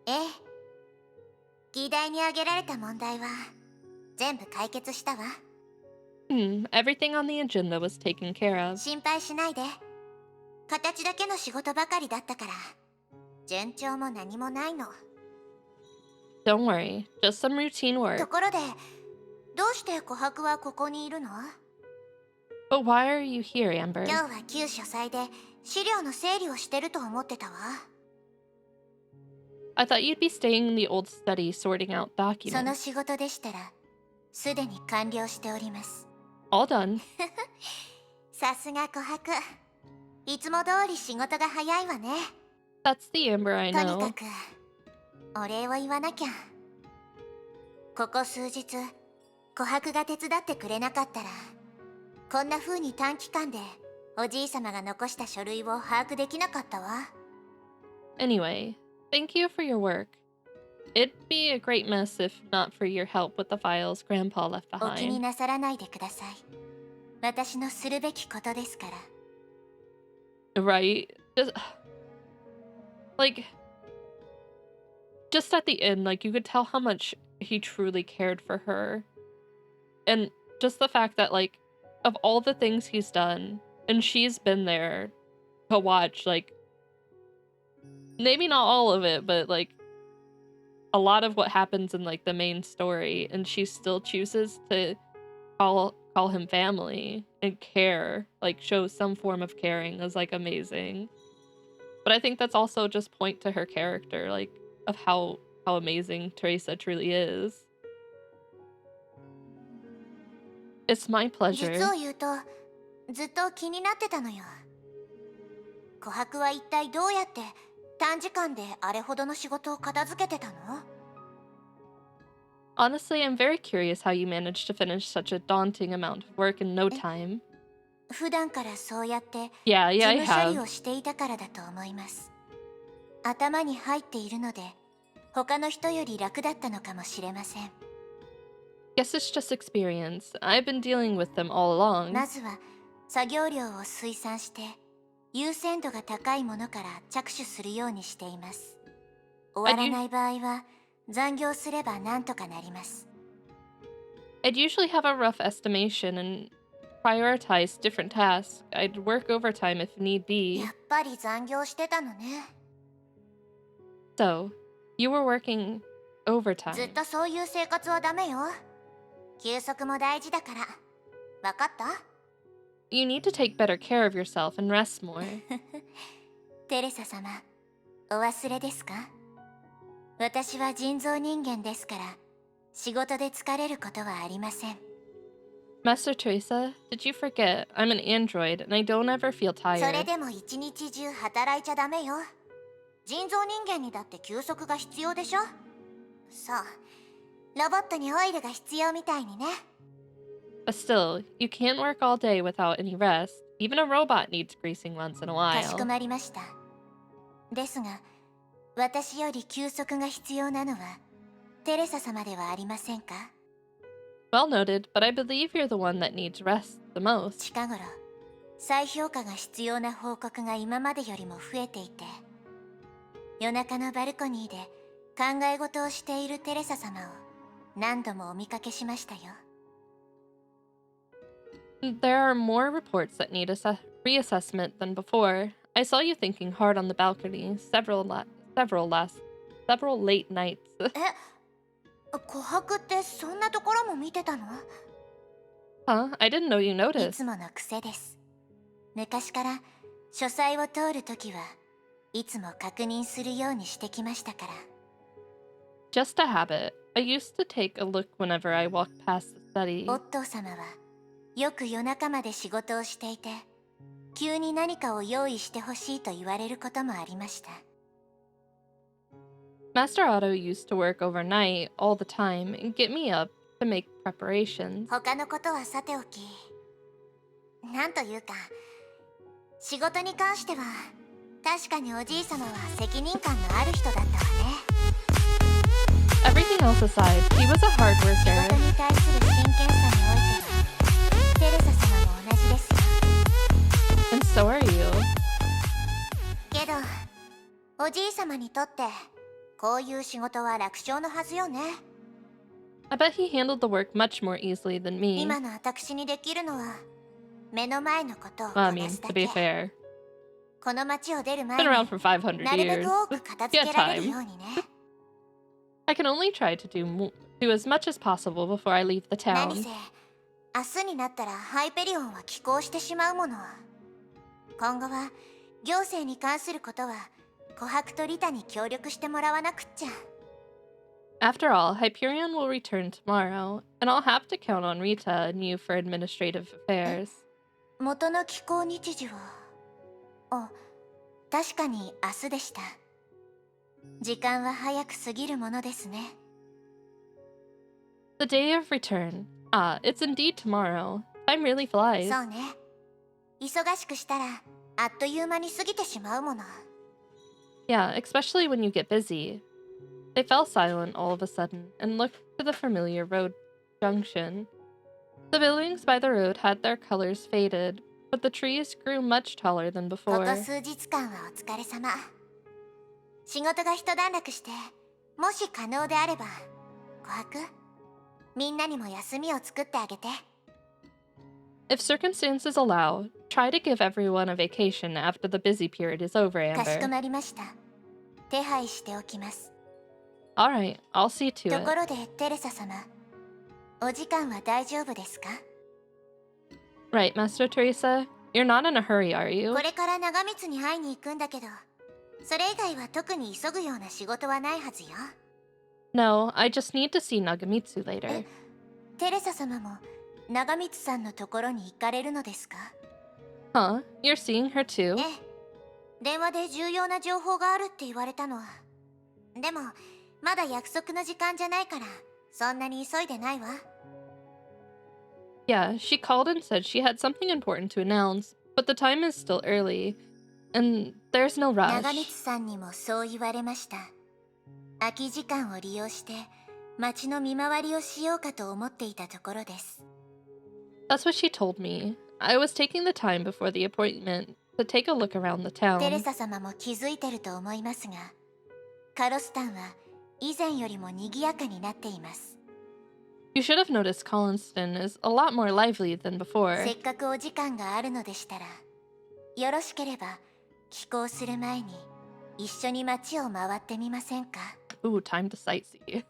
ええ。議題に挙げられた問題は全部解決したわ。 Everything on the agenda was taken care of. 心配しないで。形だけの仕事ばかりだったから順調も何もないの。 Don't worry, just some routine と work. ころで、どうして琥珀はここにいるの？ But why are you here, Amber? 今日は旧書斎で資料の整理をしてると思ってたわ。 I thought you'd be staying in the old study sorting out その documents. 仕事でしたらすでに完了しております。 All done. さすが琥珀。いつも通り仕事が早いわね。 That's the Amber I とにか know. くお礼を言わなきゃ。ここ数日琥珀が手伝ってくれなかったらこんな風に短期間でおじいさまが残した書類を把握できなかったわ。 Anyway, thank you for your work. It'd be a great mess if not for your help with the files Grandpa left お気に behind. なさらないでください。私のするべきことですから。 Right? Just at the end, like, you could tell how much he truly cared for her. And just the fact that, like, of all the things he's done, and she's been there to watch, like, maybe not all of it, but, like, a lot of what happens in, like, the main story, and she still chooses to call him family and care, like, show some form of caring is, like, amazing. But I think that's also just point to her character, like, of how amazing Teresa truly is. It's my 実 pleasure. を言うとずっと気になってたのよ。琥珀は一体どうやって短時間であれほどの仕事を片付けてたの？ Honestly, I'm very curious how you managed to finish such a daunting amount of work in no time. 普段からそうやって事 Yeah, I 務処理 have. をしていたからだと思います。頭に入っているので他の人より楽だったのかもしれません。 Guess it's just experience. I've been dealing with them all along. まずは作業量を推算して優先度が高いものから着手するようにしています。終わらない場合は残業すればなんとかなります。 I'd usually have a rough estimation and prioritize different tasks. I'd work overtime if need be. やっぱり残業してたのね。 So, you were working ずっ overtime. とそういう生活はダメよ。休息も大事だから。わかった？ You need to take better care of yourself and rest more. テレサ様、お忘れですか？私は人造人間ですから、仕事で疲れることはありません。 Master Teresa, did you forget I'm an android and I don't ever feel それ tired? でも一日中働いちゃダメよ。人造人間にだって休息が必要でしょ？そう、ロボットにオイルが必要みたいにね。 But still, you can't work all day without any rest. Even a robot needs greasing once in a かし while. こまりました。ですが、私より休息が必要なのはテレサ様ではありませんか？ Well noted, but I believe you're the one that needs rest the most. 近頃、再評価が必要な報告が今までよりも増えていて、夜中のバルコニーで考え事をしているテレサ様を何度もお見かけしましたよ。 There are more reports that need reassessment than before. I saw you thinking hard on the balcony several late nights. 琥珀ってそんなところも見てたの？ Huh? I didn't know you い noticed. つもの癖です。昔から書斎を通るときはいつも確認するようにしてきましたから。 Just a habit. I used to take a look whenever I walked past the study. オットー様はよく夜中まで仕事をしていて、急に何かを用意してほしいと言われることもありました。 Master Otto used to work overnight all the time and get me up to make preparations. 他のことはさておき、なんというか、仕事に関しては確かにおじい様は責任感のある人だったわね。 Everything else aside, he was a hard 仕 worker. 事に対する真剣さにおいてはテレサ様も同じですよ。 And so are you. けど、おじい様にとってこういう仕事は楽勝のはずよね。 I bet he handled the work much more easily than me. 今の私にできるのは目の前のことを Well, I こな mean, すだ to け。 be fair, この町を出る前 been に around for 500なるべ years. く多く片付 Get けられる time. ようにね。 I can only try to do as much as possible before I leave the 何 town. せ明日になったらハイペリオンは寄港してしまうもの。今後は行政に関することは琥珀とリタに協力してもらわなくっちゃ。 After all, Hyperion will return tomorrow, and I'll have to count on Rita and you for administrative affairs. 元の寄港日時は確かに明日でした。時間は早く過ぎるものですね。 The day of return. Ah, it's indeed tomorrow. Time really flies. そうね。忙しくしたらあっという間に過ぎてしまうもの。 Yeah, especially when you get busy. They fell silent all of a sudden and looked to the familiar road junction. The buildings by the road had their colors faded, but the trees grew much taller than こ before. こ数日間はお疲れ様。仕事が一段落して、もし可能であれば、琥珀、みんなにも休みを作ってあげて。 If circumstances allow, try to give everyone a vacation after the busy period is over, かしこ Amber. まりました。手配しておきます。 Alright, I'll see と to こ it. ろで、テレサ様、お時間は大丈夫ですか？ Right, Master Teresa? You're not in a hurry, are you? これから長光に会いに行くんだけど、それ以外は特に急ぐような仕事はないはずよ。 No, I just need to see Nagamitsu later. テレサ様も長光さんのところに行かれるのですか？ Huh, you're seeing her too? 電話で重要な情報があるって言われたの。でも、まだ約束の時間じゃないから、そんなに急いでないわ。Yeah, she called and said she had something important to announce, but the time is still early, and there's no 長 rush. 光さんにもそう言われました。空き時間を利用して、街の見回りをしようかと思っていたところです。That's what she told me. I was taking the time before the appointment to take a look around the テレ town. サ様も気づいてると思いますが、カロスタンは以前よりも賑やかになっています。You should have noticed Collinston is a lot more lively than せ before. っかくお時間があるのでしたら、よろしければ帰港する前に一緒に街を回ってみませんか？ Ooh, time to sightsee.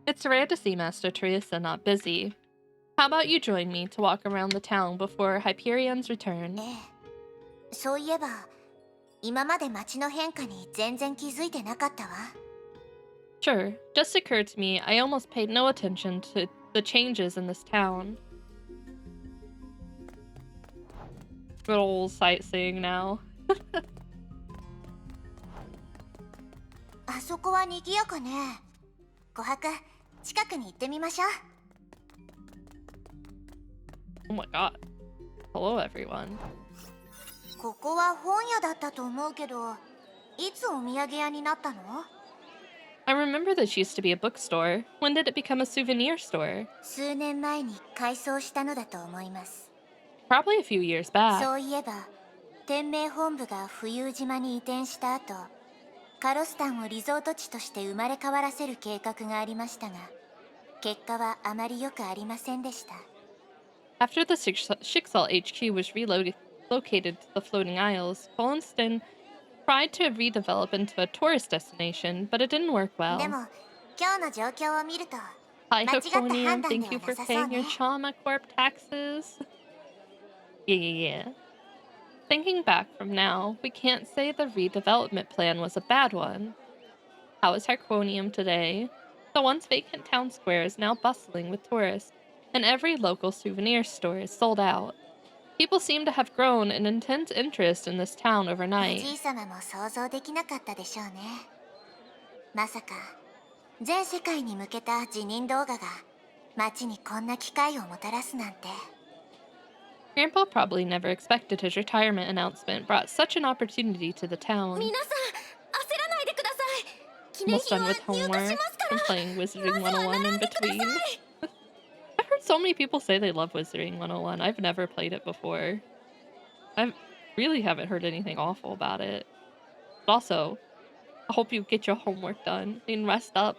It's rare to see Master Teresa not busy. How about you join me to walk around the town before Hyperion's return? そういえば、今まで街の変化に全然気づいてなかったわ。Sure, just occurred to me I almost paid no attention to the changes in this town. Good old sightseeing now. あそこは賑やかね。琥珀、近くに行ってみましょう。Oh my god. Hello, everyone. ここは本屋だったと思うけど、いつお土産屋になったの？ I remember this used to be a bookstore. When did it become a souvenir store? 数年前に改装したのだと思います。Probably a few years back. そういえば、天命本部が浮遊島に移転した後、カロスタンをリゾート地として生まれ変わらせる計画がありましたが、結果はあまり良くありませんでした。After the Schicksal HQ was relocated to the floating isles, Collinston tried to redevelop into a tourist destination, but it didn't work で well. も、今日の状況を見ると、 Hi, 間違った判 Hoconium. 断で Thank は you な for さそう paying ね。 your Chama Corp taxes. Yeah. Thinking back from now, we can't say the redevelopment plan was a bad one. How is Harconium today? The once vacant town square is now bustling with tourists, and every local souvenir store is sold out. People seem to have grown an intense interest in this town お overnight. じいさまも想像できなかったでしょうね。まさか、全世界に向けた辞任動画が街にこんな機会をもたらすなんて。 Grandpa probably never expected his retirement announcement brought such an opportunity to the town. 皆さん、焦らないでください。記念 Almost 品 done は with 入荷し homework ますか and ら。 playing Wizarding 101 in between. I've heard so many people say they love Wizarding 101. I've never played it before. I really haven't heard anything awful about it. But also, I hope you get your homework done and rest up.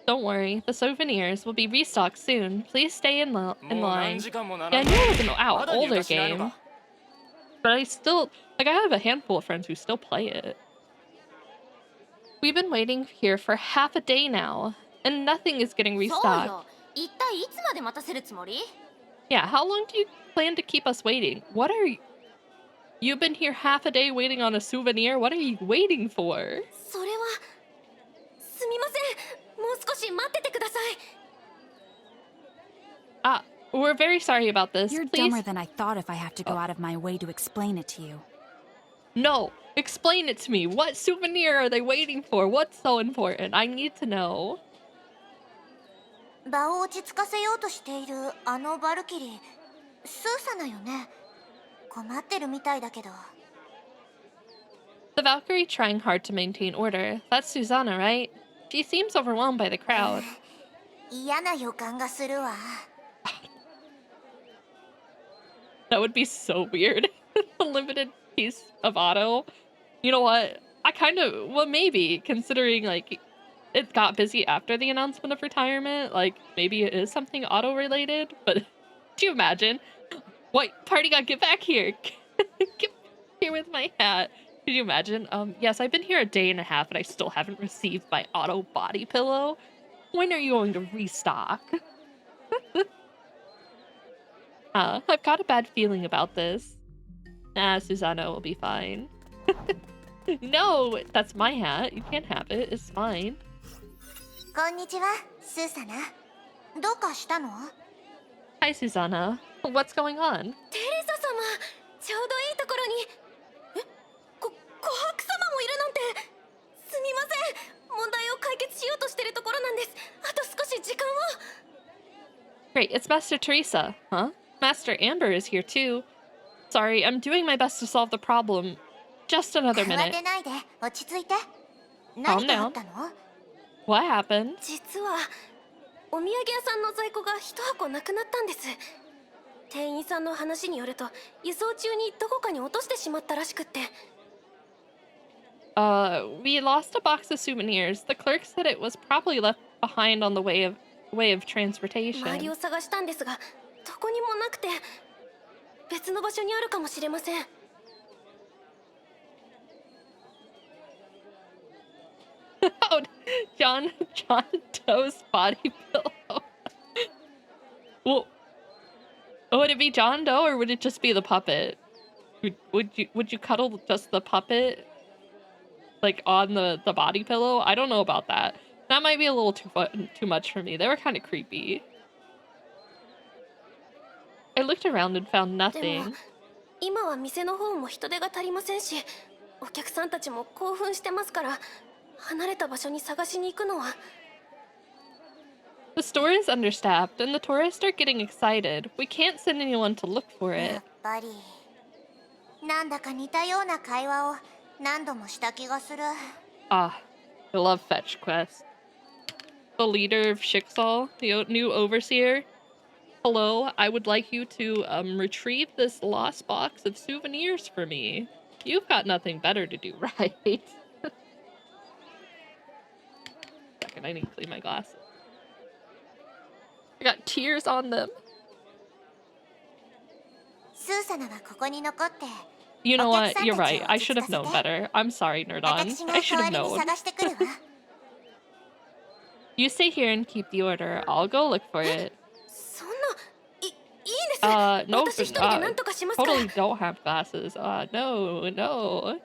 Don't worry, the souvenirs will be restocked soon. Please stay in line. Yeah, I knew it was an older game. But I still, I have a handful of friends who still play it. We've been waiting here for half a day now, and nothing is getting そうよ。 restocked. 一体いつまで待たせるつもり？ Yeah, how long do you plan to keep us waiting? What are you... You've been here half a day waiting on a souvenir? What are you waiting for? それはすみません。もう少し待っててください。 Ah, we're very sorry about this. You're Please... dumber than I thought if I have to go out of my way to explain it to you. No, explain it to me. What souvenir are they waiting for? What's so important? I need to know. 場を落ち着かせようとしているあのバルキリー、スーサナよね。困ってるみたいだけど。 The Valkyrie trying hard to maintain order. That's Susanna, right? She seems overwhelmed by the crowd. 嫌な予感がするわ。 That would be so weird. A limited piece of auto. You know what? I kind of, well, maybe, considering, like, it got busy after the announcement of retirement. Like, maybe it is something auto-related, but could you imagine? What party got get back here? Get here with my hat. Could you imagine? Yes, I've been here a day and a half and I still haven't received my auto body pillow. When are you going to restock? I've got a bad feeling about this. Nah, Susanna will be fine. No, that's my hat. You can't have it. It's mine. こんにちは、スーサナ。どうかしたの？ Hi, Susanna. What's going on? テレサ様。ちょうどいいところに。琥珀様もいるなんて。すみません、問題を解決しようとしてるところなんです。あと少し時間を。 Great, it's Master Teresa. Huh? Master Amber is here too. Sorry, I'm doing my best to solve the problem. Just another 慌 minute. てないで、落ち着いて。 Calm 何があ down. ったの？ What happened? 実はお土産屋さんの在庫が一箱なくなったんです。店員さんの話によると、輸送中にどこかに落としてしまったらしくって。We lost a box of souvenirs. The clerk said it was probably left behind on the way of 周り transportation. を探したんですが、どこにもなくて、別の場所にあるかもしれません。 Oh, John Doe's body pillow. Well, would it be John Doe or would it just be the puppet? Would you cuddle just the puppet, like on the body pillow? I don't know about that. That might be a little too much for me. They were kind of creepy. I looked around and found でも nothing. 今は店の方も人手が足りませんし、お客さんたちも興奮してますから、離れた場所に探しに行くのは。 The store is understaffed and the tourists are getting excited. We can't send anyone to look for や it. っぱりなんだか似たような会話を何度もした気がする。 Ah, I love fetch quests. The leader of Schicksal, the new overseer. Hello, I would like you to retrieve this lost box of souvenirs for me. You've got nothing better to do, right? Second, I need to clean my glasses. I got tears on them. スーサナはここに残って、 You know お what? 客さん You're たちを right. I 落ち should 着 have かせ known て。 better. I'm sorry, Nerdon. 私が I 代 should わ have りに known. 探してくるわ。You stay here and keep the order. I'll go look for it. そんな、いいです。 No, 私一人で何とかしますから。 totally don't have glasses. No. No.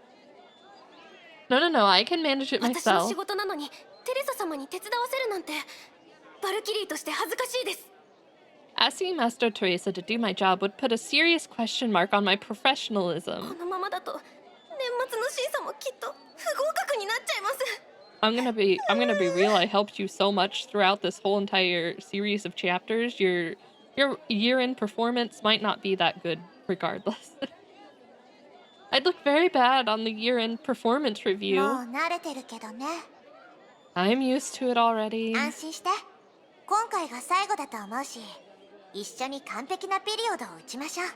I can manage it 私の myself. 仕事なのにテレサ様に手伝わせるなんて、バルキリーとして恥ずかしいです。 Asking Master Teresa to do my job would put a serious question mark on my こ professionalism. のままだと年末の審査もきっと不合格になっちゃいます。 I'm gonna be real. I helped you so much throughout this whole entire series of chapters. Your year-end performance might not be that good regardless. I'd look very bad on the year-end performance もう review. 慣れてるけどね。 I'm used to it already. 安心して。今回が最後だと思うし、一緒に完璧なピリオドを打ちましょう。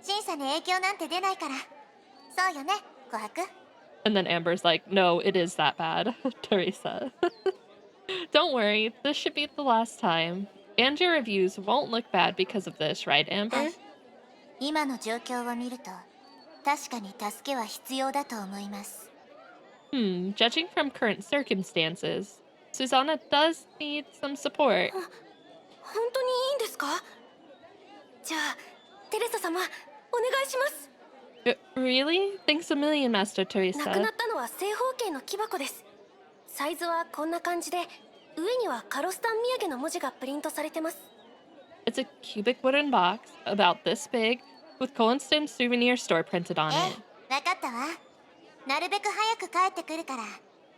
審査に影響なんて出ないから。そうよね、琥珀。 And then Amber's like, no, it is that bad, Teresa. Don't worry, this should be the last time. And your reviews won't look bad because of this, right, Amber? 今の状況を見ると、確かに助けは必要だと思います。 Judging from current circumstances, Susanna does need some support. 本当にいいんですか？じゃあ、テレサ様、お願いします。 Really? Thanks a million, Master なくな Teresa. ったのは正方形の木箱です。サイズはこんな感じで、上にはカロスタン土産の文字がプリントされてます。 It's a cubic wooden box, about this big, with Colonston Souvenir Store printed on え it. え、わかったわ。なるべく早く帰ってくるから、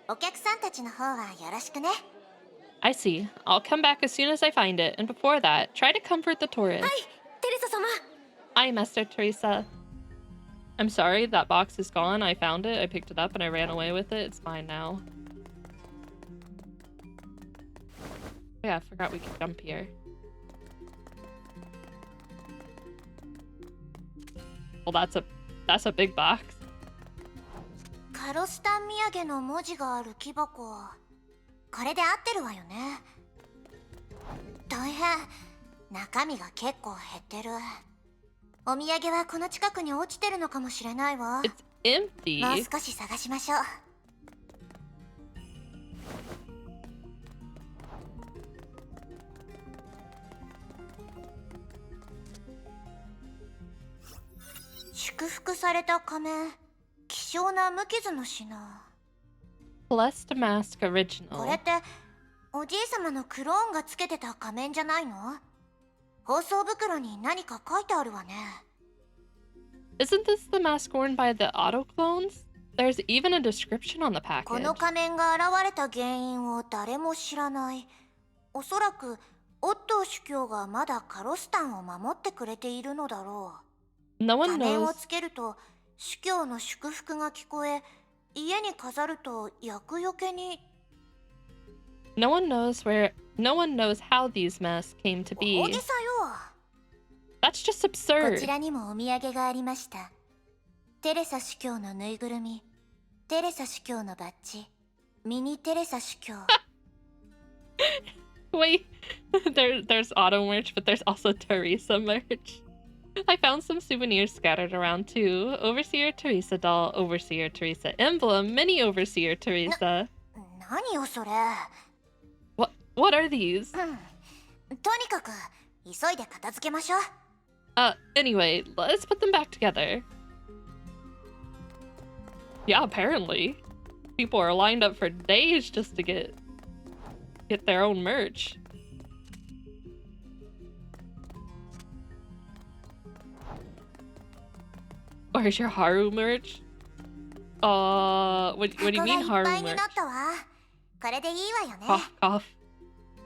お客さんたちの方はよろしくね。 I see. I'll come back as soon as I find it, and before that, try to comfort the tourists. はい、テレサ様。Hi, Master Teresa. I'm sorry, that box is gone. I found it, I picked it up, and I ran away with it. It's mine now. Yeah, I forgot we could jump here. Well, that's a big box. カロスタン土産の文字がある木箱。これで合ってるわよね。大変。中身が結構減ってる。お土産はこの近くに落ちてるのかもしれないわ。 It's empty. もう少し探しましょう。祝福された仮面。希少な無傷の品。 Blessed Mask これ Original. っておじいさまのクローンがつけてた仮面じゃないの？包装袋に何か書いてあるわね。Isn't this the mask worn by the auto clones? There's even a description on the こ package. の仮面が現れた原因を誰も知らない。おそらくオットー主教がまだカロスタンを守ってくれているのだろう。 No one 仮面を knows. つけると主教の祝福が聞こえ、家に飾ると厄除けに。 No one knows how these masks came to 大 be. げさよ。 That's just こ absurd. ちらにもお土産がありました。テレサ主教のぬいぐるみ、テレサ主教のバッジ、ミニテレサ主教。Wait, there's auto merch, but there's also Teresa merch. I found some souvenirs scattered around too. Overseer Teresa doll, Overseer Teresa emblem, mini Overseer Teresa. 何よそれ。 What are these? とにかく急いで片付けましょう。 Anyway, let's put them back together. Yeah, apparently. People are lined up for days just to get their own merch. Where's your Haru merch? What do you mean 箱がいっぱ Haru いに merch? なったわ。これでいいわよね。 Cough, cough.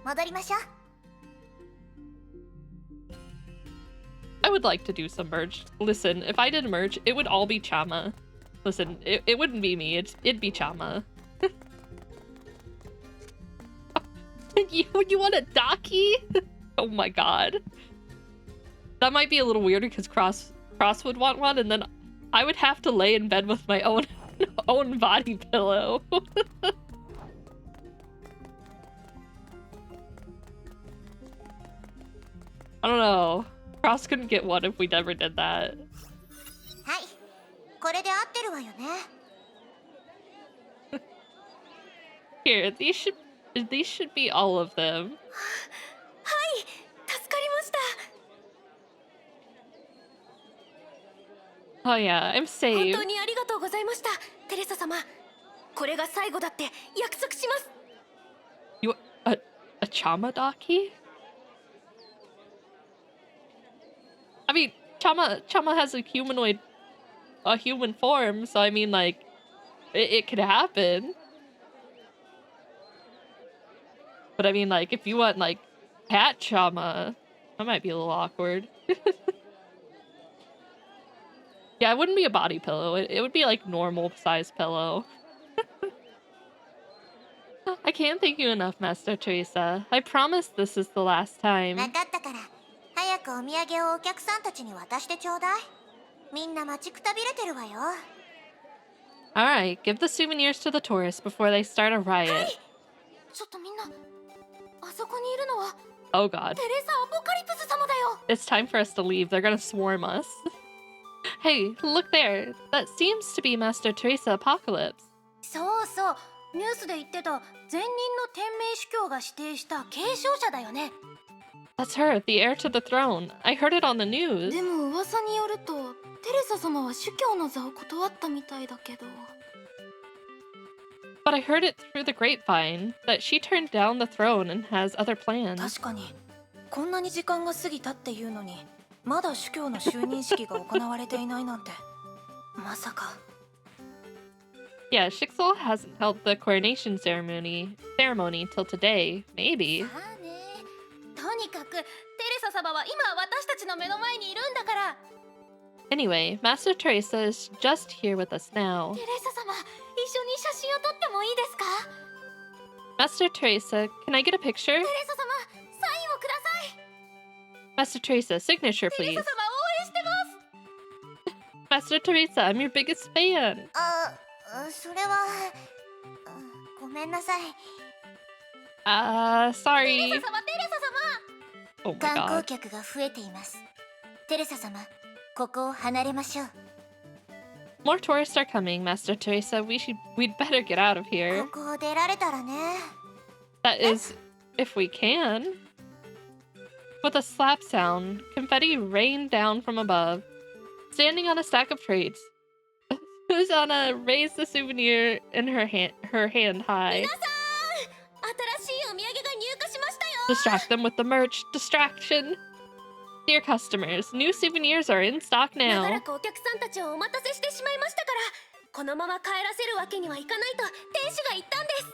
戻りましょう。 I would like to do some merch. Listen, if I did merch, it would all be Chama. Listen, it wouldn't be me, it'd be Chama. You want a Daki? Oh my god. That might be a little weird because Cross would want one, and then I would have to lay in bed with my own body pillow. I don't know. Cross couldn't get one if we never did that. はい、これで合ってるわよね。 Here, these should be all of them. はい助かりました Oh yeah, I'm 本 saved. 当にありがとうございましたテレサ様これが最後だって約束します You a Chama Daki? I mean, Chama has a human form, so I mean, like, it could happen. But I mean, like, if you want, like, cat Chama, that might be a little awkward. Yeah, it wouldn't be a body pillow. It would be, like, normal size pillow. I can't thank you enough, Master Teresa. I promise this is the last time. 分かったから、早くお土産をお客さんたちに渡してちょうだい。みんな待ちくたびれてるわよ。 Alright, give the souvenirs to the tourists before they start a riot. ちょっとみんなあそこにいるのは Oh god. テレサ・アポカリプス様だよ It's time for us to leave. They're gonna swarm us. Hey, look there. That seems to be Master Teresa Apocalypse. そうそうニュースで言ってた前任の天命主教が指定した継承者だよね That's her, the heir to the throne. I heard it on the news. でも噂によるとテレサ様は主教の座を断ったみたいだけど But I heard it through the grapevine that she turned down the throne and has other plans. 確かにこんなに時間が過ぎたっていうのにまだ主教の就任式が行われていないなんてまさか Yeah, Shixel hasn't held the coronation ceremony till today. Maybe. さあねとにかくテレサ様は今私たちの目の前にいるんだから Anyway, Master Teresa is just here with us now. テレサ様一緒に写真を撮ってもいいですか Master Teresa, can I get a picture? テレサ様サインをください Master Teresa, signature テレ please. サ様応援してます Master Teresa, I'm your biggest fan. それはごめんなさい。 Sorry. テレサ様テレサ様 Oh my 観光 god. 客が増えています。テレサ様、ここを離れましょう。 More tourists are coming, Master Teresa. We'd better get out of こ here. こを出られたらね。 That is, if we can. With a slap sound, confetti rained down from above. Standing on a stack of trays, Susanna raised the souvenir in her hand high. 皆さん新しいお土産が入荷しましたよ Distract them with the merch. Distraction. Dear customers, new souvenirs are in stock 長 now. らくお客さんたちをお待たせしてしまいましたから、このまま帰らせるわけにはいかないと店主が言ったんです。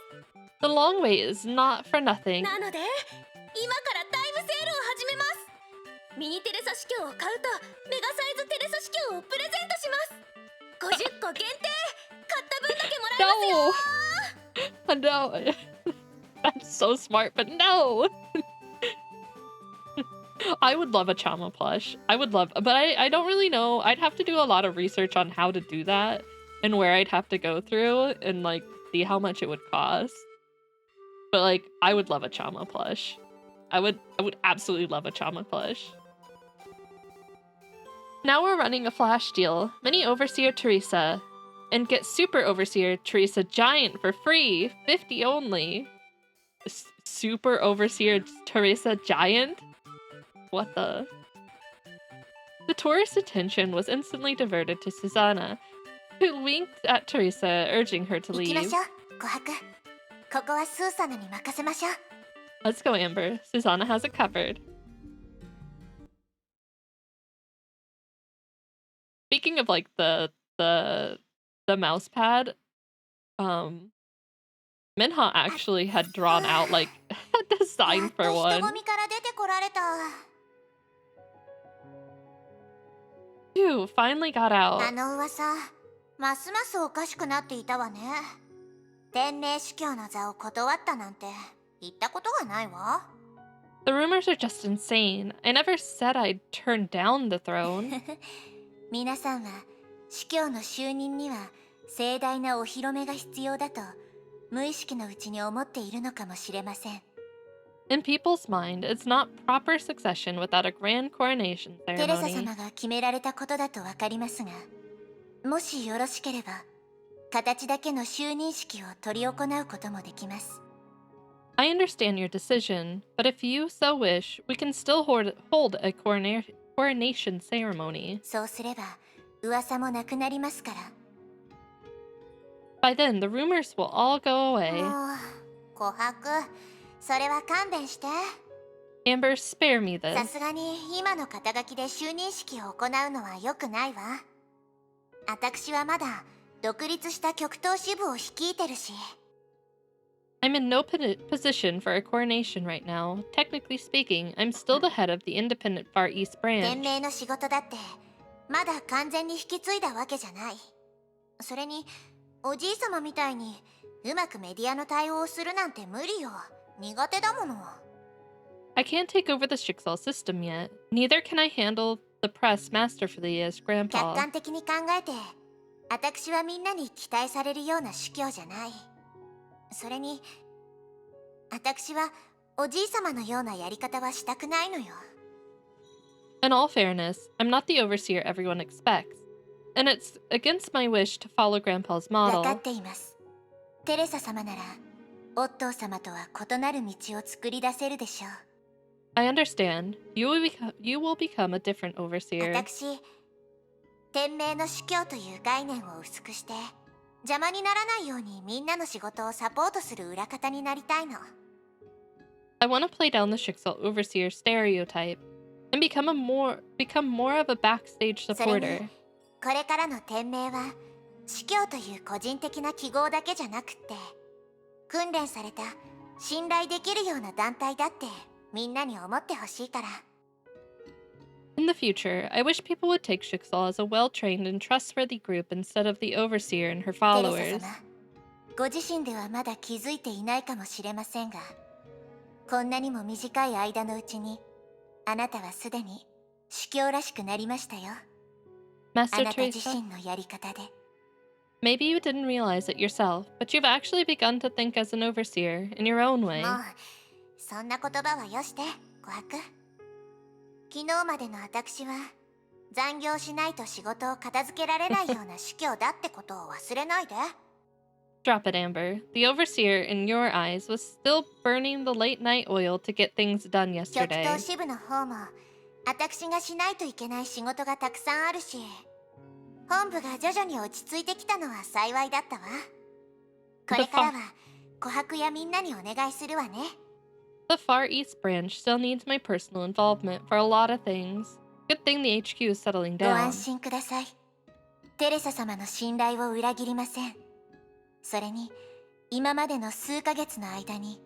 The long wait is not for nothing. なので今からタイムセールを始めます。ミニテレサ司教を買うとメガサイズテレサ司教をプレゼントします。50個限定、買った分だけもらえますよ。 No. That's so smart, but no. I would love a Chama plush. I would love, but I don't really know. I'd have to do a lot of research on how to do that and where I'd have to go through and like see how much it would cost. But like, I would love a Chama plush. I would absolutely love a Chama plush. Now we're running a flash deal. Mini Overseer Teresa. And get Super Overseer Teresa Giant for free. 50 only. Super Overseer Teresa Giant? What the? The tourist's attention was instantly diverted to Susanna, who winked at Teresa, urging her to leave. Let's go, Amber. Susanna has it covered. Speaking of like the mouse pad, Minha actually had drawn out like a design for one. Phew, finally got out. ますますおかしくなっていたわね。天命司教の座を断ったなんて言ったことがないわ。The rumors are just insane. I never said I'd turn down the throne. 皆さんは司教の就任には盛大なお披露目が必要だと無意識のうちに思っているのかもしれません。In people's mind, it's not proper succession without a grand coronation テレサ ceremony. 様が決められたことだとわかりますが、もしよろしければ形だけの就任式を執り行うこともできます。I understand your decision, but if you so wish, we can still hold a coronation ceremony. そうすれば噂もなくなりますから。 By then, the rumors will all go away. もう、琥珀、それは勘弁して。 Amber, spare me さ this. すがに今の肩書きで就任式を行うのは良くないわ。私はまだ独立した極東支部を率いてるし。 I'm in no position for a coronation right now. Technically speaking, I'm still the head of the independent Far East 天 branch. 命の仕事だってまだ完全に引き継いだわけじゃない。それにおじい様みたいにうまくメディアの対応をするなんて無理よ。苦手だもの。 I can't take over the Jigsaw system yet. Neither can I handle the press masterfully as 客 Grandpa. 観的に考えて私はみんなに期待されるような司教じゃない。それに私はおじい様のようなやり方はしたくないのよ。 In all fairness, I'm not the overseer everyone expects, and it's against my wish to follow Grandpa's 分 model. かっています。テレサ様ならオットー様とは異なる道を作り出せるでしょう。 I understand. You will become a different overseer. 私、天命の司教という概念を薄くして邪魔にならないようにみんなの仕事をサポートする裏方になりたいの。 I want to play down the Jigsaw overseer stereotype and become more of a backstage それに supporter. これからの天命は司教という個人的な記号だけじゃなくって訓練された信頼できるような団体だってみんなに思ってほしいから。 In the future, I wish people would take Jigsaw as a well-trained and trustworthy group instead of the overseer and her テレサ followers. 様、ご自身ではまだ気づいていないかもしれませんが、こんなにも短い間のうちにあなたはすでに司教らしくなりましたよ。 Master あなた自 Teresa, 身のやり方で。 maybe you didn't realize it yourself, but you've actually begun to think as an overseer in your own way. もうそんな言葉はよして、琥珀。昨日までの私は残業しないと仕事を片付けられないような司教だってことを忘れないで。 Drop it, Amber. The overseer, in your eyes, was still burning the late-night oil to get things done 極 yesterday. 東支部の方も私がしないといけない仕事がたくさんあるし、本部が徐々に落ち着いてきたのは幸いだったわ。これからは琥珀やみんなにお願いするわね。the Far East branch still needs my personal involvement for a lot of things. Good thing the HQ is settling ご安 down. 心ください。テレサ様の信頼を裏切りません。それに、今までの数ヶ月の間に、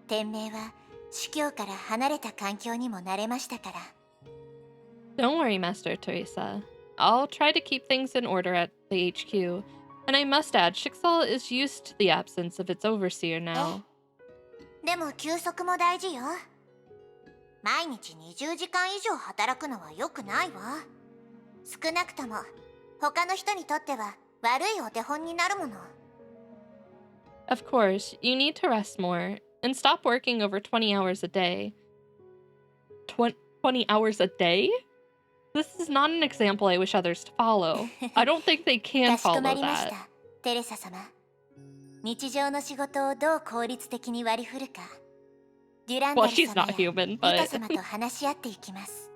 天命は司教から離れた環境にも慣れましたから。Don't worry, Master Teresa. I'll try to keep things in order at the HQ. And I must add, Shixal is used to the absence of its overseer now. でも休息も大事よ。毎日20時間以上働くのは良くないわ。少なくとも他の人にとっては悪いお手本になるもの。Of course, you need to rest more and stop working over 20 hours a day. 20 hours a day? This is not an example I wish others to follow. I don't think they can かしこ follow まりまし that. た、テレサ様。日常の仕事をどう効率的に割り振るか、デュランダ Well, ル she's 様 not や human, リ but... カ様と話し合っていきます。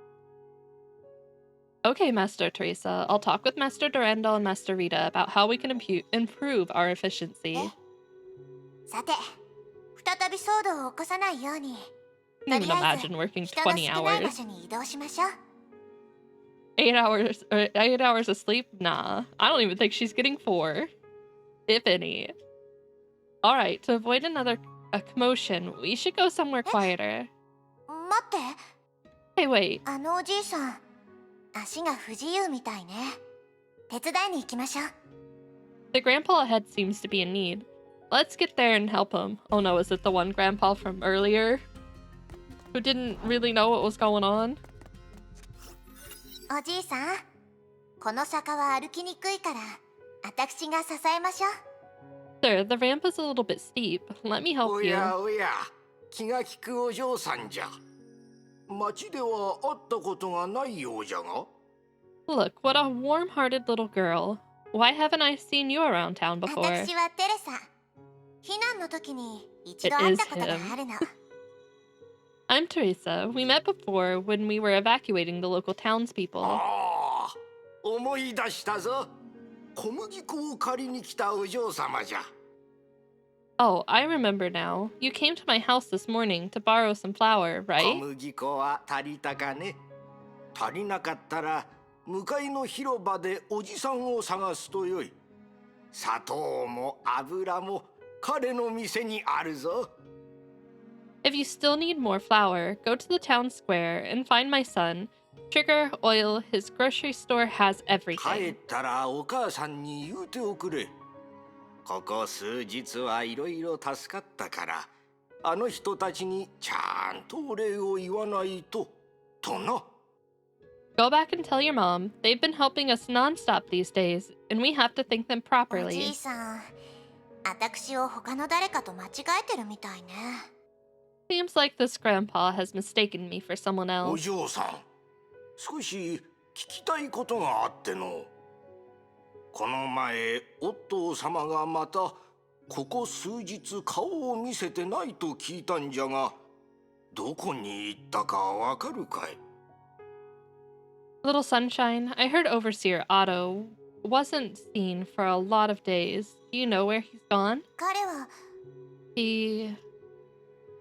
Okay, Master Teresa. I'll talk with Master Durandal and Master Rita about how we can improve our efficiency. さて、再び騒動を起こさないように、と Can り you あえず imagine working 人の 20少ない場 hours? 所に移動しましょう。 8 hours of sleep? Nah. I don't even think she's getting 4. If any. Alright, to avoid another commotion, we should go somewhere quieter. 待って。 Hey, wait. あのおじいさん、足が不自由みたいね。手伝いに行きましょう。 The grandpa ahead seems to be in need. Let's get there and help him. Oh no, is it the one grandpa from earlier? Who didn't really know what was going on? おじいさん、この坂は歩きにくいから、私が支えましょう。 Sir, the ramp is a little bit steep. Let me help お you. やおや、気が利くお嬢さんじゃ。町では会ったことがないようじゃが。 Look, what a warm-hearted little girl. Why haven't I seen you around town before? 私はテレサ。避難の時に一度会ったことがあるの。I'm Teresa. We met before when we were evacuating the local townspeople. ああ、思い出したぞ。小麦粉を借りに来たお嬢様じゃ。 Oh, I remember now. You came to my house this morning to borrow some flour, 小 right? 麦粉は足りたかね。足りなかったら向かいの広場でおじさんを探すとよい。砂糖も油も彼の店にあるぞ。 If you still need more flour, go to the town square and find my son. Sugar, oil, his grocery store has 帰 everything. ったらお母さんに言うておくれ。ここ数日はいろいろ助かったから、あの人たちにちゃんとお礼を言わないと、とな。 Go back and tell your mom. They've been helping us nonstop these days, and we have to thank them おじ properly. いさん、私を他の誰かと間違えてるみたいね。 Seems like this grandpa has mistaken me for someone お else. 嬢さん、少し聞きたいことがあっての。この前、オットー様がまた、ここ数日顔を見せてないと聞いたんじゃが、どこに行ったかわかるかい？ Little sunshine, I heard Overseer Otto wasn't seen for a lot of days. Do you know where he's gone? 彼は He...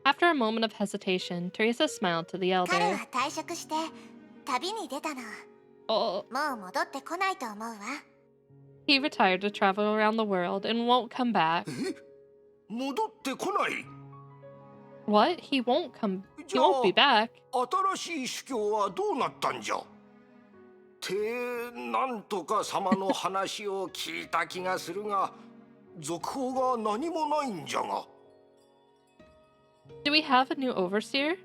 After a moment of hesitation, Teresa smiled to the 彼 elder. は退職して旅に出たの。 Oh, もう戻ってこないと思うわ。 he retired to travel around the world and won't come back. 戻ってこない。 What? He won't be back. 新しい主教はどうなったんじゃ？てなんとか様の話を聞いた気がするが、続報が何もないんじゃが。 Do we have a new overseer?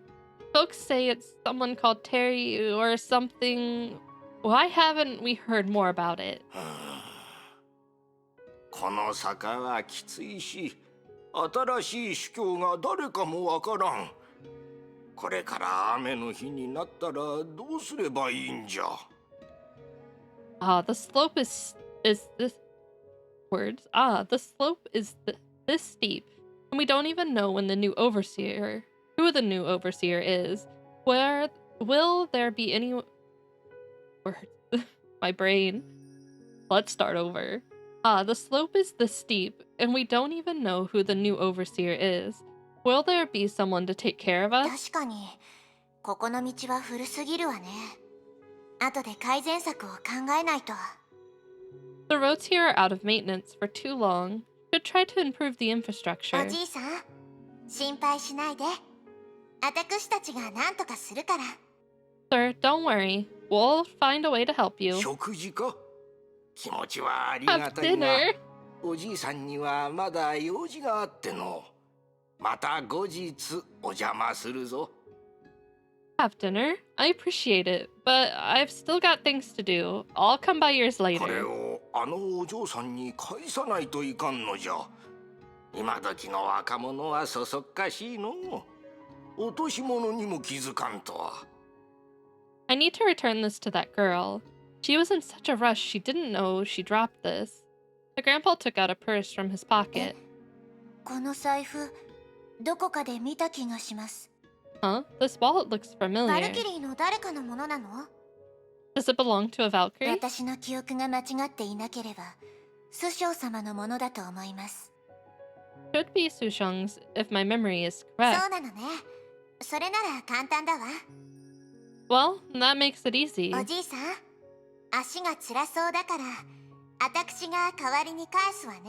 Folks say it's someone called Terry or something. Why haven't we heard more about it? この坂はきついし、新しい主教が誰かもわからん。これから雨の日になったらどうすればいいんじゃ。 The slope is this words. The slope is this steep, and we don't even know when the new overseer, who the new overseer is. Where will there be any words? My brain. Let's start over. The slope is this steep, and we don't even know who the new overseer is. Will there be someone to take care of us? 確かにここの道は古すぎるわね。後で改善策を考えないと。 The roads here are out of maintenance for too long. Should try to improve the お infrastructure. じいさん、心配しないで。私たちが何とかするから。 Sir, don't worry. We'll find a way to help you. 食事か？気持ちはあり Have がたいが、 dinner. おじいさんにはまだ用事があっての。また後日お邪魔するぞ。Have dinner? I appreciate it, but I've still got things to do. I'll come by yours これ later. をあのお嬢さんに返さないといかんのじゃ。今時の若者はそそっかしいの。落とし物にも気づかんとは。I need to return this to that girl. She was in such a rush she didn't know she dropped this. The grandpa took out a purse from his pocket. この財布どこかで見た気がします。 Huh? This wallet looks バ familiar. ルキリーの誰かのものなの？ Does it belong to a Valkyrie? 私の記憶が間違っていなければ師匠様のものだと思います。 Should be Sushung's if my memory is そう correct. なのね。それなら簡単だわ。 Well, that makes it easy. おじいさん、足が辛そうだから私が代わりに返すわね。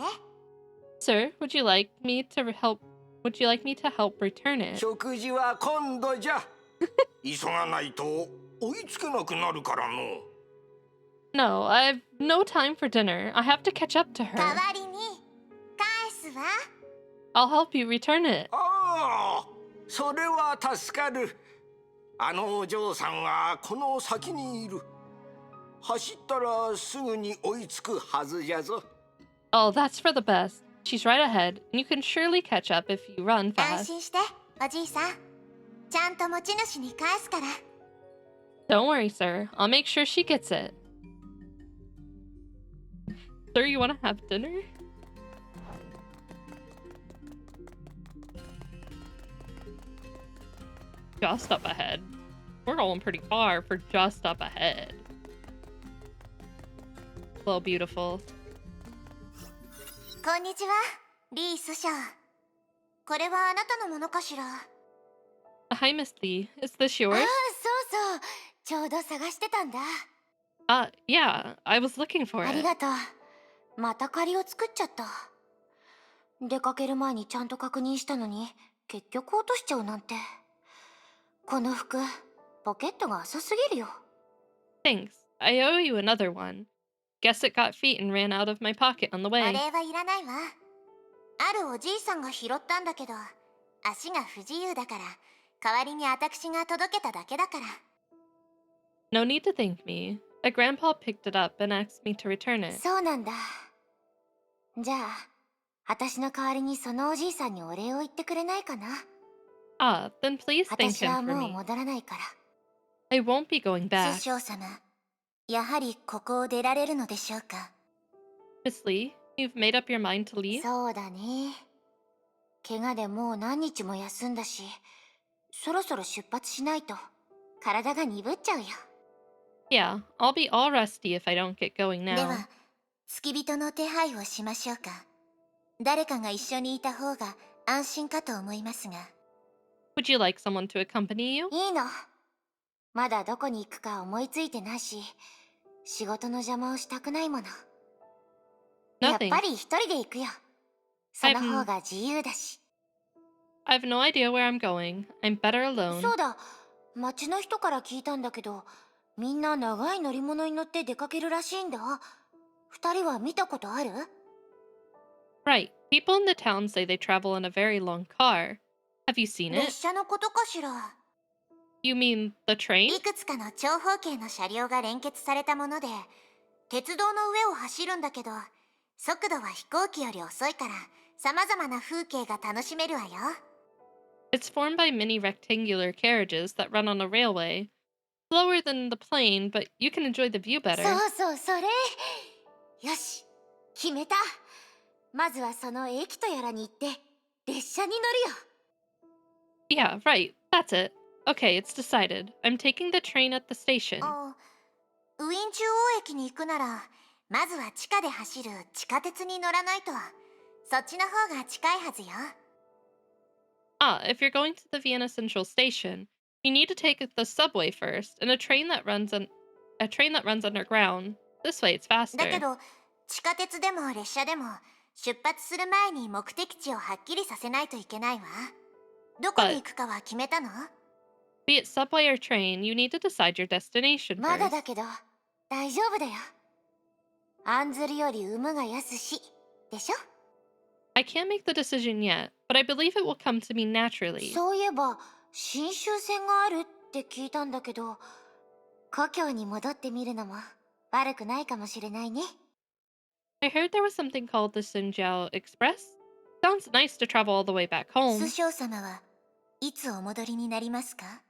Sir, would you like me to help return it? 食事は今度じゃ。急がないと追いつけなくなるからの。No, I've no time for dinner. I have to catch up to 代 her. わりに返すわ。 I'll help you return it. ああ、それは助かる。あのお嬢さんはこの先にいる。走ったらすぐに追いつくはずじゃぞ。 Oh, that's for the best. She's right ahead, and you can surely catch up if you run 安 fast. 心して、おじいさん。ちゃんと持ち主に返すから。 Don't worry, sir. I'll make sure she gets it. Sir, you want to have dinner? Just up ahead. We're going pretty far for just up ahead. Hello, beautiful. こんにちは、リー師匠。これはあなたのものかしら？ Hi, Miss Lee. Is this ああ、 yours? そうそう。ちょうど探してたんだ。 Yeah, I was looking for あり it. がとう。また借りを作っちゃった。出かける前にちゃんと確認したのに、結局落としちゃうなんて。この服、ポケットが浅すぎるよ。 Thanks. I owe you another one. Guess it got feet and ran out of my pocket on the お way. 礼はいらないわ。あるおじいさんが拾ったんだけど、足が不自由だから、代わりに私が届けただけだから。 No need to thank me. A grandpa picked it up and asked me to return it. そうなんだ。じゃあ、私の代わりにそのおじいさんにお礼を言ってくれないかな。 Then please thank 私 him は for もう me. 戻らないから。 I won't be going 師 back. 匠様、やはりここを出られるのでしょうか。 Miss Lee, you've made up your mind to leave? そうだね。怪我でもう何日も休んだし、そろそろ出発しないと体が鈍っちゃうよ。 Yeah, I'll be all rusty if I don't get going で now. は、付き人の手配をしましょうか。誰かが一緒にいた方が安心かと思いますが。 Would you like someone to accompany you? いいの。まだどこに行くか思いついてないし、仕事の邪魔をしたくないもの。やっ Nothing. ぱり一人で行くよ。その方が自由だし。 I have no idea where I'm going. I'm better alone. そうだ、町の人から聞いたんだけど、みんな長い乗り物に乗って出かけるらしいんだ。二人は見たことある？ Right. People in the town say they travel in a very long car. Have you seen 列 it? 車のことかしら？ You mean the train? いくつかの長方形の車両が連結されたもので、鉄道の上を走るんだけど、速度は飛行機より遅いから、様々な風景が楽しめるわよ。 It's formed by many rectangular carriages that run on a railway. Slower than the plane, but you can enjoy the view better. そうそう、それ。よし、決めた。まずはその駅とやらに行って、列車に乗るよ。 Yeah, right. That's it. Okay, it's decided. I'm taking the train at the station. あ、ウィン中央駅に行くなら、まずは地下で走る地下鉄に乗らないと。そっちの方が近いはずよ。If you're going to the Vienna Central Station, you need to take the subway first, and a train that runs underground. This way, it's だ faster. けど地下鉄でも列車でも出発する前に目的地をはっきりさせないといけないわ。どこに行くかは決めたの？ Be it subway or train, you need to decide your destination まだ first. だけど大丈夫だよ。案ずるより有無が安しでしょ？ I can't make the decision yet, but I believe it will come to me naturally. そういえば新州線があるって聞いたんだけど、故郷に戻ってみるのも悪くないかもしれないね。I heard there was something called the Xinjiao Express. Sounds nice to travel all the way back 師 home. 匠様はいつお戻りになりますか？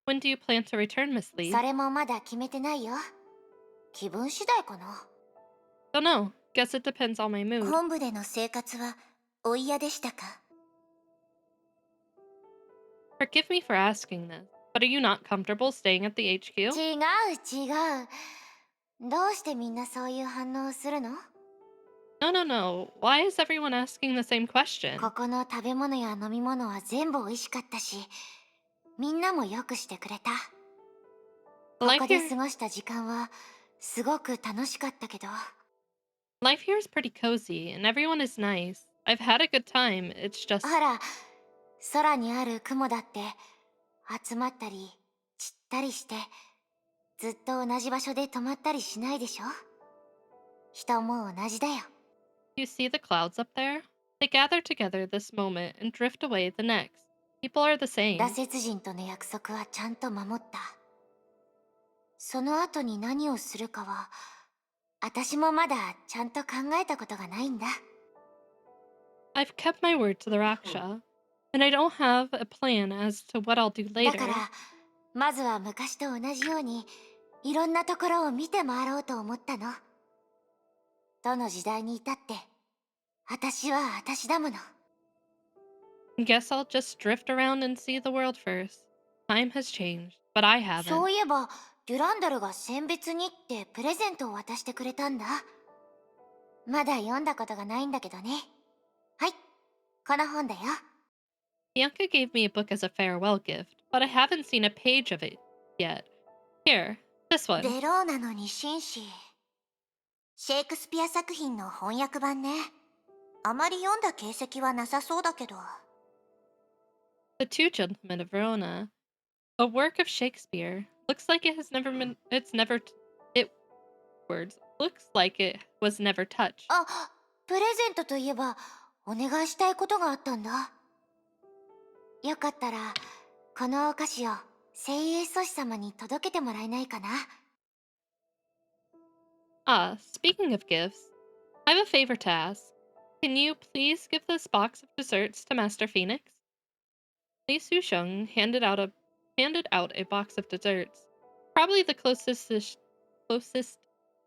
When do you plan to return, Miss Lee? それもまだ決めてないよ。気分次第かな。Don't know. Guess it depends on my mood. 本部での生活はお嫌でしたか？ Forgive me for asking this, but are you not comfortable staying at the HQ? 違う。どうしてみんなそういう反応をするの？ No. Why is everyone asking the same question? ここの食べ物や飲み物は全部美味しかったし、みんなもよくしてくれた。ここで過ごした時間はすごく楽しかったけど。Life here is pretty cozy, and everyone is nice. I've had a good time. It's just... ほら、空にある雲だって集まったり散ったりして、ずっと同じ場所で止まったりしないでしょ？人も同じだよ。You see the clouds up there? They gather together this moment and drift away the next. People are the same. 羅刹人との約束はちゃんと守った。その後に何をするかは、私もまだちゃんと考えたことがないんだ。I've kept my word to the Raksha, and I don't have a plan as to what I'll do だ later. からまずは昔と同じようにいろんなところを見て回ろうと思ったの。どの時代にいたって私は私だもの。 Guess I'll just drift around and see the world first. Time has changed, but I そ haven't. ういえばデュランダルが選別にってプレゼントを渡してくれたんだ。まだ読んだことがないんだけどね。はい、この本だよ。 Bianca gave me a book as a farewell gift, but I haven't seen a page of it yet. Here, this one. ベローナの二紳士。シェイクスピア作品の翻訳版ね。あまり読んだ形跡はなさそうだけど。 The Two Gentlemen of Verona. A work of Shakespeare. Looks like it has never been... Looks like it was never touched. あ、プレゼントといえばお願いしたいことがあったんだ。よかったらこのお菓子を精鋭阻止様に届けてもらえないかな。 Speaking of gifts, I have a favor to ask. Can you please give this box of desserts to Master Phoenix? Li Susheng handed out a box of desserts, probably the closest to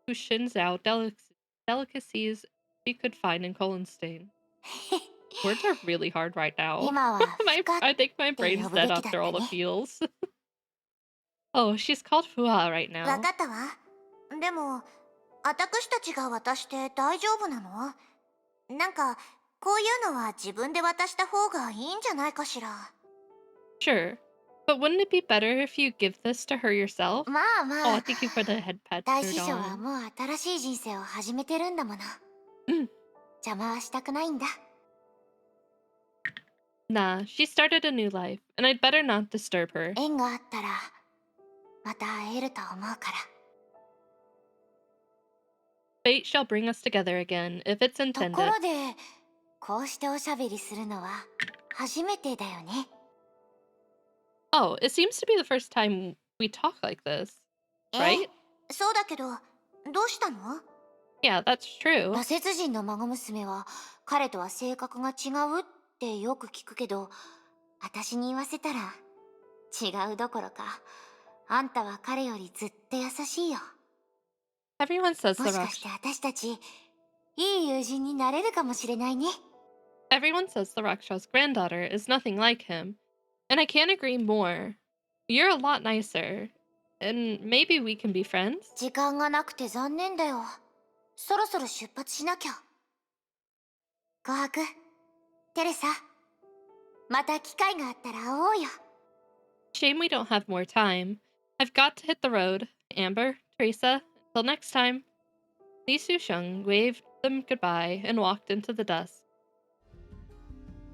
Shinzao delicacies we could find in Kolonstein. Words are really hard right now. I think my brain's dead after all the feels. Oh, she's called Fuha right わ now. かったわ。でも私たちが渡して大丈夫なの？なんかこういうのは自分で渡した方がいいんじゃないかしら。 Sure, but wouldn't it be better if you give this to her yourself? まあまあ、 Oh, thank you for the head pat. 大師匠はもう新しい人生を始めてるんだもの。邪魔はしたくないんだ。 Nah, she started a new life, and I'd better not disturb her. 縁があったらまた会えると思うから。 Fate shall bring us together again, if it's と intended. ころでこうしておしゃべりするのは初めてだよね。 Oh, it seems to be the first time we talk like this, right? そうだけどどうしたの？ Yeah, that's true. 羅刹人の孫娘は彼とは性格が違うってよく聞くけど、私に言わせたら違うどころかあんたは彼よりずっと優しいよ。 Everyone says も the しかして私たちいい友人になれるかもしれないね。 Everyone says the Raksha's granddaughter is nothing like him, and I can't agree more. You're a lot nicer, and maybe we can be friends? 時間がなくて残念だよ。そろそろ出発しなきゃ。琥珀、テレサ、また機会があったら会おうよ。 Shame we don't have more time. I've got to hit the road. Amber, Teresa, until next time. Li Susheng waved them goodbye and walked into the dusk.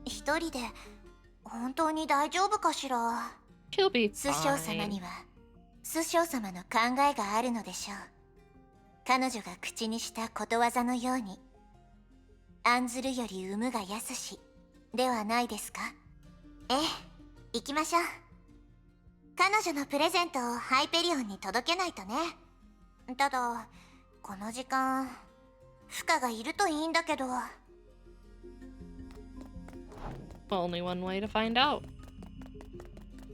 一人で本当に大丈夫かしら。 She'll be 師匠様 fine. には師匠様の考えがあるのでしょう。彼女が口にしたことわざのように、案ずるより産むが安しではないですか。ええ、行きましょう。彼女のプレゼントをハイペリオンに届けないとね。ただこの時間フカがいるといいんだけど。 Only one way to find out.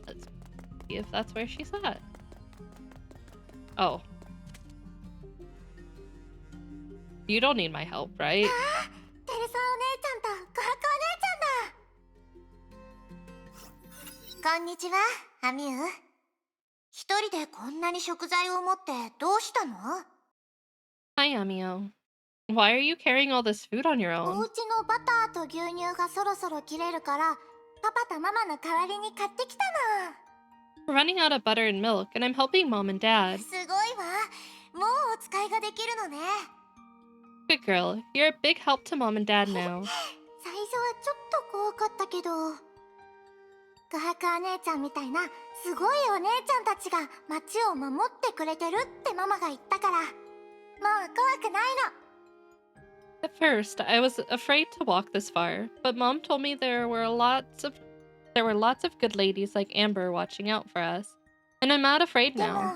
Let's see if that's where she's at. Oh. You don't need my help, right? テレサお姉ちゃんとコハコお姉ちゃんだ。こんにちは、アミュー。一人でこんなに食材を持ってどうしたの？ Hi, Amio. Why are you carrying all this food on your お own? 家のバターと牛乳がそろそろ切れるから、パパとママの代わりに買ってきたの。 We're running out of butter and milk, and I'm helping Mom and Dad. すごいわ。もうお使いができるのね。 Good girl. You're a big help to Mom and Dad now. 最初はちょっと怖かったけど、コハコお姉ちゃんみたいなすごいお姉ちゃんたちが街を守ってくれてるってママが言ったから、もう怖くないの。 At first, I was afraid to walk this far, but Mom told me there were lots of good ladies like Amber watching out for us, and I'm not afraid でも now.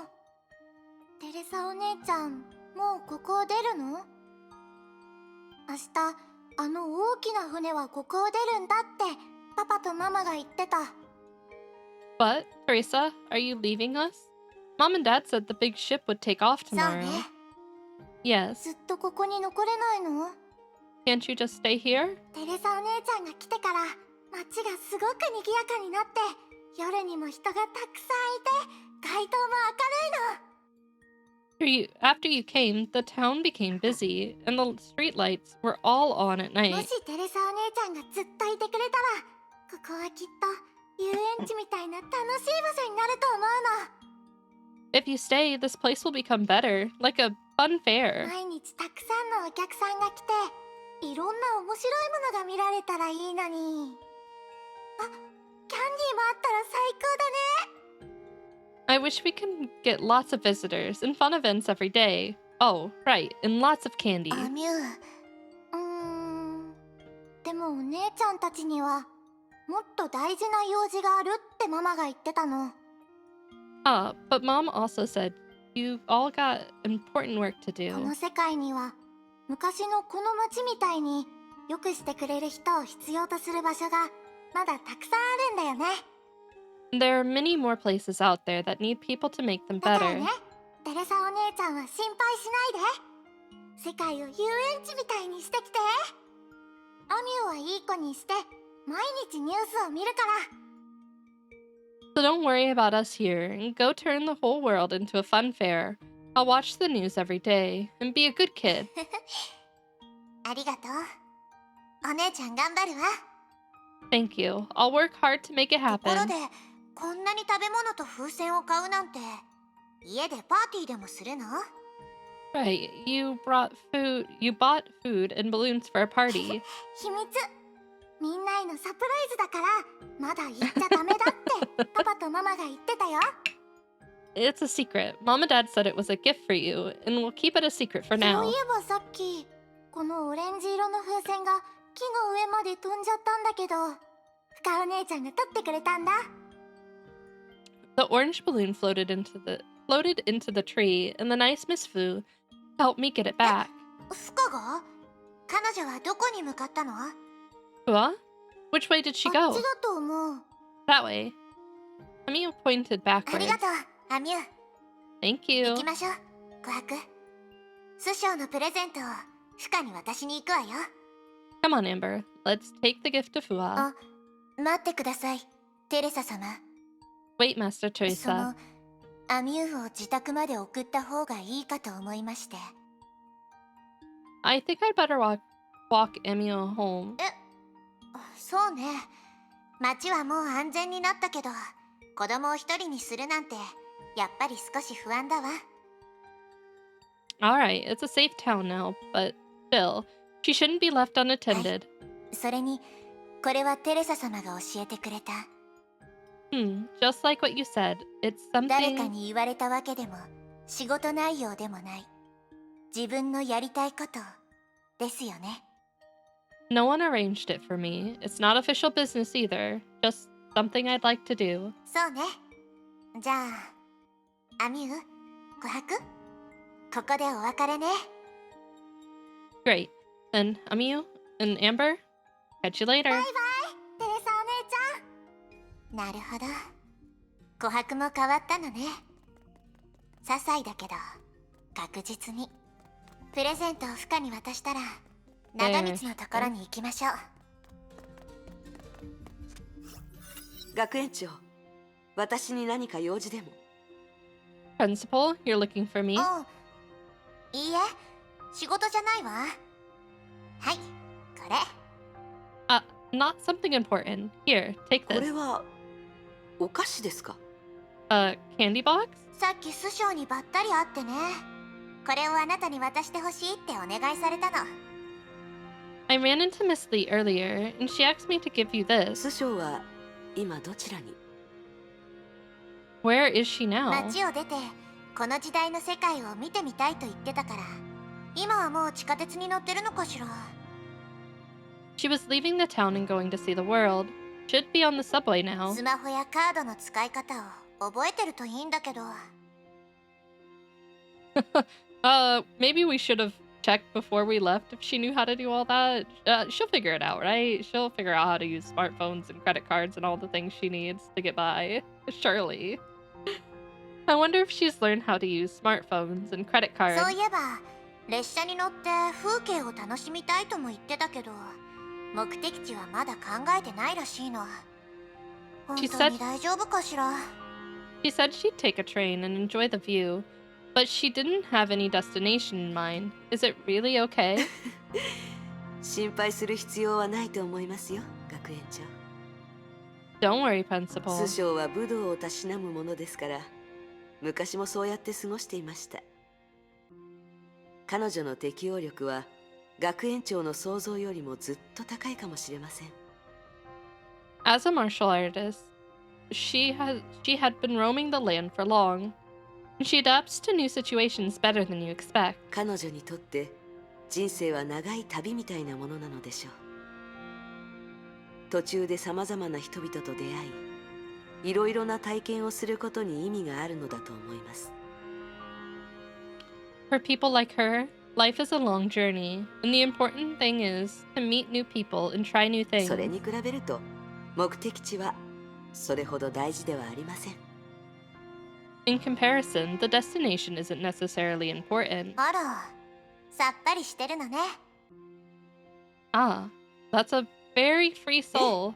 テレサお姉ちゃん、もうここを出るの？明日あの大きな船はここを出るんだってパパとママが言ってた。 But, Teresa, are you leaving us? Mom and Dad said the big ship would take off そう tomorrow. ね。 Yes. ずっとここに残れないの？ Can't you just stay here? テレサお姉ちゃんが来てから街がすごく賑やかになって、夜にも人がたくさんいて街灯も明るいの。 After you came, the town became busy, and the streetlights were all on at も night. しテレサお姉ちゃんがずっといてくれたら、ここはきっと遊園地みたいな楽しい場所になると思うの。 If you stay, this place will become better, like a fun fair. 毎日たくさんのお客さんが来て、いろんな面白いものが見られたらいいのに。あ、キャンディーもあったら最高だね。 I wish we could get lots of visitors and fun events every day. Oh, right, and lots of candy. アミュー。でもお姉ちゃんたちにはもっと大事な用事があるってママが言ってたの。 But Mom also said you've all got important work to こ do. の世界には昔のこの街みたいによくしてくれる人を必要とする場所がまだたくさんあるんだよね。 There are many more places out there that need people to make them だから better. ね、テレサお姉ちゃんは心配しないで。世界を遊園地みたいにしてきて。アミューはいい子にして毎日ニュースを見るから。 So don't worry about us here and go turn the whole world into a fun fair. I'll watch the news every day and be a good kid. ありがとう。お姉ちゃん頑張るわ。 Thank you. I'll work hard to make it ところ happen. で、こんなに食べ物と風船を買うなんて、家でパーティーでもするの？ Right, you bought food and balloons for a party. 秘密。みんなへのサプライズだから、まだ言っちゃダメだってパパとママが言ってたよ。 It's a secret. Mom and Dad said it was a gift for you, and we'll keep it a secret for そうい now. えばさっき、このオレンジ色の風船が木の上まで飛んじゃったんだけど、深お姉ちゃんが取ってくれたんだ。 The orange balloon floated into the tree, and the nice Miss Fu helped me get it back. 深が？彼女はどこに向かったの？ What? Which way did she あっ go? ちだと思う。 That way. Amio pointed あ backwards. りがとう、アミュー。 Thank 行 you. きましょう、琥珀。師匠のプレゼントを深に渡しに行くわよ。 Come on, Amber. Let's take the gift to Fua. あ、待ってください、テレサ様。 Wait, Master その Teresa. アミューを自宅まで送った方がいいかと思いまして。 I think I'd better walk Amio home. そうね。街はもう安全になったけど、子供を一人にするなんてやっぱり少し不安だわ。 Alright, it's a safe town now, but still, she shouldn't be left unattended. それにこれはテレサ様が教えてくれた。Just like what you said, it's 誰か something... に言われたわけでも仕事内容でもない、自分のやりたいことですよね。 No one arranged it for me. It's not official business either. Just something I'd like to do. そうね。じゃあアミュー、琥珀、ここでお別れね。 Great. Then, Amiyu and Amber, catch you later. バイバイ、テレサお姉ちゃん。なるほど、琥珀も変わったのね。些細だけど確実にプレゼントをフカに渡したら長道のところに行きましょう。学園長、私に何か用事でも。 Principal, you're looking for me? いいえ、仕事じゃないわ。はい、これ。Not something important. Here, take こ this. れはお菓子ですか？ A candy box? さっき師匠にばったり会ってね。これをあなたに渡してほしいってお願いされたの。I ran into Miss Lee earlier, and she asked me to give you this. 師匠は今どちらに？ Where is she now? 街を出てこの時代の世界を見てみたいと言ってたから、今はもう地下鉄に乗ってるのかしら。 She was leaving the town and going to see the world. Should be on the subway now. スマホやカードの使い方を覚えてるといいんだけど。 Maybe we should have checked before we left if she knew how to do all that. She'll figure it out, right? She'll figure out how to use smartphones and credit cards and all the things she needs to get by. Surely. I wonder if she's learned how to use smartphones and credit cards. そういえば列車に乗って風景を楽しみたいとも言ってたけど、目的地はまだ考えてないらしいの。本当に大丈夫かしら。 She said she'd take a train and enjoy the view, but she didn't have any destination in mind. Is it really okay? 心配する必要はないと思いますよ、学園長。 Don't worry, Principal. 師匠は武道をたしなむものですから、昔もそうやって過ごしていました。彼女の適応力は学園長の想像よりもずっと高いかもしれません。 As a martial artist, she had been roaming the land for long, and she adapts to new situations better than you expect. 彼女にとって人生は長い旅みたいなものなのでしょう。途中でさまざまな人々と出会い、いろいろな体験をすることに意味があるのだと思います。 For people like her, life is a long journey, and the important thing is to meet new people and try new things. それに比べると目的地はそれほど大事ではありません。 In comparison, the destination isn't necessarily important. あら、さっぱりしてるのね。 Ah, that's a very free soul.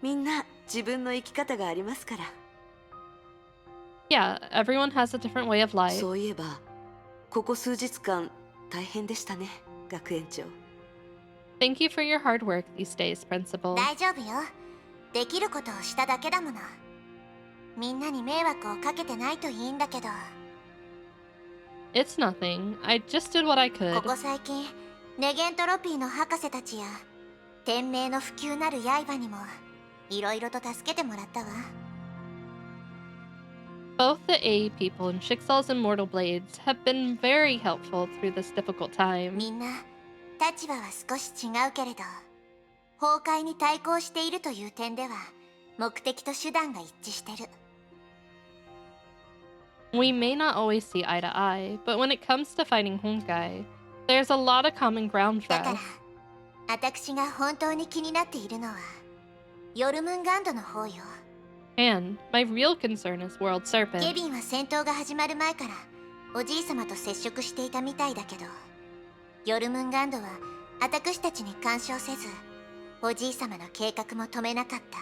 みんな自分の生き方がありますから。 Yeah, everyone has a different way of life. そういえば、ここ数日間大変でしたね、学園長。 Thank you for your hard work these days, Principal. 大丈夫よ。できることをしただけだもの。みんなに迷惑をかけてないといいんだけど。 It's nothing. I just did what I こ could. こ最近、ネゲントロピーの博士たちや天命の普及なる刃にもいろいろと助けてもらったわ。 Both the A people and Schicksal's immortal blades have been very helpful through this difficult time. みんな立場は少し違うけれど、崩壊に対抗しているという点では目的と手段が一致してる。 We may not always see eye to eye, but when it comes to fighting Honkai, there's a lot of common ground for だから us. 私が本当に気になっているのはヨルムンガンドの方よ。 And my real concern is World ケ Serpent. ビンは戦闘が始まる前からおじい様と接触していたみたいだけど、ヨルムンガンドは私たちに干渉せず、おじい様の計画も止めなかった。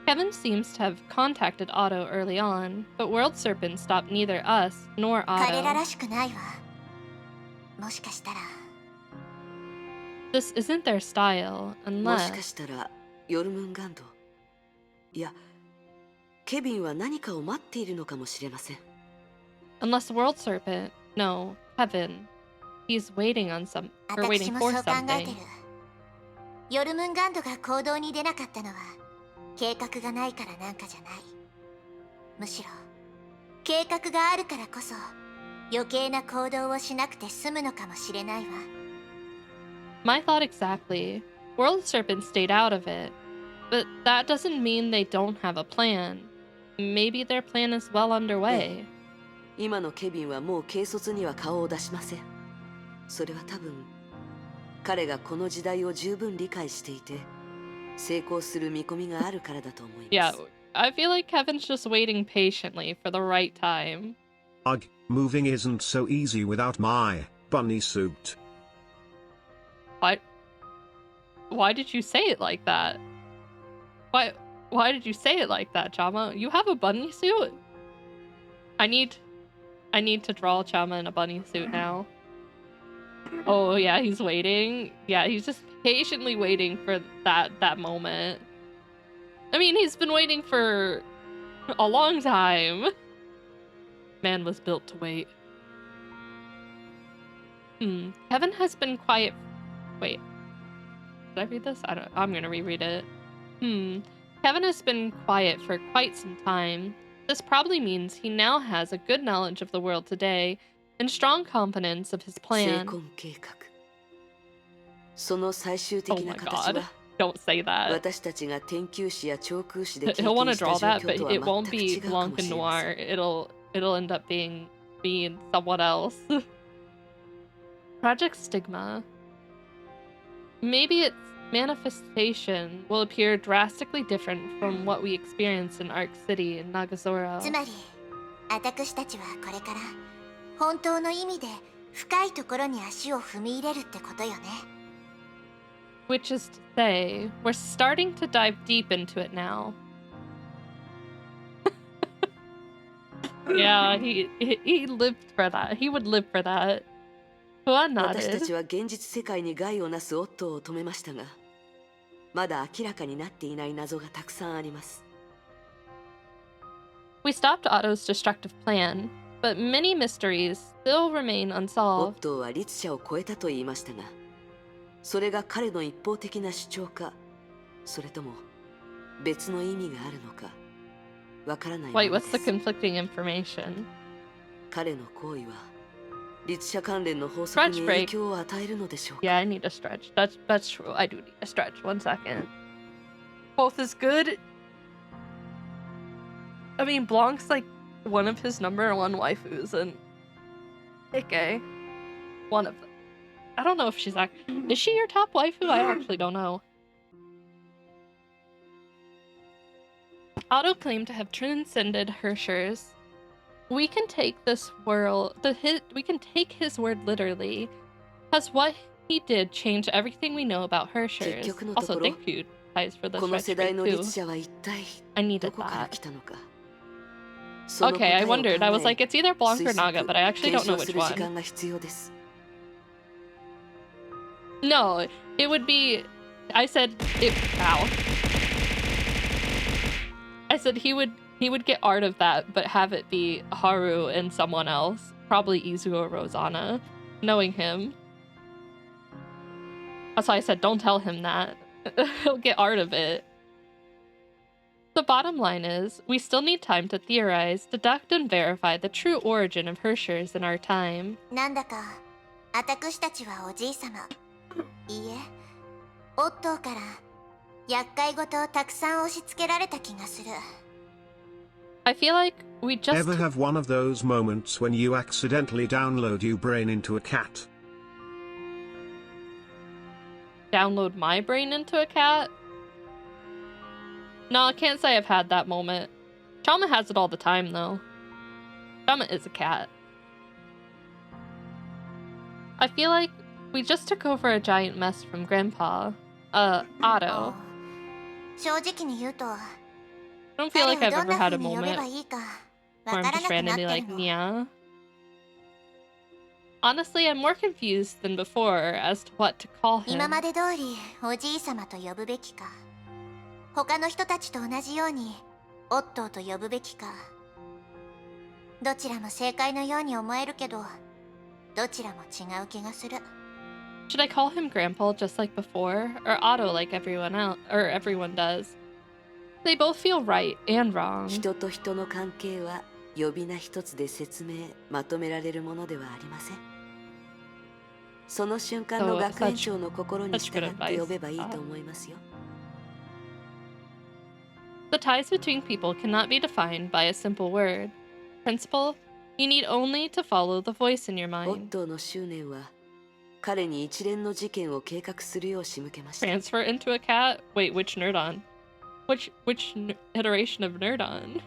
Kevin seems to have contacted Otto early on, but World Serpent stopped neither us nor 彼ら Otto. らしくないわ。もしかしたら This isn't their style, もしか unless... したらヨルムンガンド。いや、ケビンは何かを待っているのかもしれません。Unless the World Serpent. No, Kevin. He's waiting on some. Or 私 waiting も for そう考えて something. る。ヨルムンガンドが行動に出なかったのは計画がないからなんかじゃない。むしろ計画があるからこそ余計な行動をしなくて済むのかもしれないわ。My thought exactly. World Serpent stayed out of it. But that doesn't mean they don't have a plan. Maybe their plan is well underway. 今のケビンはもう軽率には顔を出しません。それは多分彼がこの時代を十分理解していて成功する見込みがあるからだと思います。Yeah, I feel like Kevin's just waiting patiently for the right time. Ugh, moving isn't so easy without my bunny suit. What? Why did you say it like that? Why did you say it like that, Chama? You have a bunny suit? I need to draw Chama in a bunny suit now. Oh yeah, he's waiting. Yeah, he's just patiently waiting for that moment. I mean, he's been waiting for a long time. Man was built to wait. Kevin has been quiet. Wait. Did I read this? I'm gonna reread it. Kevin has been quiet for quite some time. This probably means he now has a good knowledge of the world today and strong confidence of his plan. その最終的な形は Don't say that. 私たちが天球視や長空視で経 He'll want 験 to した draw 状 that, 況 but とは it won't 全く be 違うか Blanc もし and れません。 Noir. It'll end up being someone else. Project Stigma. Maybe its manifestation will appear drastically different from what we experienced in Arc City and Nagazora. つまり私たちはこれから本当の意味で深いところに足を踏み入れるってことよね。Which is to say, we're starting to dive deep into it now. Yeah, he lived for that. He would live for that. 私たちは現実世界に害をなすオットーを止めましたが、まだ明らかになっていない謎がたくさんあります。We stopped Otto's destructive plan, but many mysteries still remain オッ unsolved. トーは律者を超えたと言いましたが、それが彼の一方的な主張か、それとも別の意味があるのか、わからないも Wait, の what's で the す。 conflicting information? 彼の行為は律者関連の法則に影響を与えるのでしょうか。 Yeah, I need a stretch. That's true. I do need a stretch. 1 second. Both is good. I mean, Blanc's like one of his #1 waifus, and Ike, one of them. I don't know if she's actually. Is she your top waifu? I actually don't know. Otto claimed to have transcended Hershers. We can take this world. We can take his word literally. Has what he did changed everything we know about Hershers? Also, thank you guys for the この stretch 世代 break の too. 律者は一体 I needed どこから that. 来たのか。その Okay, I 答えを考 wondered. I was え like, it's either Blanc 推 or Naga, 測 but I actually 検 don't know 証す which る時 one. 間が必要です。 No, it would be. I said it. Ow. I said he would get art of that, but have it be Haru and someone else, probably Izuo or Rosanna, knowing him. That's why I said don't tell him that. He'll get art of it. The bottom line is, we still need time to theorize, deduct, and verify the true origin of Hershers in our time. なんだか私たちはおじいさま、いいえ、オットーから厄介事をたくさん押し付けられた気がする。I feel like we just Ever have one of those moments when you accidentally download your brain into a cat? download my brain into a cat? No, I can't say I've had that moment. Chama has it all the time, though. Chama is a cat. I feel like we just took over a giant mess from Grandpa. Otto. 正直に言うと、 I don't feel like 彼 I've をどん ever な had 風 a に呼べ moment ばいいか where わ I'm から just なくなって randomly る like, の。 Nya. Honestly, I'm more confused than before as to what to call 今 him. まで通りおじいさまと呼ぶべきか、他の人たちと同じようにオットーと呼ぶべきか。どちらも正解のように思えるけど、どちらも違う気がする。Should I call him Grandpa just like before, or Otto like everyone else, or everyone does? They both feel right and wrong. 人と人の関係は呼び名一つで説明まとめられるものではありません。その瞬間の学園長の心に従って呼べばいいと思いますよ。The ties between people cannot be defined by a simple word. Principle, you need only to follow the voice in your オッ mind. トーの執念は彼に一連の事件を計画するよう仕向けました。 Transfer into a cat? Wait, which Nerdon? Which iteration of Nerdon?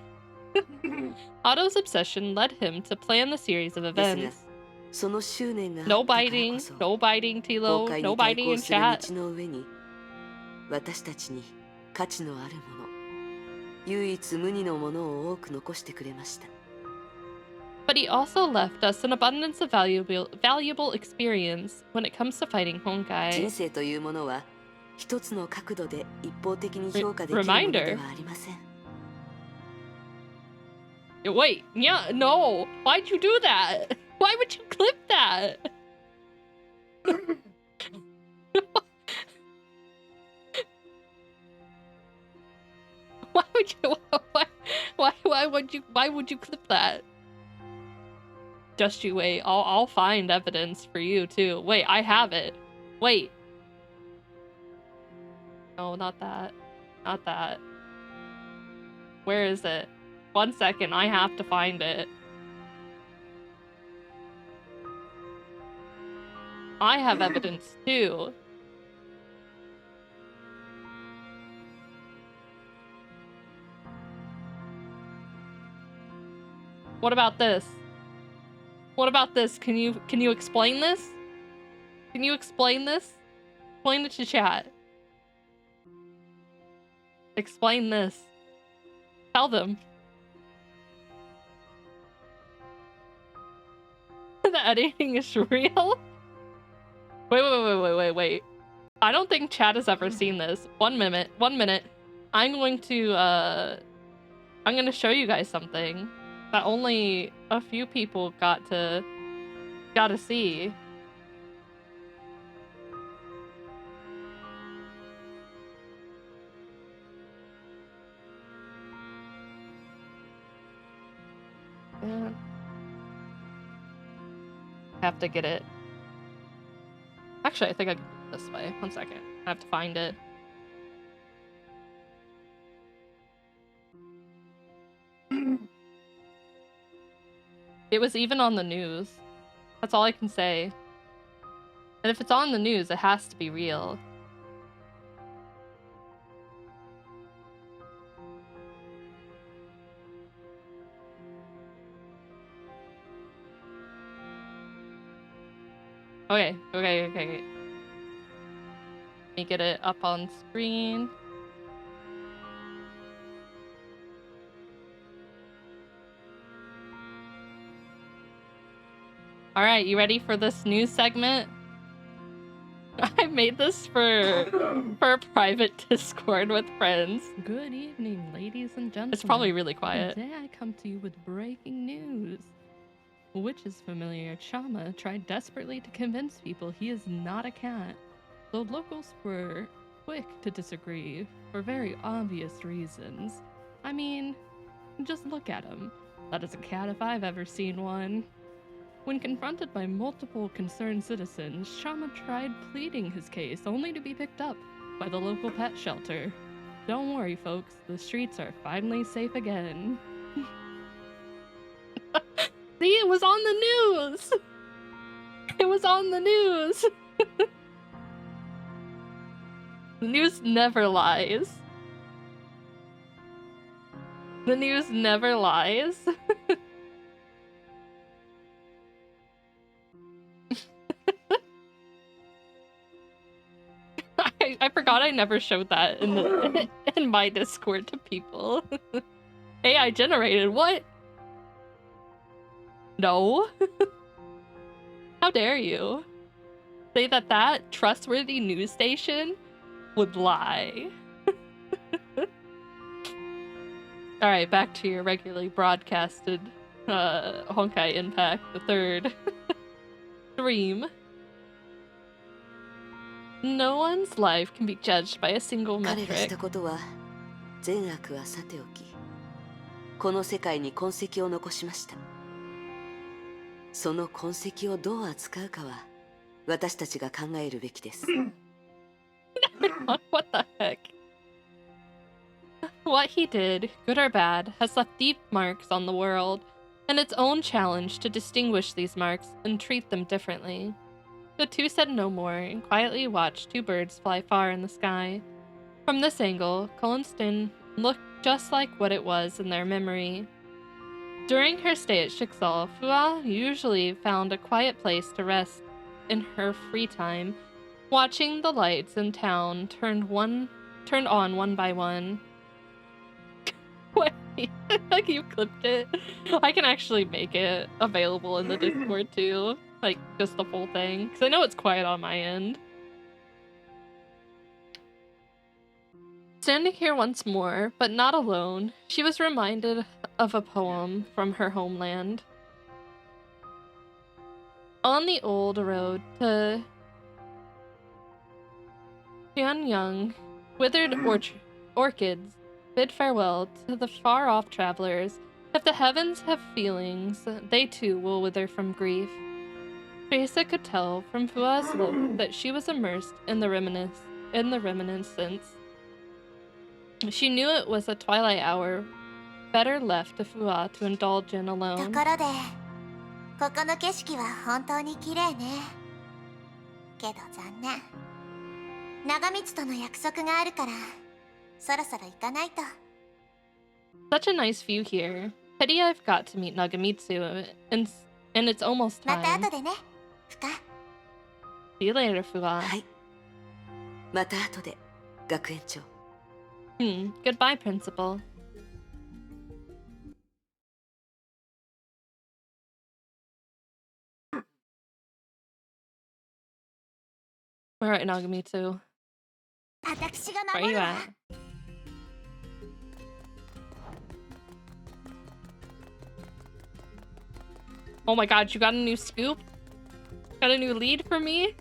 Otto's obsession led him to plan the series of events. その執念が No biting, no biting, Tilo, no biting in chat. 道の上に私たちに価値のあるもの、唯一無二のものを多く残してくれました。But he also left us an abundance of valuable experience when it comes to fighting 人 Honkai. 生というものは一つの角度で一方的に評価できるものではありません。Wait, yeah, no. Why'd you do that? Why would you clip that? Why would you? Why would you clip that? Just you wait. I'll find evidence for you too. Wait, I have it. Wait. No, not that. Not that. Where is it? 1 second, I have to find it. I have evidence too. What about this? What about this? Can you explain this? Can you explain this? Explain it to chat. Explain this. Tell them. The editing is real? Wait. I don't think chat has ever seen this. 1 minute. I'm going to show you guys something that only a few people got to see. Have to get it. Actually, I think I can do it this way. 1 second. I have to find it. It was even on the news. That's all I can say. And if it's on the news, it has to be real. Okay. Let me get it up on screen. Alright, you ready for this news segment? I made this for a private Discord with friends. Good evening, ladies and gentlemen. It's probably really quiet. Today I come to you with breaking news. Witch's familiar Chama tried desperately to convince people he is not a cat. Though locals were quick to disagree for very obvious reasons. I mean, just look at him. That is a cat if I've ever seen one. When confronted by multiple concerned citizens, Chama tried pleading his case only to be picked up by the local pet shelter. Don't worry, folks, the streets are finally safe again. See, it was on the news! It was on the news! The news never lies. The news never lies. I forgot I never showed that in the in my Discord to people. AI generated, what? No. How dare you? Say that trustworthy news station would lie. Alright, back to your regularly broadcasted Honkai Impact, the third stream. No one's life can be judged by a single 彼がし metric. たことは善悪はさておき、この世界に痕跡を残しました。その痕跡をどう扱うかは私たちが考えるべきです。What the heck? What he did, good or bad, has left deep marks on the world, and its own challenge to distinguish these marks and treat them differently. The two said no more and quietly watched two birds fly far in the sky. From this angle, Kolenstin looked just like what it was in their memory. During her stay at Shixal, Fua usually found a quiet place to rest in her free time, watching the lights in town turned on one by one. Wait, like you clipped it. I can actually make it available in the Discord too. Like, just the full thing. Because I know it's quiet on my end. Standing here once more, but not alone, she was reminded of a poem from her homeland. On the old road to Pyongyang, withered orchids bid farewell to the far-off travelers. If the heavens have feelings, they too will wither from grief. Teresa could tell from Fua's look that she was immersed in the reminiscence. She knew it was a twilight hour, better left to Fua to indulge in alone. ところで、ここの景色は本当に綺麗ね。けど残念。長光との約束があるから、そろそろ行かないと。Such a nice view here. Pity I've got to meet Nagamitsu, and it's almost time. また後でね、ふか。See you later, Fua. はい。また後で、学園長。Goodbye, Principal. Where at Nagamitsu? 私が Where are 守 you るわ。 at? Oh my god, you got a new scoop? Got a new lead for me?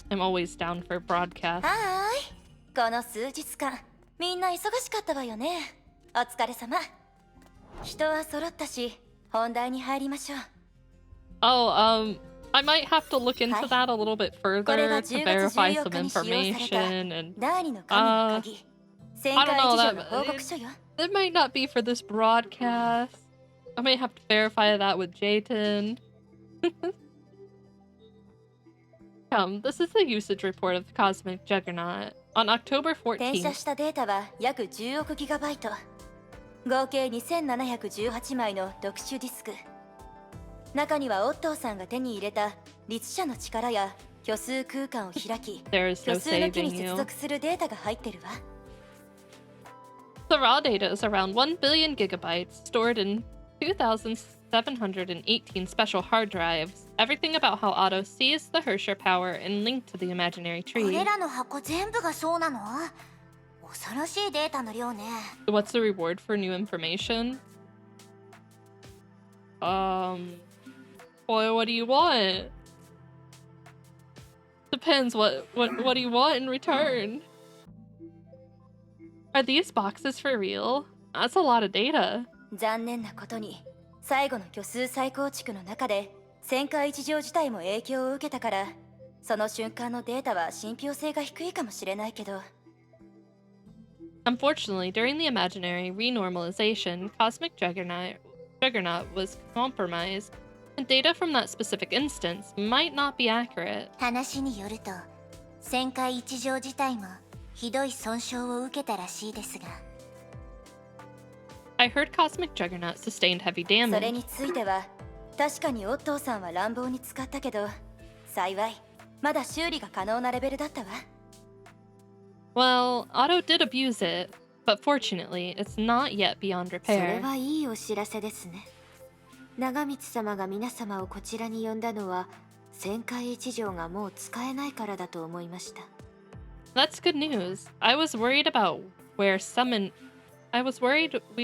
I'm always down for broadcast. はーい。この数日間、みんな忙しかったわよね。お疲れ様。人は揃ったし、本題に入りましょう。Oh, I might have to look into that a little bit further to verify some information and I don't know, that might not be for this broadcast. I may have to verify that with Jayton. This is the usage report of the Cosmic Juggernaut. On October 転写 14th, したデータは約10億ギガバイト。合計2718枚の特殊ディスク。中にはオットーさんが手に入れた律者の力や虚数空間を開き、 There's no 虚数の木に saving 接 you. 続するデータが入ってるわ。The raw data is around 1 billion gigabytes stored in 2,718 special hard drives. Everything about how Otto sees the Hersher power and linked to the imaginary こ tree. れらの箱全部がそうなの？恐ろしいデータの量ね。 What's the reward for new information? Boy, what do you want? Depends what do you want in return? Are these boxes for real? That's a lot of data. 残念なことに、最後の虚数再構築の中で旋回一条自体も影響を受けたから、その瞬間のデータは信憑性が低いかもしれないけど。Unfortunately, during the imaginary renormalization, Cosmic Juggernaut was compromised, and data from that specific instance might not be accurate. 話によると、旋回一条自体もひどい損傷を受けたらしいですが。I heard Cosmic Juggernaut sustained heavy それ damage. については、確かにオットーさんは乱暴に使ったけど、幸い、まだ修理が可能なレベルだったわ。Well, Otto did abuse it, but fortunately, it's not yet beyond それ repair. はいいお知らせですね。長光様が皆様をこちらに呼んだのは、旋回一条がもう使えないからだと思いました。 That's good news. I was worried we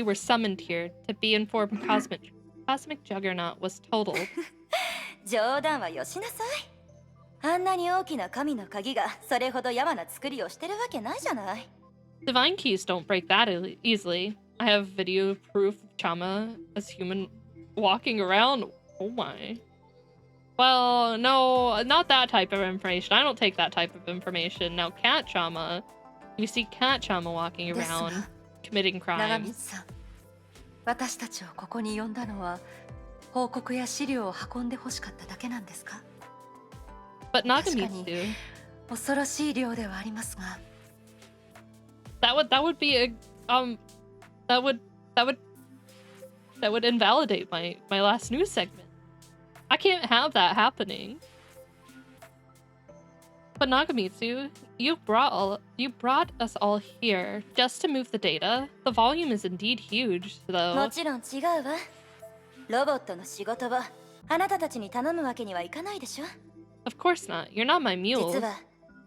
were summoned here to be informed cosmic juggernaut was totaled. 冗談はよしなさい。あんなに大きな神の鍵がそれほどやわな作りをしてるわけないじゃない。 Divine keys don't break that easily. I have video proof of Chama as human walking around. Oh my. Well, no, not that type of information. I don't take that type of information. Now, Cat Chama, you see Cat Chama walking around committing 長光 crimes. さん、私たちをここに呼んだのは報告や資料を運んで欲しかっただけなんですか？ But 確か Nagamitsu, に恐ろしい量ではありますが、 that would be a that would invalidate my last news segment. I can't have that happening. But Nagamitsu, you brought us all here just to move the data. The volume is indeed huge, も though. ちろん違うわ。ロボットの仕事はあなたたちに頼むわけにはいかないでしょ。 Of course not. You're not my 実 mule. は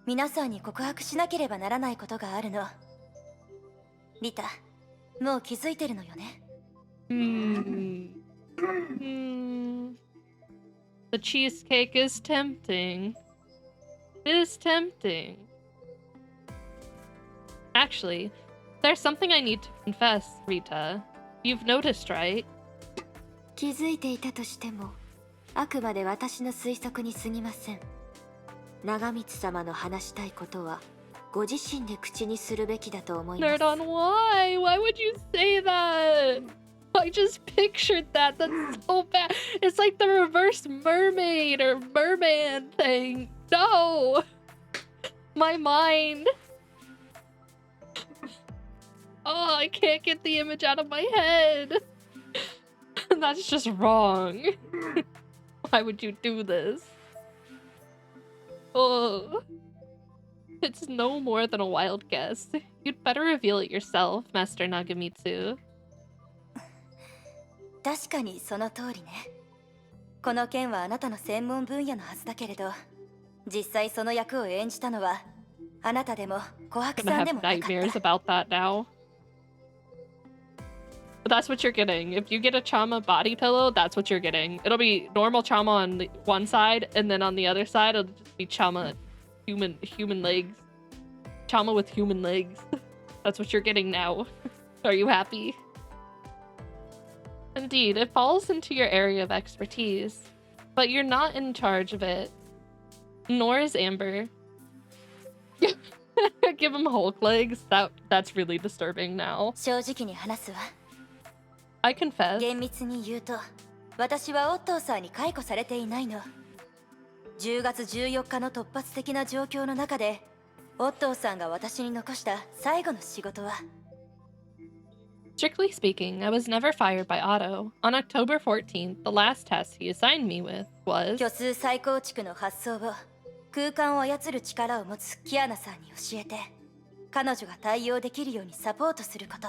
皆さんに告白しなければならないことがあるの。リタ、もう気づいてるのよね。The cheesecake is tempting. It is tempting. Actually, there's something I need to confess, Rita. You've noticed, right? 気づいていたとしても、あくまで私の推測に過ぎません。長光様の話したいことは、ご自身で口にするべきだと思います。 Nerd on why? Why would you say that? I just pictured that. That's so bad. It's like the reverse mermaid or merman thing. No! My mind. Oh, I can't get the image out of my head. That's just wrong. Why would you do this? Oh. It's no more than a wild guess. You'd better reveal it yourself, Master Nagamitsu. 確かにその通りね。この件はあなたの専門分野のはずだけれど、実際その役を演じたのはあなたでも琥珀 I'm さん gonna で have もなかった。 nightmares about that now. But that's what you're getting. If you get a Chama body pillow, that's what you're getting. It'll be normal Chama on the one side, and then on the other side, it'll just be Chama human legs. Chama with human legs. That's what you're getting now. Are you happy? Indeed, it falls into your area of expertise, but you're not in charge of it. Nor is Amber. Give him Hulk legs. That's really disturbing now. 正直に話すわ。 I confess. 厳密に言うと、私はオットーさんに解雇されていないの。10月14日の突発的な状況の中で、オットーさんが私に残した最後の仕事は。 Strictly speaking, I was never fired by Otto. On October 14th, the last task he assigned me with was 虚数再構築の発想を空間を操る力を持つキアナさんに教えて、彼女が対応できるようにサポートすること。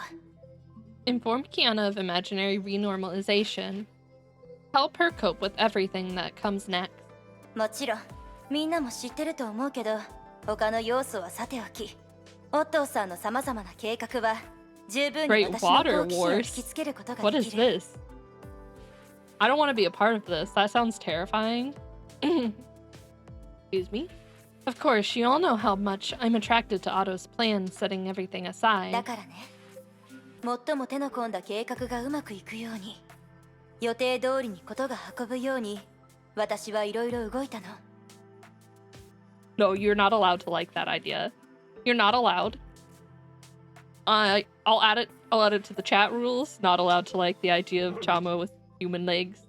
informed Kiana of imaginary renormalization. Help her cope with everything that comes next. もちろん、みんなも知ってると思うけど、他の要素はさておき、オットーさんの様々な計画は十分に私の好奇心を引きつけることが What で is きる。 this? I don't want to be a part of this. That sounds terrifying. Excuse me? Of course, you all know how much I'm attracted to Otto's plan, setting everything だ aside. からね、最も手の込んだ計画がうまくいくように、予定通りにことが運ぶように、私はいろいろ動いたの。 No, you're not allowed to like that idea. You're not allowed. I'll add it to the chat rules. Not allowed to like the idea of Chama with human legs.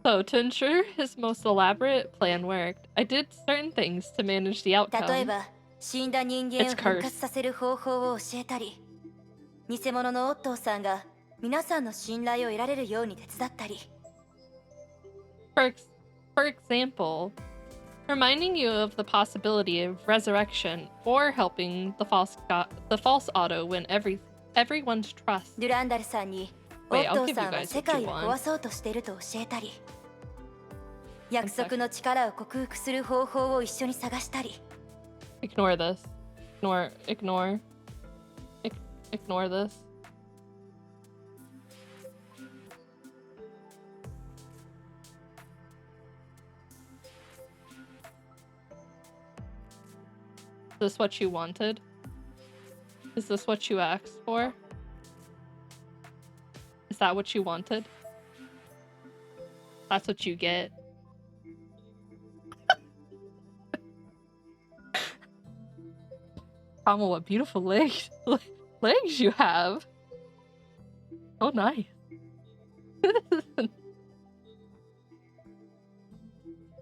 So, to ensure his most elaborate plan worked, I did certain things to manage the 例え outcome. ば、死んだ人間を It's 復 cursed. 活させる方法を教えたり、偽物のオットーさんが皆さんの信頼を得られるように手伝ったり。 For example, reminding you of the possibility of resurrection or helping the false Otto win everyone's trust. デュランダルさんに、オ Wait, ッ I'll トー give you さんは guys 世 what you 界を want. 壊そうとしていると教えたり。約束の力を克服する方法を一緒に探したり。 Ignore this. Ignore this. Is this what you wanted? Is this what you asked for? Is that what you wanted? That's what you get. Chama, what beautiful legs you have. Oh, nice.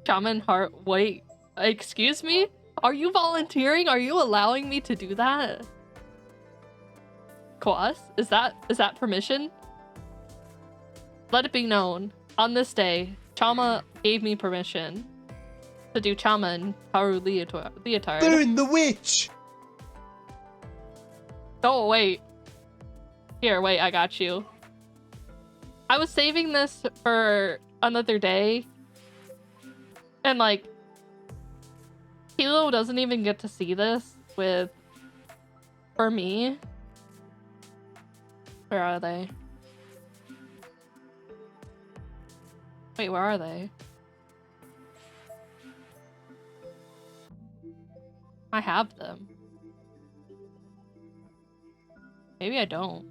Chama and Heart, wait, excuse me? Are you volunteering? Are you allowing me to do that? Koas? Is that permission? Let it be known. On this day, Chama gave me permission to do Chama and Haru leotard. Doing the witch! Oh, wait. Here, wait, I got you. I was saving this for another day. And, like, Hilo doesn't even get to see this for me. Where are they? Wait, where are they? I have them. Maybe I don't.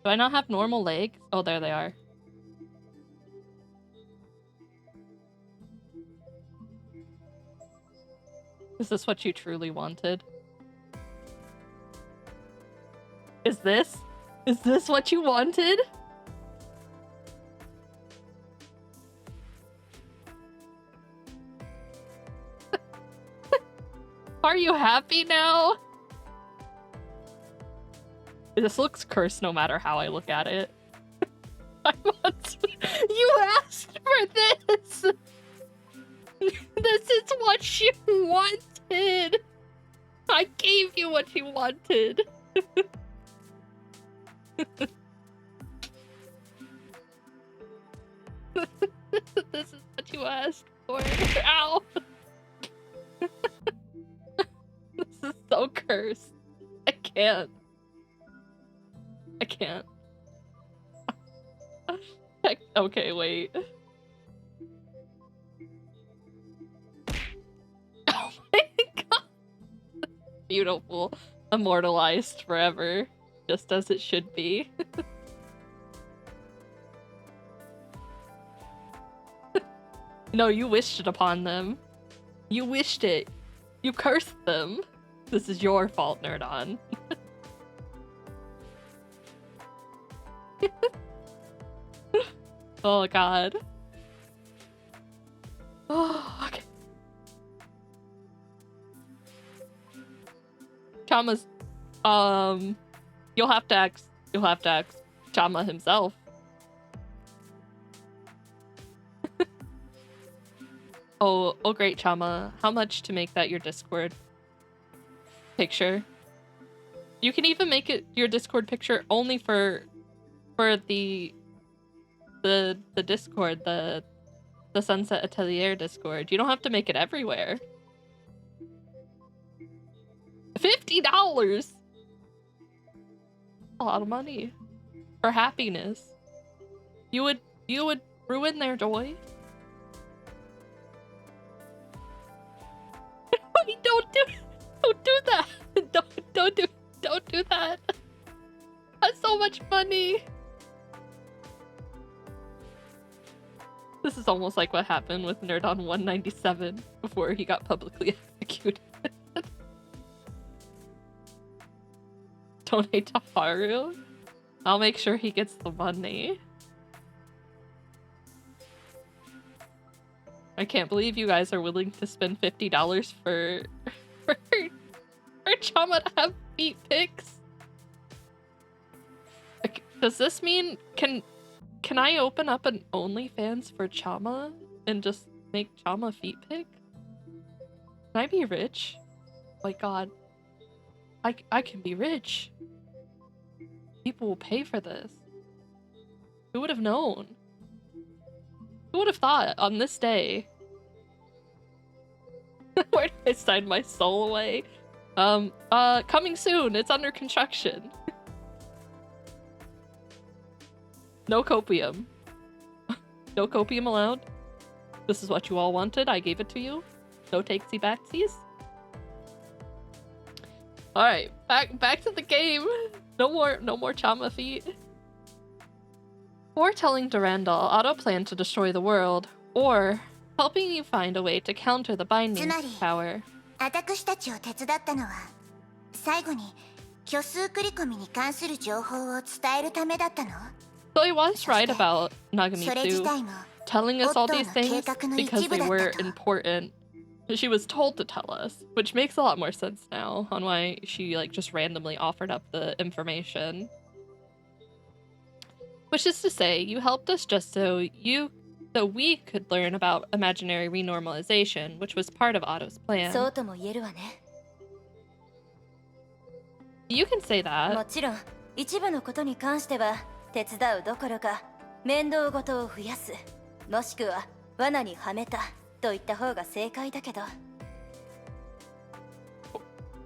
Do I not have normal legs? Oh, there they are. Is this what you truly wanted? Is this what you wanted? Are you happy now? This looks cursed no matter how I look at it. You asked for this! This is what you wanted! I gave you what you wanted! This is what you asked for. Ow! This is so cursed. I can't. Okay, wait. Oh my god! Beautiful. Immortalized forever. Just as it should be. No, you wished it upon them. You wished it. You cursed them. This is your fault, Nerdon. Oh god. Oh, okay. Chama's you'll have to ask Chama himself. Oh great, Chama. How much to make that your Discord picture? You can even make it your Discord picture only for the Discord, the Sunset Atelier Discord. You don't have to make it everywhere. $50! A lot of money. For happiness. You would ruin their joy? Don't do that! Don't do that! That's so much money! This is almost like what happened with Nerdon 197 before he got publicly executed. Donate to Haru? I'll make sure he gets the money. I can't believe you guys are willing to spend $50 for Chama to have feet pics. Like, does this mean can I open up an OnlyFans for Chama and just make Chama feet pic? Can I be rich? My god. I can be rich. People will pay for this. Who would have known? Who would have thought on this day? Where did I sign my soul away? Coming soon. It's under construction. No copium. No copium allowed. This is what you all wanted. I gave it to you. No takesy backsies. All right, back to the game. No more Chama feet. Before telling Durandal, Otto planned to destroy the world, or helping you find a way to counter the binding power. 私たちを手伝ったのは最後に虚数繰り込みに関する情報を伝えるためだったの? So he was right about Nagamitsu telling us all these things because they were important. She was told to tell us, which makes a lot more sense now on why she like just randomly offered up the information. Which is to say, you helped us just so we could learn about imaginary renormalization, which was part of Otto's plan. You can say that. もちろん一部のことに関しては手伝うどころか面倒ごとを増やすもしくは罠にはめたと言った方が正解だけど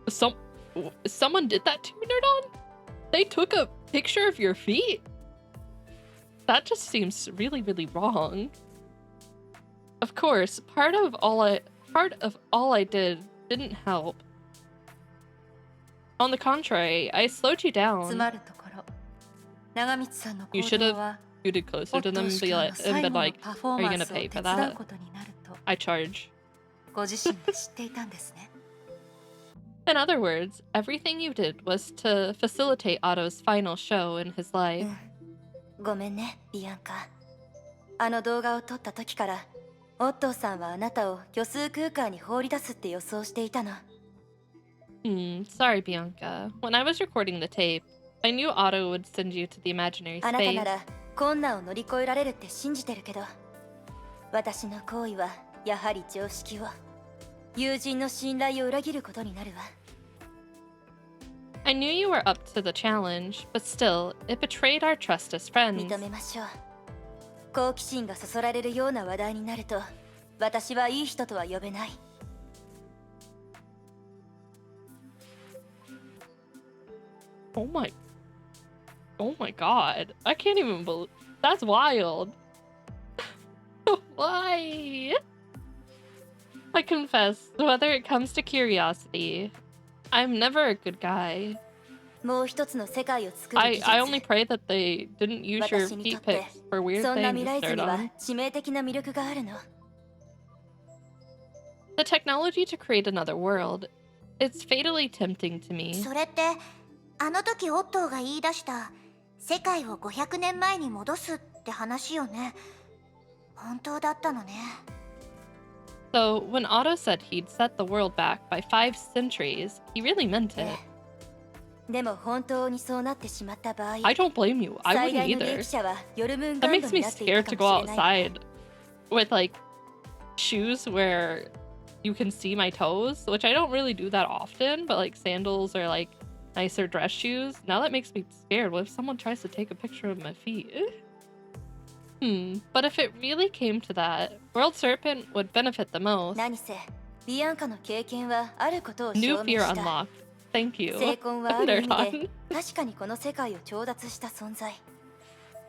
Someone did that to you, Nerdon? They took a picture of your feet? That just seems really, really wrong. Of course, part of all I did didn't help. On the contrary, I slowed you down. You should have scooted closer to them and been like, are you gonna pay for that? I charge. In other words, everything you did was to facilitate Otto's final show in his life. ごめんね、ビアンカ。あの動画を撮った時から、オットーさんはあなたを虚数空間に放り出すって予想していたの。Sorry, Bianca. When I was recording the tape, I knew Otto would send you to the imaginary あなた space. なら困難を乗り越えられるって信じてるけど、私の行為はやはり常識を、友人の信頼を裏切ることになるわ。I knew you were up to the challenge, but still, it betrayed our trust as friends. 認めましょう。好奇心がそそられるような話題になると、私はいい人とは呼べない。Oh my god. I can't even believe. That's wild. Why? I confess, whether it comes to curiosity, I'm never a good guy. もう一つの世界を作る技術。I only pray that they didn't use your feet pics for weird そんな things, 未来図には Nerdon. 致命的な魅力があるの。The technology to create another world, it's fatally tempting to me. それってあの時オットーが言い出した世界を500年前に戻すって話よね。本当だったのね。So, when Otto said he'd set the world back by 5 centuries, he really meant it. でも本当にそうなってしまった場合、 I don't blame you. I 最 wouldn't 大の利 either. 益者はヨルムン That ガンド makes に me なっていた scared か to も go しれない。 outside with like shoes where you can see my toes, which I don't really do that often, but like sandals or like nicer dress shoes. Now that makes me scared. What if someone tries to take a picture of my feet? But if it really came to that, World Serpent would benefit the most. 何せ、ビアンカの経験はあることを New 証明 fear した。 unlocked. Thank you. 成婚はある意味で Nerdon. 確かにこの世界を調達した存在。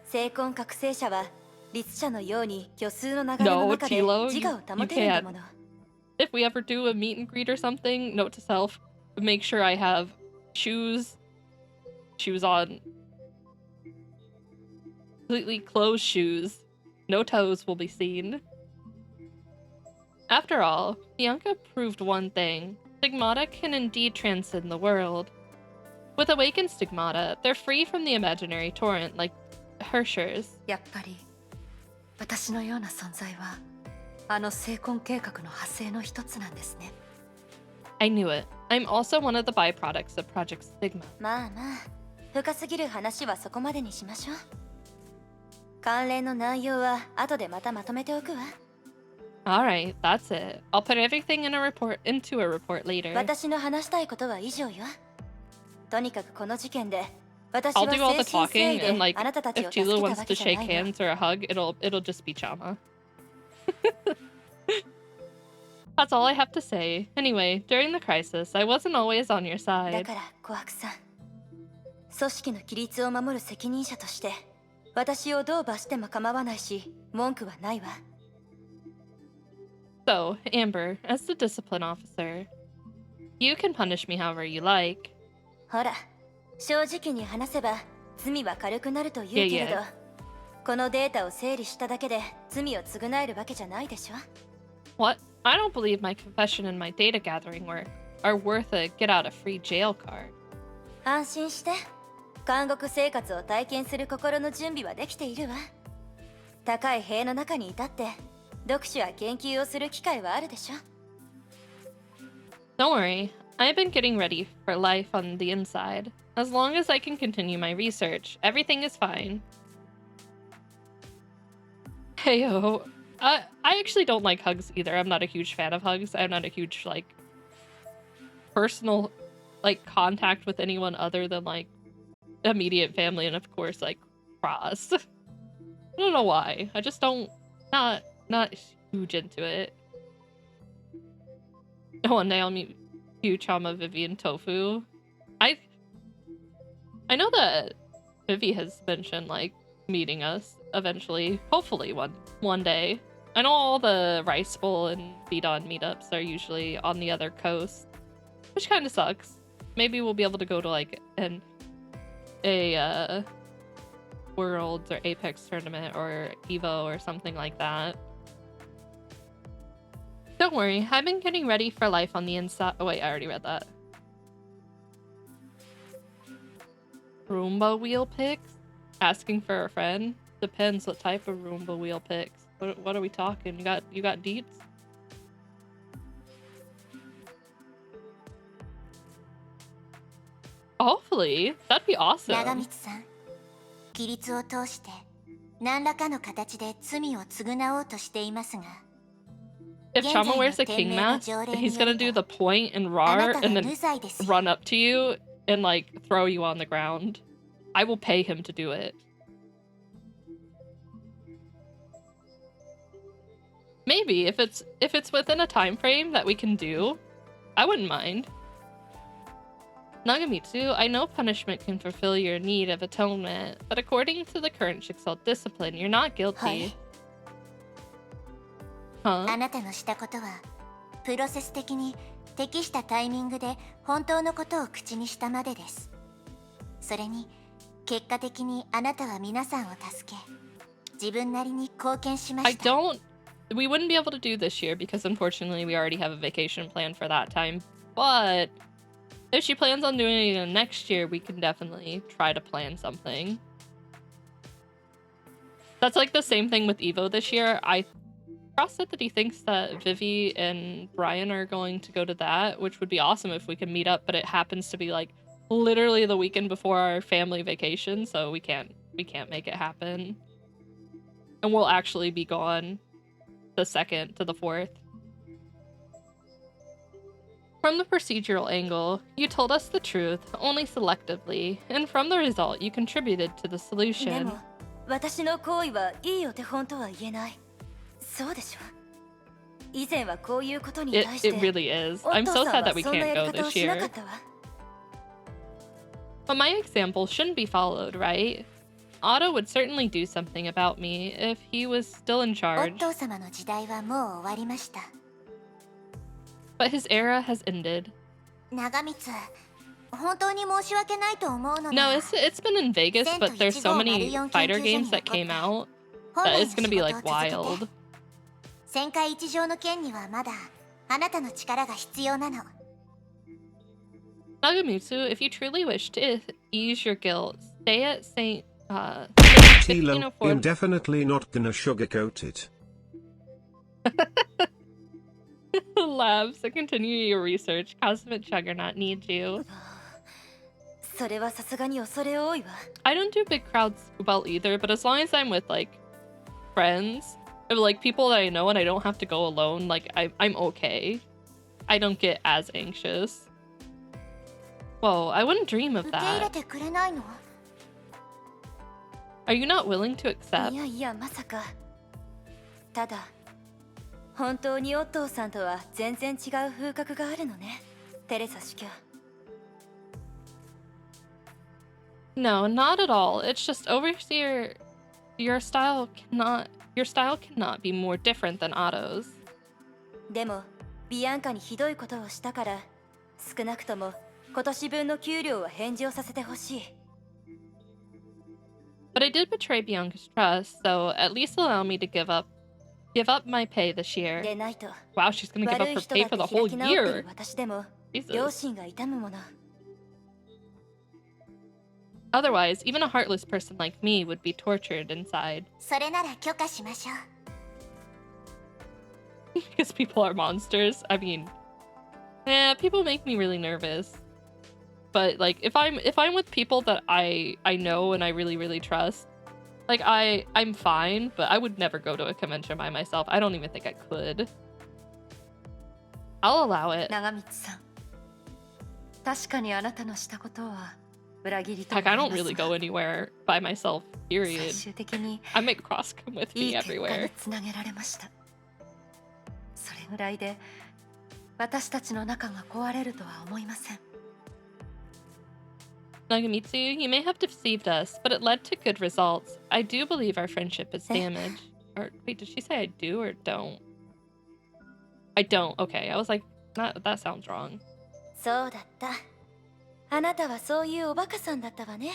成婚覚醒者は律者のように虚数の流れの No, 中で Tilo, 自我を you 保てるんだも can't. の。If we ever do a meet and greet or something, note to self, make sure I have shoes on, completely closed shoes. No toes will be seen. After all, Bianca proved one thing. Stigmata can indeed transcend the world. With awakened stigmata, they're free from the imaginary torrent like Hershers. やっぱり私のような存在はあの成婚計画の派生の一つなんですね。I knew it. I'm also one of the byproducts of Project Stigma. まあまあ、深すぎる話はそこまでにしましょう。関連の内容は後でまたまとめておくわ。Alright, that's it. I'll put everything into a report later. 私の話したいことは以上よ。とにかくこの事件で I'll do all the talking, and like, if Chila wants to shake hands or a hug, it'll just be Chama. That's all I have to say. Anyway, during the crisis, I wasn't always on your だ side. からコアクさん、組織の規律を守る責任者として私をどう罰しても構わないし文句はないわ。 So, Amber, as the discipline officer, you can punish me however you like. ほら、正直に話せば罪は軽くなると言うけれど、 Yeah. このデータを整理しただけで罪を償えるわけじゃないでしょ。 What? I don't believe my confession and my data gathering work are worth a get-out-of-free-jail card. 安心して、監獄生活を体験する心の準備はできているわ。高い塀の中にいたって読書や研究をする機会はあるでしょ。 Don't worry, I've been getting ready for life on the inside. As long as I can continue my research, everything is fine. Heyo. I actually don't like hugs either. I'm not a huge fan of hugs. I'm not a huge, like, personal, like, contact with anyone other than, like, immediate family and, of course, like, Cross. I don't know why. I just don't... Not huge into it. One day I'll meet you, Chama, Vivi, and Tofu. I know that Vivi has mentioned, like, meeting us eventually. Hopefully one day. I know all the Rice Bowl and Beat-On meetups are usually on the other coast, which kind of sucks. Maybe we'll be able to go to, like, a Worlds or Apex tournament or Evo or something like that. Don't worry, I've been getting ready for life on the inside. Oh wait, I already read that. Roomba wheel picks? Asking for a friend? Depends what type of Roomba wheel picks. What are we talking? You got deets? Hopefully, that'd be awesome. 長光さん、規律を通して何らかの形で罪を償おうとしていますが、 If Chama wears a king mask, he's gonna do the point and roar and then run up to you and like throw you on the ground. I will pay him to do it. Maybe if it's within a time frame that we can do, I wouldn't mind. Nagamitsu, I know punishment can fulfill your need of atonement, but according to the current Jigsaw discipline, you're not guilty. Huh? あなたのしたことはプロセス的に適したタイミングで本当のことを口にしたまでです。それに結果的にあなたは皆さんを助け、自分なりに貢献しました。We wouldn't be able to do this year because unfortunately we already have a vacation planned for that time. But if she plans on doing it next year, we can definitely try to plan something. That's like the same thing with Evo this year. Cross said that he thinks that Vivi and Brian are going to go to that, which would be awesome if we could meet up, but it happens to be like literally the weekend before our family vacation, so we can't make it happen. And we'll actually be gone the 2nd to the 4th. From the procedural angle, you told us the truth, only selectively, and from the result, you contributed to the solution. でも、私の行為はいいお手本とは言えない。そうでしょ。以前はこういうことに対して、 It really is. I'm so sad that we can't go this year. But my example shouldn't be followed, right? Otto would certainly do something about me if he was still in charge. オットー様の時代はもう終わりました。 But his era has ended. 長光、本当に申し訳ないと思うのだ。 No, it's been in Vegas, but there's so many fighter games that came out that it's gonna be like wild. 旋回一条の件にはまだあなたの力が必要なの。 Nagamitsu, if you truly wish to ease your guilt, stay at St. Tilo, I'm definitely not gonna sugarcoat it. Labs, to continue your research. Cosmic Juggernaut needs you. それはさすがに恐れ多いわ。 I don't do big crowds well either, but as long as I'm with like friends or like people that I know and I don't have to go alone, like I'm okay. I don't get as anxious. Whoa, I wouldn't dream of 受け入れ that. てくれないの？ Are you not willing to い accept? やいやまさか。ただ本当にオットーさんとは全然違う風格があるのね、テレサ司教。No, not at all. It's just overseer. Your style cannot be more different than Otto's. でもビアンカにひどいことをしたから、少なくとも今年分の給料は返事をさせてほしい。But I did betray Bianca's trust, so at least allow me to give up my pay this year. でないと。 Wow, she's gonna give up her pay for the whole year. 私でも Jesus. 両親が痛むもの。 Otherwise, even a heartless person like me would be tortured inside. それなら許可しましょう。 Because people are monsters. I mean, people make me really nervous. But like, if I'm with people that I know and I really trust, like I'm fine. But I would never go to a convention by myself. I don't even think I could. I'll allow it. 長光さん、確かにあなたのしたことは裏切りと Heck, 思 I いま don't す really go anywhere by myself. 最 Period. 終的に I make Cross come with い me い結果に everywhere. つなげられました。それぐらいで私たちの仲が壊れるとは思いません。 Nagamitsu, you may have deceived us, but it led to good results. I do believe our friendship is damaged. Or wait, did she say I do or don't? I don't. Okay, I was like, that sounds wrong. そうだった。あなたはそういうおバカさんだったわね。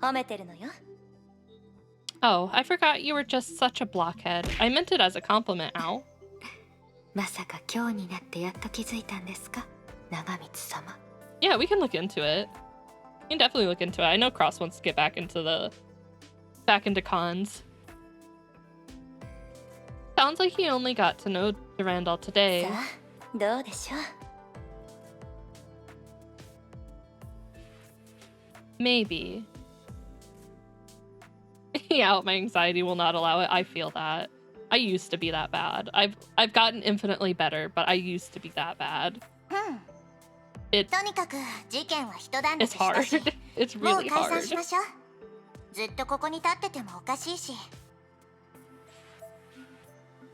褒めてるのよ。 Oh, I forgot you were just such a blockhead. I meant it as a compliment, Al. まさか今日になってやっと気づいたんですか、長光様。 Yeah, we can look into it. We can definitely look into it. I know Cross wants to get back into cons. Sounds like he only got to know Durandal today. さあ、どうでしょう。 Maybe. Yeah, my anxiety will not allow it. I feel that. I used to be that bad. I've gotten infinitely better, but I used to be that bad. とにかく事件は一段落 It's したし、 hard. It's もう really 解散 hard. しましょう。ずっとここに立っててもおかしいし。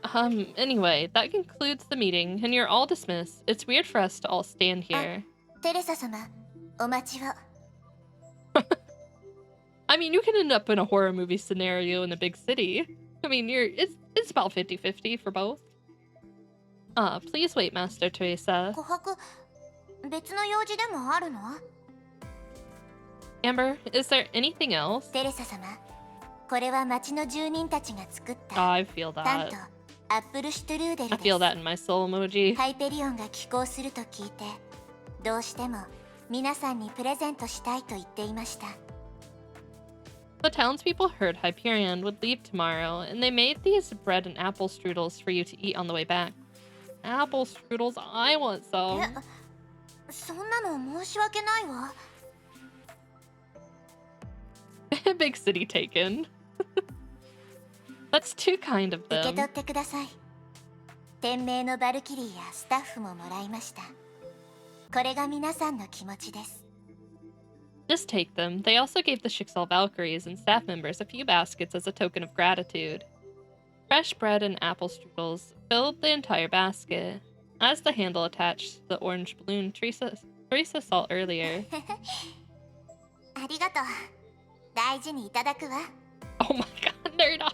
Anyway, that concludes the meeting, and you're all dismissed. It's weird for us to all stand here. テレサ様、お待ちを。 I mean, you can end up in a horror movie scenario in a big city. I mean, it's about 50-50 for both. Please wait, Master Teresa. 琥珀、別の用事でもあるの？ Amber, is there anything else? テレサ様、これは町の住人たちが作っ Oh, た I feel タン that. とアップルシュトゥルーデル I で feel す。 that in my soul emoji. ハイペリオンが寄港すると聞いて、どうしても皆さんにプレゼントしたいと言っていました。 The townspeople heard Hyperion would leave tomorrow, and they made these bread and apple strudels for you to eat on the way back. Apple strudels, I want some. そんなの申し訳ないわ。 Big city taken. That's too kind of 受け them. 取ってください。天命のバルキリーやスタッフももらいました。これが皆さんの気持ちです。 Just take them. They also gave the Schicksal Valkyries and staff members a few baskets as a token of gratitude. Fresh bread and apple strudels filled the entire basket. As the handle attached to the orange balloon Teresa saw earlier. ありがとう。大事にいただくわ。 Oh my god, Nerd On!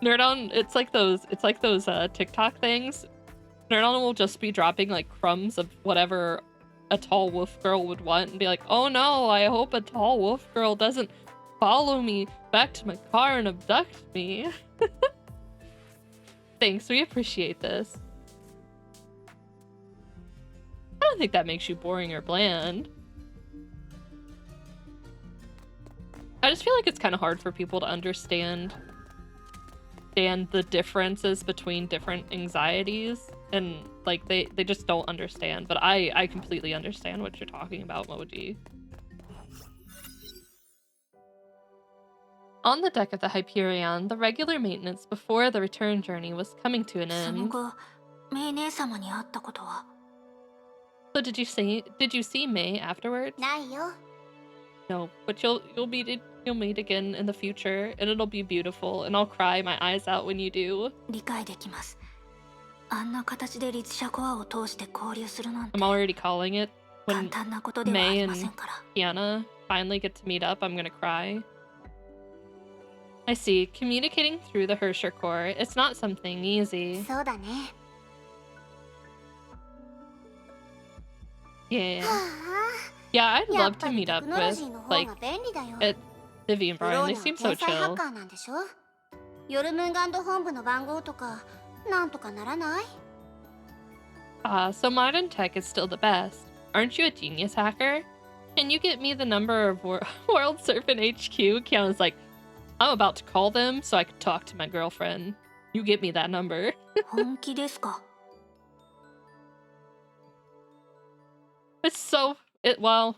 Nerd On, it's like those TikTok things. Nerd On will just be dropping like crumbs of whatever a tall wolf girl would want and be like, oh no, I hope a tall wolf girl doesn't follow me back to my car and abduct me. Thanks, we appreciate this. I don't think that makes you boring or bland. I just feel like it's kind of hard for people to understand the differences between different anxieties, and like they just don't understand, but I completely understand what you're talking about, Moji. On the deck of the Hyperion, the regular maintenance before the return journey was coming to an その end. 後、メイ姉様に会ったことは So did you see May afterwards? ないよ。No, but you'll meet again in the future, and it'll be beautiful, and I'll cry my eyes out when you do. 理解できます。あんな形で律者コアを通して交流するなんて I'm already calling it. 簡 When 単なことではあ May りま and せんから。 Kiana finally get to meet up, I'm gonna cry. I see. Communicating through the Hersher core, it's not something easy. そうだね。 Yeah. は Yeah, あ I'd やっ love ぱ to り meet テ up クノロ with, ジーの方 like, が便利だよ。 Vivi and ブロ Brian. ー They ニャは seem so 天才ハッ chill. カーなんでしょ。ヨルムンガンド本部の番号とかなんとかならない？ So modern tech is still the best. Aren't you a genius hacker? Can you get me the number of World Serpent HQ? Kiana's like, I'm about to call them so I can talk to my girlfriend. You get me that number. 本気ですか？ It's so... well,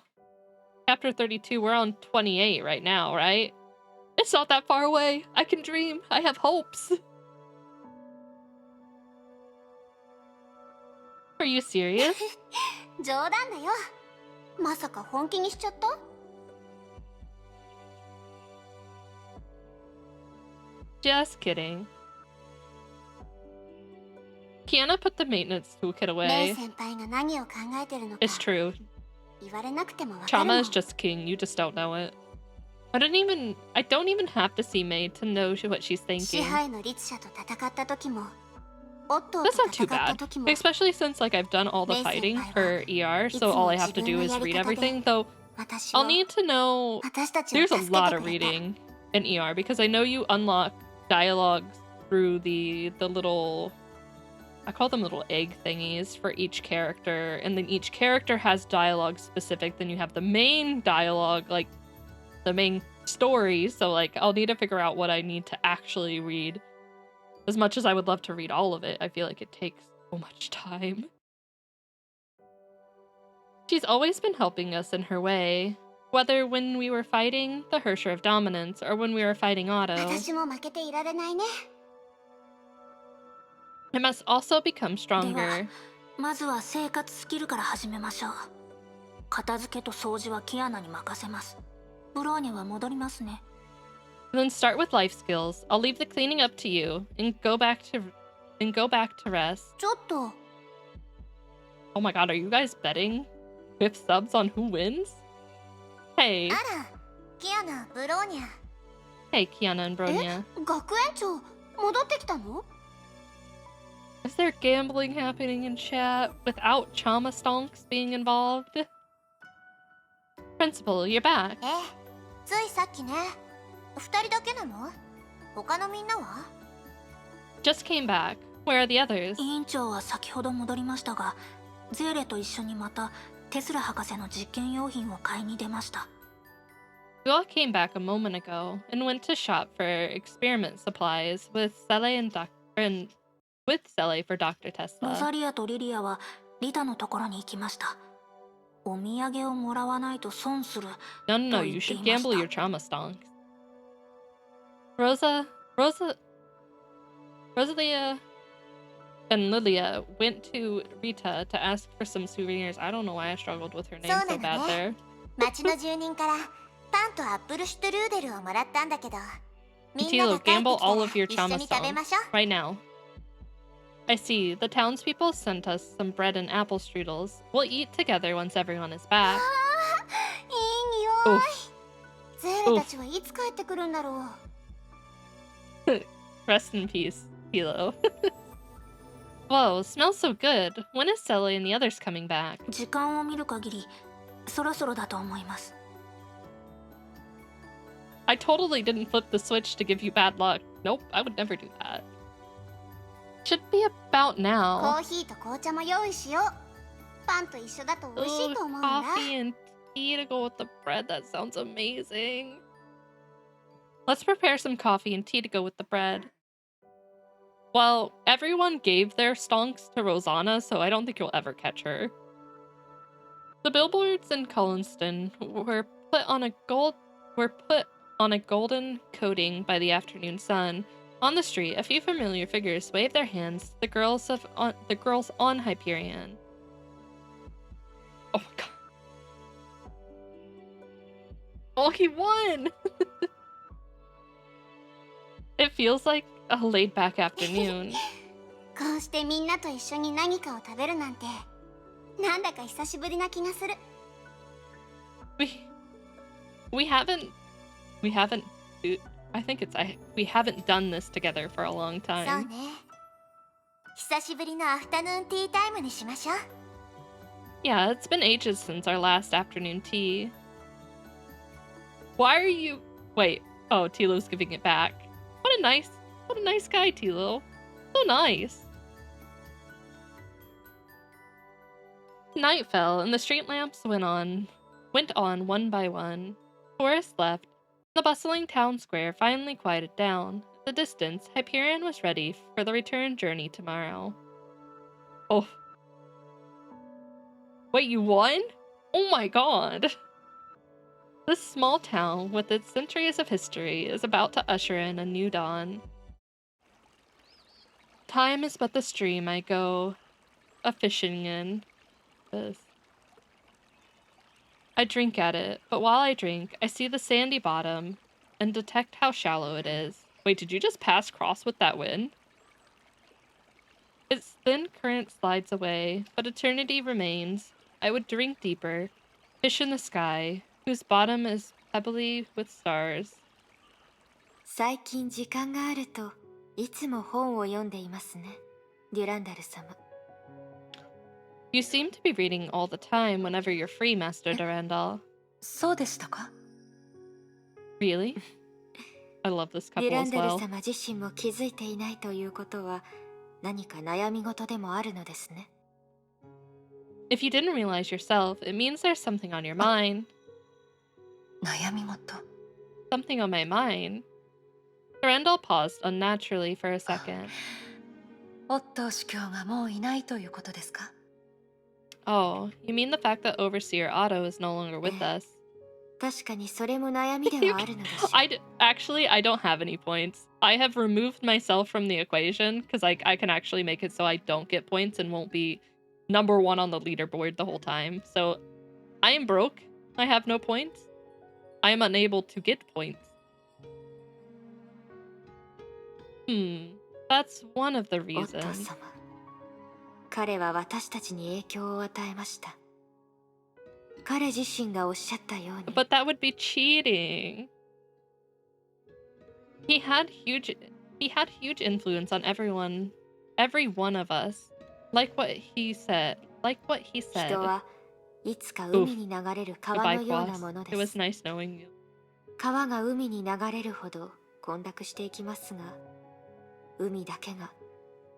chapter 32, we're on 28 right now, right? It's not that far away. I can dream. I have hopes. Are you serious? 冗談だよ。まさか本気にしちゃった？ Just kidding. Kiana put the maintenance toolkit メイ away. 先輩が何を考えてるのか It's true. 言われなくてもわかるも Chama ん。 is just king. You just don't know it. I don't even have to see May to know what she's 支 thinking. 配の律者と戦った時も、オットー That's と not too 戦った bad. 時も、 Especially since like I've done all the fighting for ER, so all I have to do is read everything. Though 私 I'll を need to know 私たちを there's 助 a けて lot く of れた。 reading in ER because I know you unlock dialogues through the little, I call them little egg thingies for each character, and then each character has dialogue specific. Then you have the main dialogue, like the main story. So like I'll need to figure out what I need to actually read. As much as I would love to read all of it, I feel like it takes so much time. She's always been helping us in her way, whether when we were fighting the Hersher of Dominance or when we were fighting Otto. 私も負けていられないね。 I must also become で stronger. は、まずは生活スキルから始めましょう。片付けと掃除はキアナに任せます。ブローニャは戻りますね。 And then start with life skills. I'll leave the cleaning up to you and go back to rest. ちょっと、 Oh my god, are you guys betting with subs on who wins? Hey, あら、キアナ、ブローニャ。 hey, Kiana and Bronya. 学園長、戻ってきたの？ Is there gambling happening in chat without Chama Stonks being involved? Principal, you're back. ええ、ついさっきね。二人だけなの？他のみんなは？ Just came back. Where are the others? 委員長は先ほど戻りましたが、ゼーレと一緒にまたテスラ博士の実験用品を買いに出ました。 We all came back a moment ago and went to shop for experiment supplies with Sele for Dr. ロザ Tesla. リアとリリアはリタのところに行きました。お土産をもらわないと損する。 No, you should gamble your Chama Stonks. Rosalia and Lilia went to Rita to ask for some souvenirs. I don't know why I struggled with her name so bad there. 町の住人からパンとアップルシュトルーデルをもらったんだけど、みんな Tilo, が帰って gamble きた all ら of your 一緒 Chama に食べま Stonks しょう。 right now. I see. The townspeople sent us some bread and apple strudels. We'll eat together once everyone is back. いい匂い。ゼーレたちはいつ帰ってくるんだろう。 Rest in peace, Tilo. Whoa, smells so good. When is Sele and the others coming back? 時間を見る限り、そろそろだと思います。 I totally didn't flip the switch to give you bad luck. Nope, I would never do that. Should be about コ now. ーヒーと紅茶も用意しよう。パンと一緒だと美味しいと思うんだ。 Coffee and tea to go with the bread. That sounds amazing. Let's prepare some coffee and tea to go with the bread. Well, everyone gave their stonks to Rosanna, so I don't think you'll ever catch her. The billboards in Cullinston were put on a golden coating by the afternoon sun. On the street, a few familiar figures wave their hands. The girls on Hyperion. Oh my god. Oh, he won! It feels like a laid-back afternoon. こうしてみんなと一緒に何かを食べるなんてなんだか久しぶりな気がする。 We haven't I think we haven't done this together for a long そう time. ね。久しぶりのアフタヌーンティータイムにしましょう。 Yeah, it's been ages since our last afternoon tea. Why are you... Wait. Oh, Tilo's giving it back. What a nice guy, Tilo. So nice. Night fell, and the street lamps went on one by one. Tourists left. The bustling town square finally quieted down. In the distance, Hyperion was ready for the return journey tomorrow. Oh. Wait, you won? Oh my god. This small town, with its centuries of history, is about to usher in a new dawn. Time is but the stream I go a-fishing in. I drink at it, but while I drink, I see the sandy bottom and detect how shallow it is. Wait, did you just pass cross with that wind? Its thin current slides away, but eternity remains. I would drink deeper, fish in the sky, whose bottom is pebbly with stars. 最近時間があるといつも本を読んでいますね、デュランダル様。 You seem to be reading all the time whenever you're free, Master Durandal. そうでしたか? Really? I love this デュ couple ラ as ンダル well. 様自身も気づいていないということは何か悩み事でもあるのですね。 If you didn't realize yourself, it means there's something on your mind. 悩み事? Something on my mind? Durandal paused unnaturally for a second. オットー司教がもういないということですか? Oh, you mean the fact that Overseer Otto is no longer with us? 確かにそれも悩みではあるのでしょう。Actually, I don't have any points. I have removed myself from the equation because I can actually make it so I don't get points and won't be number one on the leaderboard the whole time. So I am broke. I have no points. I am unable to get points. That's one of the オット reasons. 様、彼は私たちに影響を与えました。彼自身がおっしゃったように。 But that would be cheating. He had huge influence on every one of us. Like what he said. 人はいつか海に流れる川のようなもので It was す。 nice knowing you. 川が海に流れるほど混濁していきますが、海だけが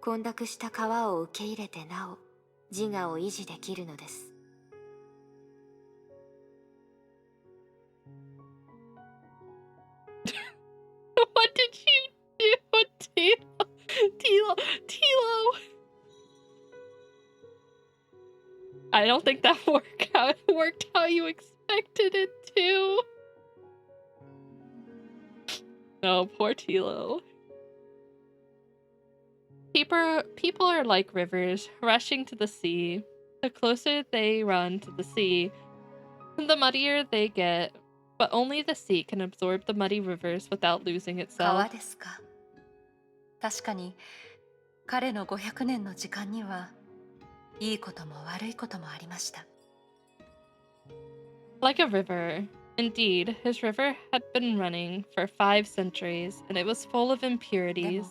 混濁した川を受け入れてなお自我を維持できるのです。 What did you do, Tilo? I don't think that worked how you expected it to. No, poor Tilo. People are like rivers, rushing to the sea. The closer they run to the sea, the muddier they get. But only the sea can absorb the muddy rivers without losing 川 itself. ですか? 確かに彼の500年の時間にはいいことも悪いこともありました。 Like a river. Indeed, his river had been running for 5 centuries, and it was full of で impurities. も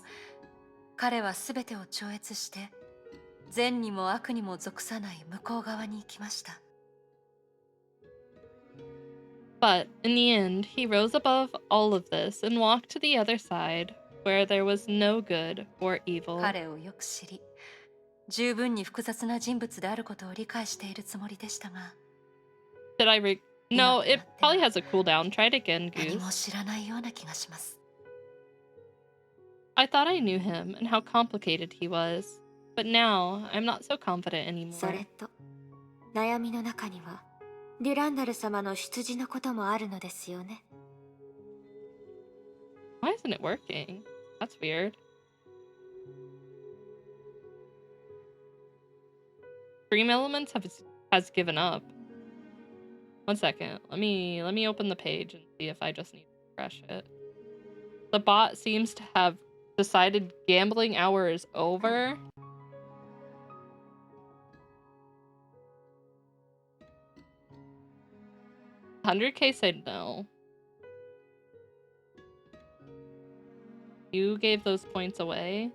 彼は全てを超越して善にも悪にも属さない向こう側に行きました。 But in the end, he rose above all of this and walked to the other side, where there was no good or evil. 彼をよく知り、十分に複雑な人物であることを理解しているつもりでしたが。 Did I No, it probably has a cooldown. Try it again, 何 Goose. も知らないような気がします。 I thought I knew him and how complicated he was. But now, I'm not so confident そ anymore. れと悩みの中にはデュランダル様の出自のこともあるのですよね。 Why isn't it working? That's weird. Dream Elements has given up. one second. Let me open the page and see if I just need to refresh it. The bot seems to have decided gambling hour is over. $100K said no. You gave those points away.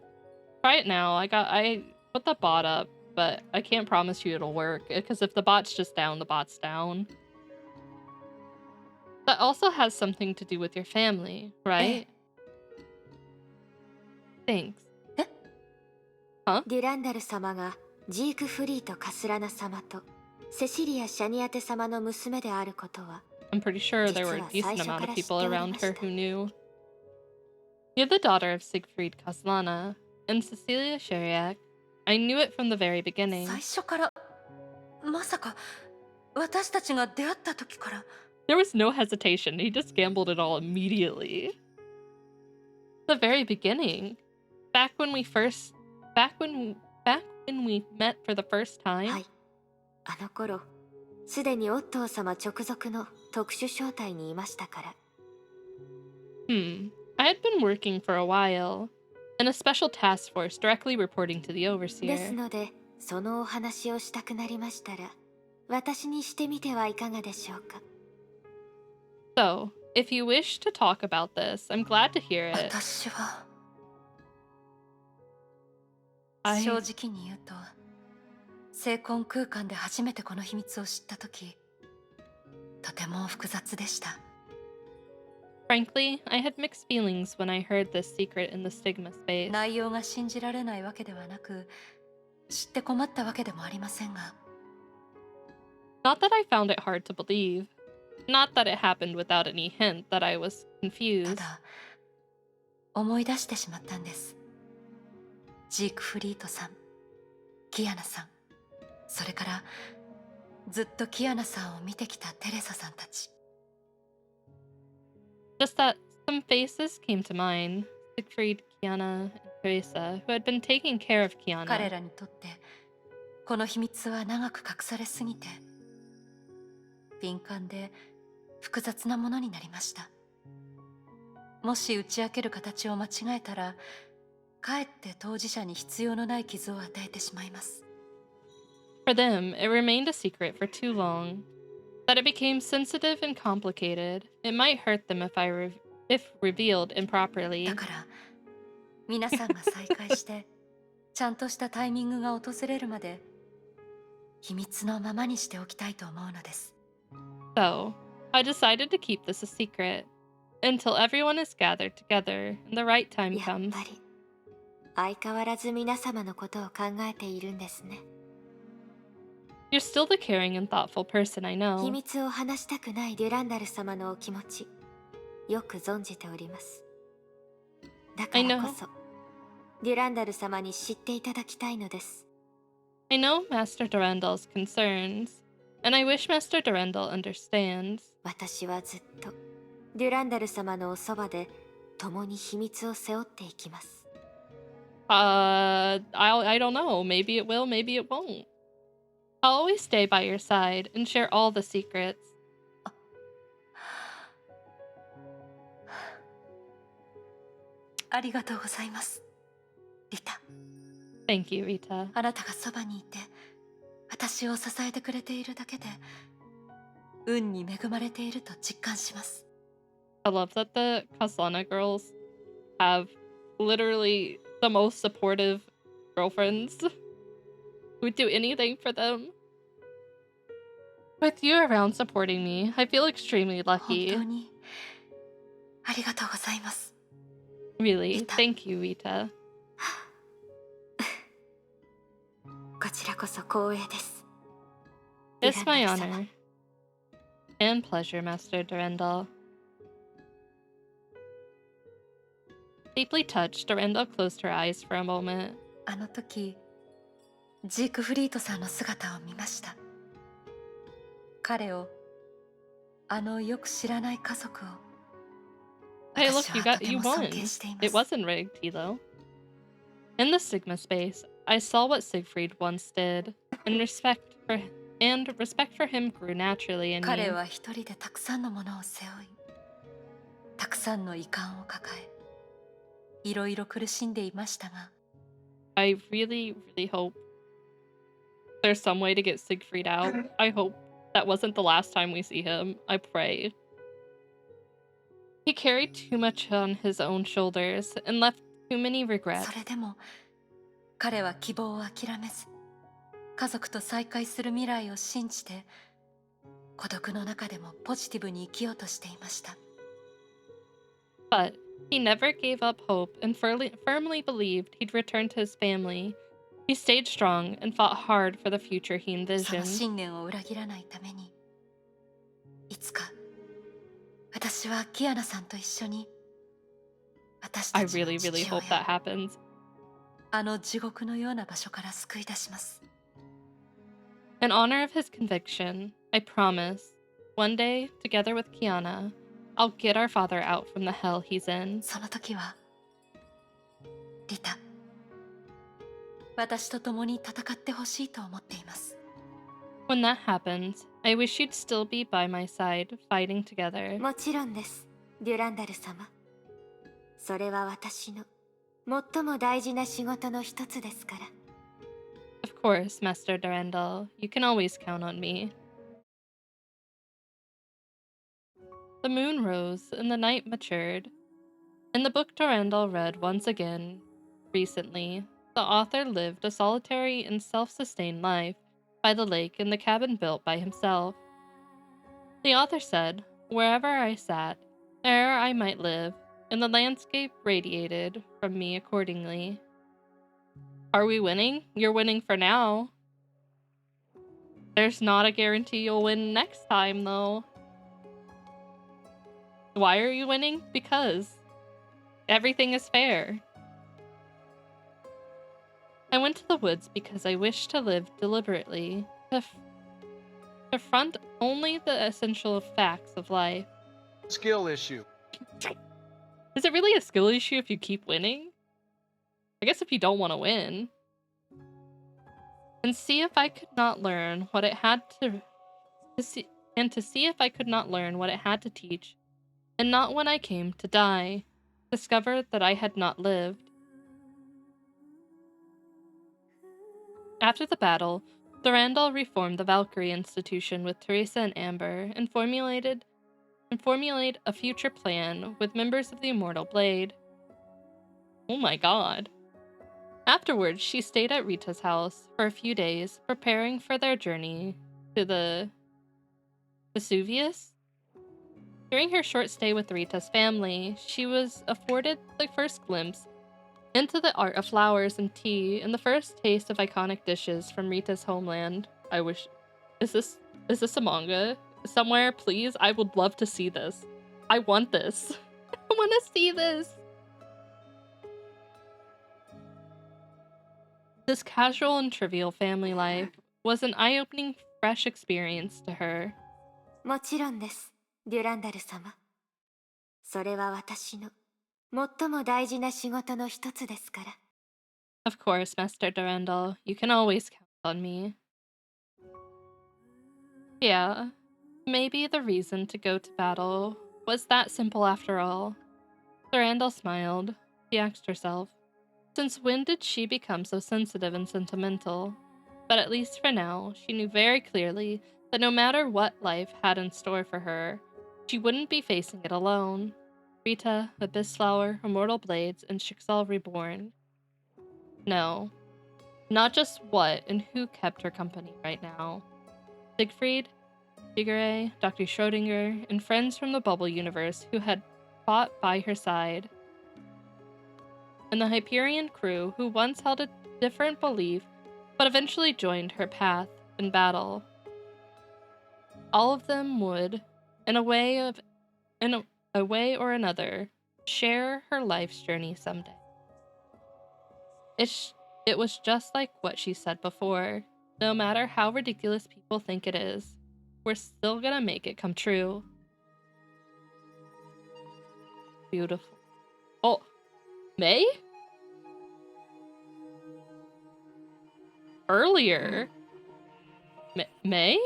Try it now. I put the bot up, but I can't promise you it'll work, because if the bot's just down, the bot's down. That also has something to do with your family, right? Thanks. Huh? デュランダル様がジークフリーとカスラナ様とセシリア・シャニアテ様の娘であることは I'm pretty sure there were a decent amount of people around her who knew. You're the daughter of Siegfried Kaslana and Cecilia Sheriak. I knew it from the very beginning. 最初からまさか私たちが出会った時から There was no hesitation. He just gambled it all immediately. The very beginning. Back when we met for the first time. はい。あの頃、すでにオットー様直属の特殊小隊にいましたから。I had been working for a while in a special task force directly reporting to the です overseer. ので、そのお話をしたくなりましたら、私にしてみてはいかがでしょうか。So, if you wish to talk about this, I'm glad to hear it. 私は I- 正直に言うと聖魂空間で初めてこの秘密を知った時とても複雑でした。 Frankly, I had mixed feelings when I heard this secret in the stigma space. 内容が信じられないわけではなく知って困ったわけでもありませんが Not that I found it hard to believe. Not that it happened without any hint that I was た confused. だ思い出してしまったんです。ジークフリートさん、キアナさん、それからずっとキアナさんを見てきたテレサさんたち。 Just that some faces came to mind. Siegfried, Kiana, and Teresa, who had been taking care of 彼 Kiana. らにとってこの秘密は長く隠されすぎて敏感で複雑なものになりました。もし打ち明ける形を間違えたらかえって当事者に必要のない傷を与えてしまいます。 For them, it remained a secret for too long. That it became sensitive and complicated. It might hurt them if revealed improperly. だから皆さんが再会してちゃんとしたタイミングが訪れるまで秘密のままにしておきたいと思うのです。 So, I decided to keep this a secret until everyone is gathered together and the right time やっ comes. ぱり相変わらず皆様のことを考えているんですね。 You're still the caring and thoughtful person I 秘 know. 密を話したくないデュランダル様のお気持ち、よく存じております。だからこそ、デュランダル様に知っていただきたいのです。 I know Master Durandal's concerns, and I wish Master Durandal understands. 私はずっとデュランダル様のおそばで共に秘密を背負っていきます。 I don't know. Maybe it will, maybe it won't. I'll always stay by your side and share all the secrets. ありがとうございます、リタ。 Thank you, Rita. あなたがそばにいて私を支えてくれているだけで運に恵まれていると実感します。 I love that the Kaslana girls have literally the most supportive girlfriends who would do anything for them. With you around supporting me, I feel extremely 本 lucky. 当にありがとうございます。 Really, thank you, Rita. こちらこそ光栄です。 It's my honor and pleasure, Master Durandal. Deeply touched, Durandal closed her eyes for a moment. あの時ジークフリートさんの姿を見ました。彼をあのよく知らない家族を Hey, 私 look, はとて you も尊 won. 敬していま It す。 wasn't rigged, Hilo. In the Sigma space, I saw what Siegfried once did, and respect for him grew naturally in 彼 me. は一人でたくさんのものを背負い、たくさんの遺憾を抱え、いろいろ苦しんでいましたが、 I really, really hope there's some way to get Siegfried out. I hope that wasn't the last time we see him. I pray. He carried too much on his own shoulders and left too many regrets. それでも彼は希望を諦めず、家族と再会する未来を信じて、孤独の中でもポジティブに生きようとしていました。 But he never gave up hope and firmly believed he'd return to his family. He stayed strong and fought hard for the future he その envisioned. 信念を裏切らないために、いつか私はキアナさんと一緒に私 I たちの really, 父 really 親 hope that happens. あの地獄のような場所から救い出します。 In honor of his conviction, I promise, one day, together with Kiana, I'll get our father out from the hell he's in. その時はリタ、私と共に戦ってほしいと思っています。 When that happens, I wish you'd still be by my side, fighting together. もちろんです、デュランダル様。それは私の最も大事な仕事の一つですから。 Of course, Master Durandal, you can always count on me. The moon rose and the night matured. In the book Durandal read once again recently, the author lived a solitary and self-sustained life by the lake in the cabin built by himself. The author said, wherever I sat, there I might live, and the landscape radiated from me accordingly. Are we winning? You're winning for now. There's not a guarantee you'll win next time, though. Why are you winning? Because everything is fair. I went to the woods because I wished to live deliberately, to confront only the essential facts of life. Skill issue. Is it really a skill issue if you keep winning? I guess if you don't want to win. And see if I could not learn what it had to see if I could not learn what it had to teach, and not when I came to die, discover that I had not lived. After the battle, Thorandal reformed the Valkyrie Institution with Teresa and Amber and formulate a future plan with members of the Immortal Blade. Oh my god. Afterwards, she stayed at Rita's house for a few days, preparing for their journey to the Vesuvius. During her short stay with Rita's family, she was afforded the first glimpse into the art of flowers and tea and the first taste of iconic dishes from Rita's homeland. I wish... Is this a manga? Somewhere, please? I would love to see this. I want this. I want to see this. This casual and trivial family life was an eye-opening, fresh experience to her. もちろんです、デュランダル様。それは私の最も大事な仕事の一つですから。 Of course, Master Durandal, you can always count on me. Yeah, maybe the reason to go to battle was that simple after all. Durandal smiled. She asked herself, since when did she become so sensitive and sentimental? But at least for now, she knew very clearly that no matter what life had in store for her, she wouldn't be facing it alone. Rita, Abyss Flower, Immortal Blades, and Schicksal Reborn. No, not just what and who kept her company right now. Siegfried, Shigure, Dr. Schrodinger, and friends from the Bubble Universe who had fought by her side. And the Hyperion crew who once held a different belief but eventually joined her path in battle. All of them would, in a way or another, share her life's journey someday. It was just like what she said before. No matter how ridiculous people think it is, we're still gonna make it come true. Beautiful. Oh, May? Earlier. May?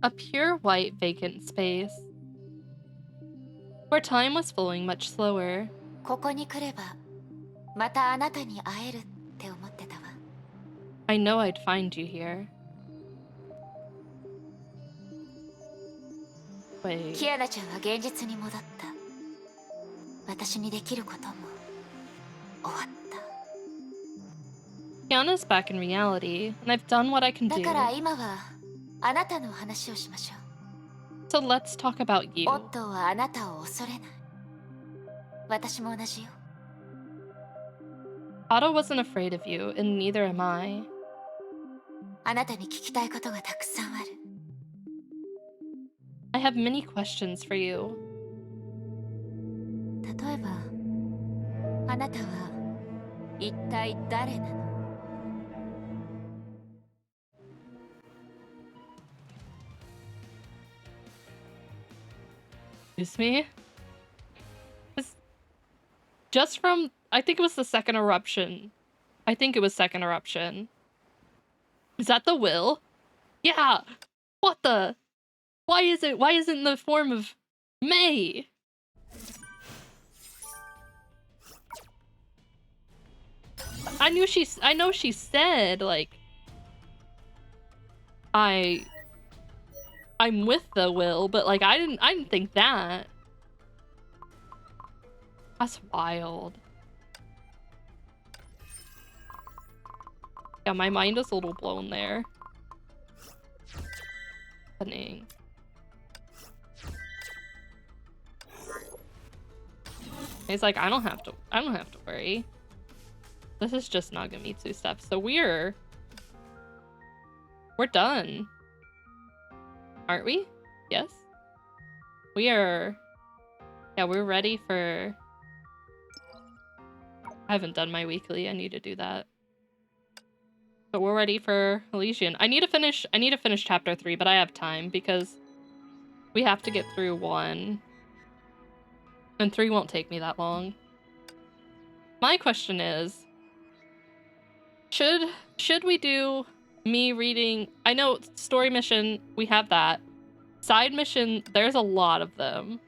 A pure white vacant space, where time was flowing much slower. ここに来ればまたあなたに会えるって思ってたわ。 I know I'd find you here. Wait. キアナちゃんは現実に戻った。私にできることも終わった。 Kiana's back in reality, and I've done what I can だ do. から今はあなたの話をしましょう。 So let's talk about you. オットーはあなたを恐れない。私も同じよ。 Otto wasn't afraid of you, and neither am I. あなたに聞きたいことがたくさんある。 I have many questions for you. 例えば、あなたは一体誰なの？ Excuse me? Just from, I think it was the second eruption. I think it was second eruption. Is that the will? Yeah! What the? Why is it in the form of May? I know she said, like, I'm with the will, but like I didn't think that. That's wild. Yeah, my mind is a little blown there. Happening. He's like, I don't have to worry. This is just Nagamitsu stuff. So we're done. Aren't we? Yes? We are... Yeah, we're ready for... I haven't done my weekly. I need to do that. But we're ready for Elysian. I need to finish chapter 3, but I have time because we have to get through 1. And 3 won't take me that long. My question is, should we do me reading... I know story mission, we have that. Side mission, there's a lot of them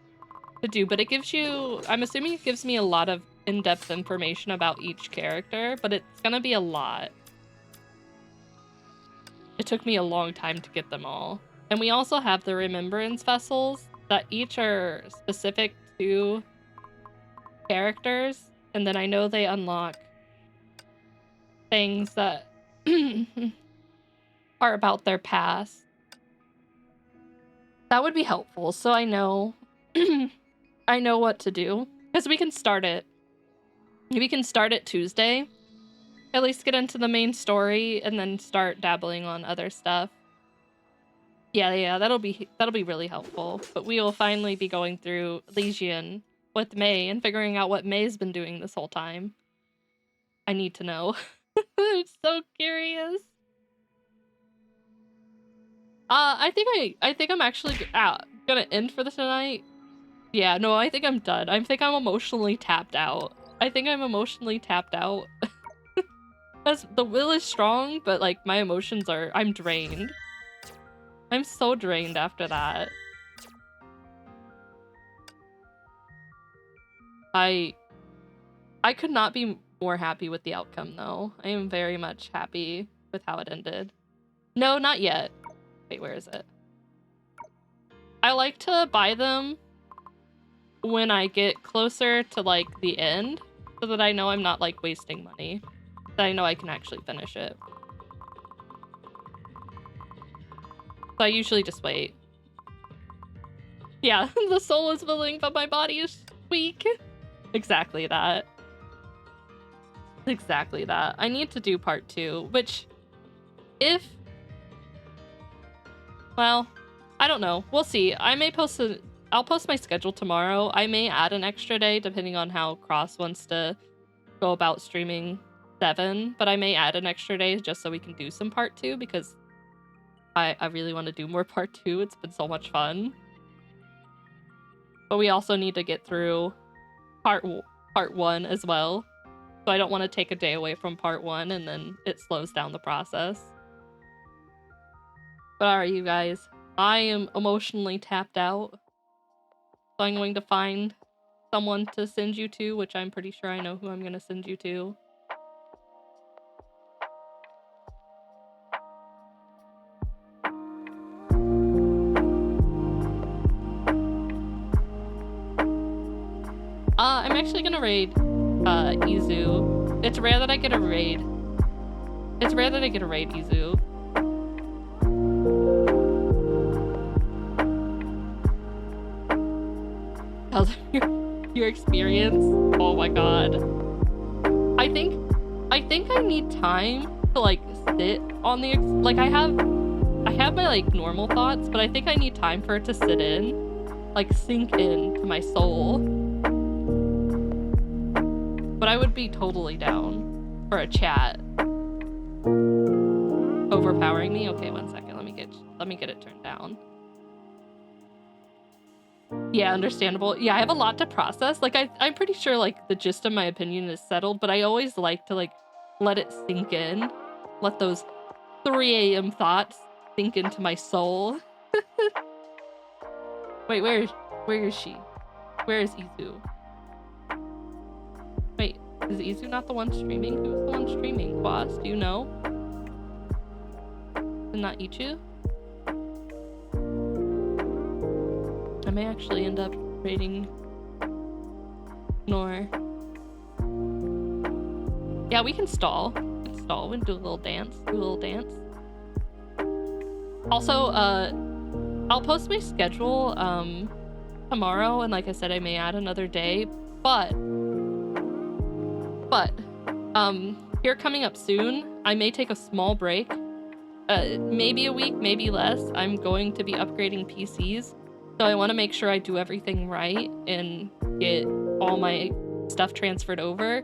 to do, but it gives you... I'm assuming it gives me a lot of in-depth information about each character, but it's gonna be a lot. It took me a long time to get them all. And we also have the remembrance vessels that each are specific to characters, and then I know they unlock things that are about their past. That would be helpful, so I know I know what to do. Because we can start it. We can start it Tuesday. At least get into the main story and then start dabbling on other stuff. Yeah, that'll be really helpful. But we will finally be going through Elysian with May and figuring out what May's been doing this whole time. I need to know. I'm so curious. I think I'm actually gonna end for tonight. Yeah, no, I think I'm done. I think I'm emotionally tapped out. As the will is strong, but like my emotions are, I'm drained. I'm so drained after that. I could not be more happy with the outcome though. I am very much happy with how it ended. No, not yet. Wait, where is it? I like to buy them when I get closer to like the end so that I know I'm not like wasting money. That I know I can actually finish it. So I usually just wait. Yeah, the soul is willing, but my body is weak. Exactly that. Exactly that. I need to do part 2, which if... Well, I don't know. We'll see. I may post I'll post my schedule tomorrow. I may add an extra day depending on how Cross wants to go about streaming 7, but I may add an extra day just so we can do some part 2 because I really want to do more part 2. It's been so much fun. But we also need to get through part 1 as well. So I don't want to take a day away from part 1 and then it slows down the process. But alright, you guys. I am emotionally tapped out. So I'm going to find someone to send you to, which I'm pretty sure I know who I'm going to send you to. I'm actually gonna raid Izu. It's rare that I get a raid. It's rare that I get a raid Izu. How's your experience? Oh my god. I think I need time to like sit on the like I have my like normal thoughts, but I think I need time for it to sit in, like sink in to my soul. But I would be totally down for a chat. Overpowering me? Okay, 1 second. Let me get it turned down. Yeah, understandable. Yeah, I have a lot to process. Like I'm pretty sure like the gist of my opinion is settled, but I always like to like let it sink in. Let those 3 a.m. thoughts sink into my soul. Wait, where is she? Where is Izu? Wait, is Izu not the one streaming? Who's the one streaming? Quas, do you know? Is it not Ichu? I may actually end up raiding Nor. Yeah, we can stall. We can stall. We can do a little dance. Also, I'll post my schedule tomorrow, and like I said, I may add another day, but here coming up soon, I may take a small break. Maybe a week, maybe less. I'm going to be upgrading PCs, so I want to make sure I do everything right and get all my stuff transferred over.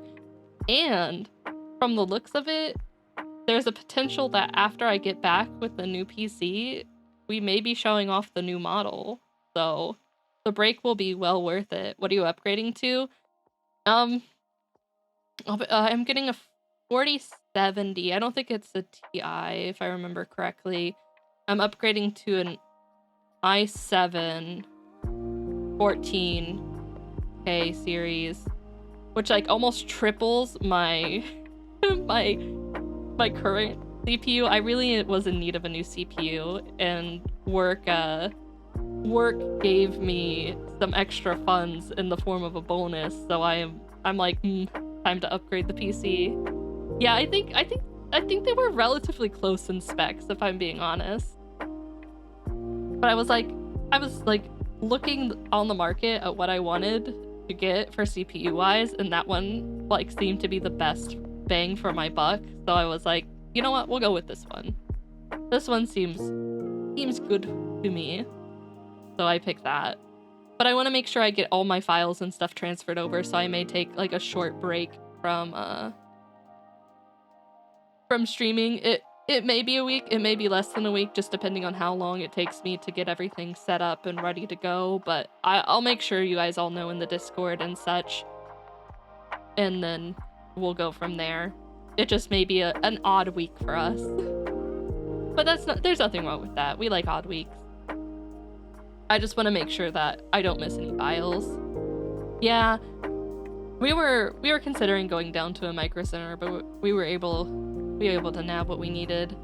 And from the looks of it, there's a potential that after I get back with the new PC, we may be showing off the new model. So the break will be well worth it. What are you upgrading to? I'm getting a 4070. I don't think it's a TI, if I remember correctly. I'm upgrading to an i7 14K series, which like almost triples my my current CPU. I really was in need of a new CPU, and work gave me some extra funds in the form of a bonus, so I'm like, time to upgrade the PC. Yeah, I think they were relatively close in specs, if I'm being honest. But I was like looking on the market at what I wanted to get for CPU wise, and that one like seemed to be the best bang for my buck. So I was like, you know what, we'll go with this one. This one seems good to me. So I picked that. But I want to make sure I get all my files and stuff transferred over, so I may take like a short break from streaming. It may be a week, it may be less than a week, just depending on how long it takes me to get everything set up and ready to go. But I'll make sure you guys all know in the Discord and such. And then we'll go from there. It just may be an odd week for us. But there's nothing wrong with that. We like odd weeks. I just want to make sure that I don't miss any files. Yeah, we were considering going down to a micro center, but we were able to nab what we needed.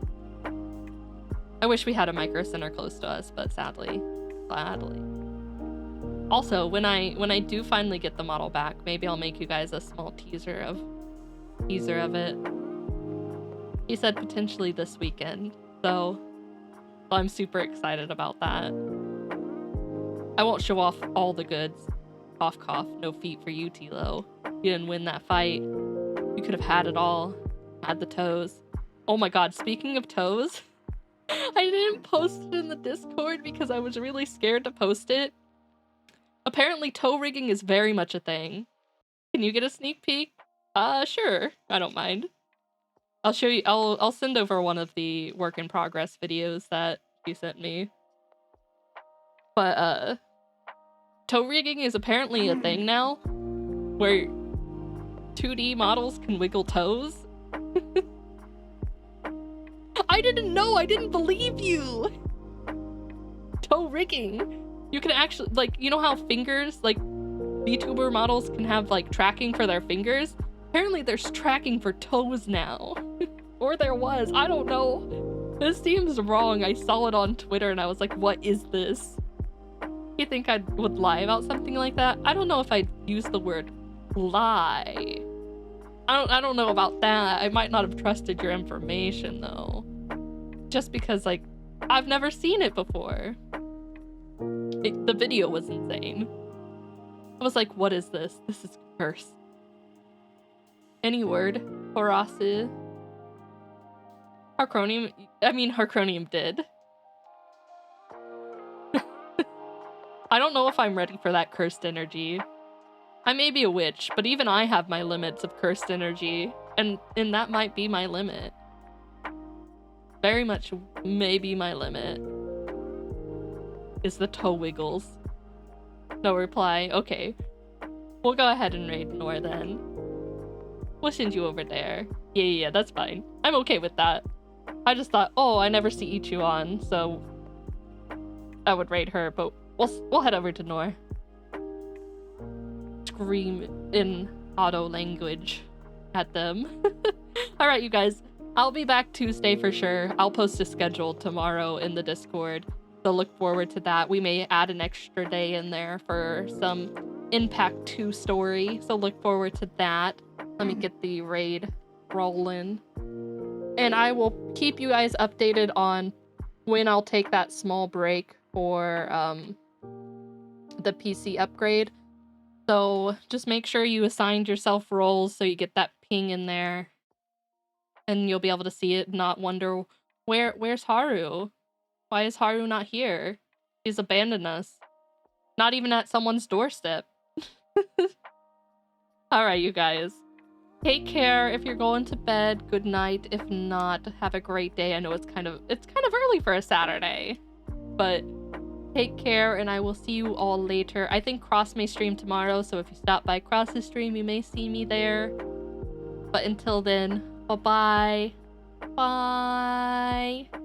I wish we had a micro center close to us, but sadly. Also, when I do finally get the model back, maybe I'll make you guys a small teaser of it. He said potentially this weekend, so I'm super excited about that. I won't show off all the goods. Cough, cough. No feet for you, Tilo. You didn't win that fight. You could have had it all. Had the toes. Oh my god, speaking of toes, I didn't post it in the Discord because I was really scared to post it. Apparently toe rigging is very much a thing. Can you get a sneak peek? Sure. I don't mind. I'll show you. I'll send over one of the work in progress videos that you sent me. But toe rigging is apparently a thing now, where 2D models can wiggle toes. I didn't know. I didn't believe you. Toe rigging. You can actually, like, you know how fingers, like, VTuber models can have, like, tracking for their fingers? Apparently there's tracking for toes now. Or there was. I don't know. This seems wrong. I saw it on Twitter and I was like, what is this? You think I would lie about something like that? I don't know if I'd use the word lie. I don't know about that. I might not have trusted your information though. Just because, like, I've never seen it before. The video was insane. I was like, what is this? This is cursed. Any word? Horasu. Harcronium? I mean, Harcronium did. I don't know if I'm ready for that cursed energy. I may be a witch, but even I have my limits of cursed energy. And that might be my limit. Very much may be my limit. Is the toe wiggles. No reply. Okay. We'll go ahead and raid Nor then. We'll send you over there. Yeah, that's fine. I'm okay with that. I just thought, oh, I never see Ichu on, so I would raid her, but we'll head over to Nor. Scream in auto language at them. Alright, you guys. I'll be back Tuesday for sure. I'll post a schedule tomorrow in the Discord. So look forward to that. We may add an extra day in there for some Impact 2 story. So look forward to that. Let me get the raid rolling. And I will keep you guys updated on when I'll take that small break for the PC upgrade. So just make sure you assigned yourself roles so you get that ping in there. And you'll be able to see it and not wonder, where's Haru? Why is Haru not here? He's abandoned us. Not even at someone's doorstep. Alright, you guys. Take care. If you're going to bed, good night. If not, have a great day. I know it's kind of early for a Saturday. But take care, and I will see you all later. I think Cross may stream tomorrow, so if you stop by Cross's stream, you may see me there. But until then, bye-bye. Bye.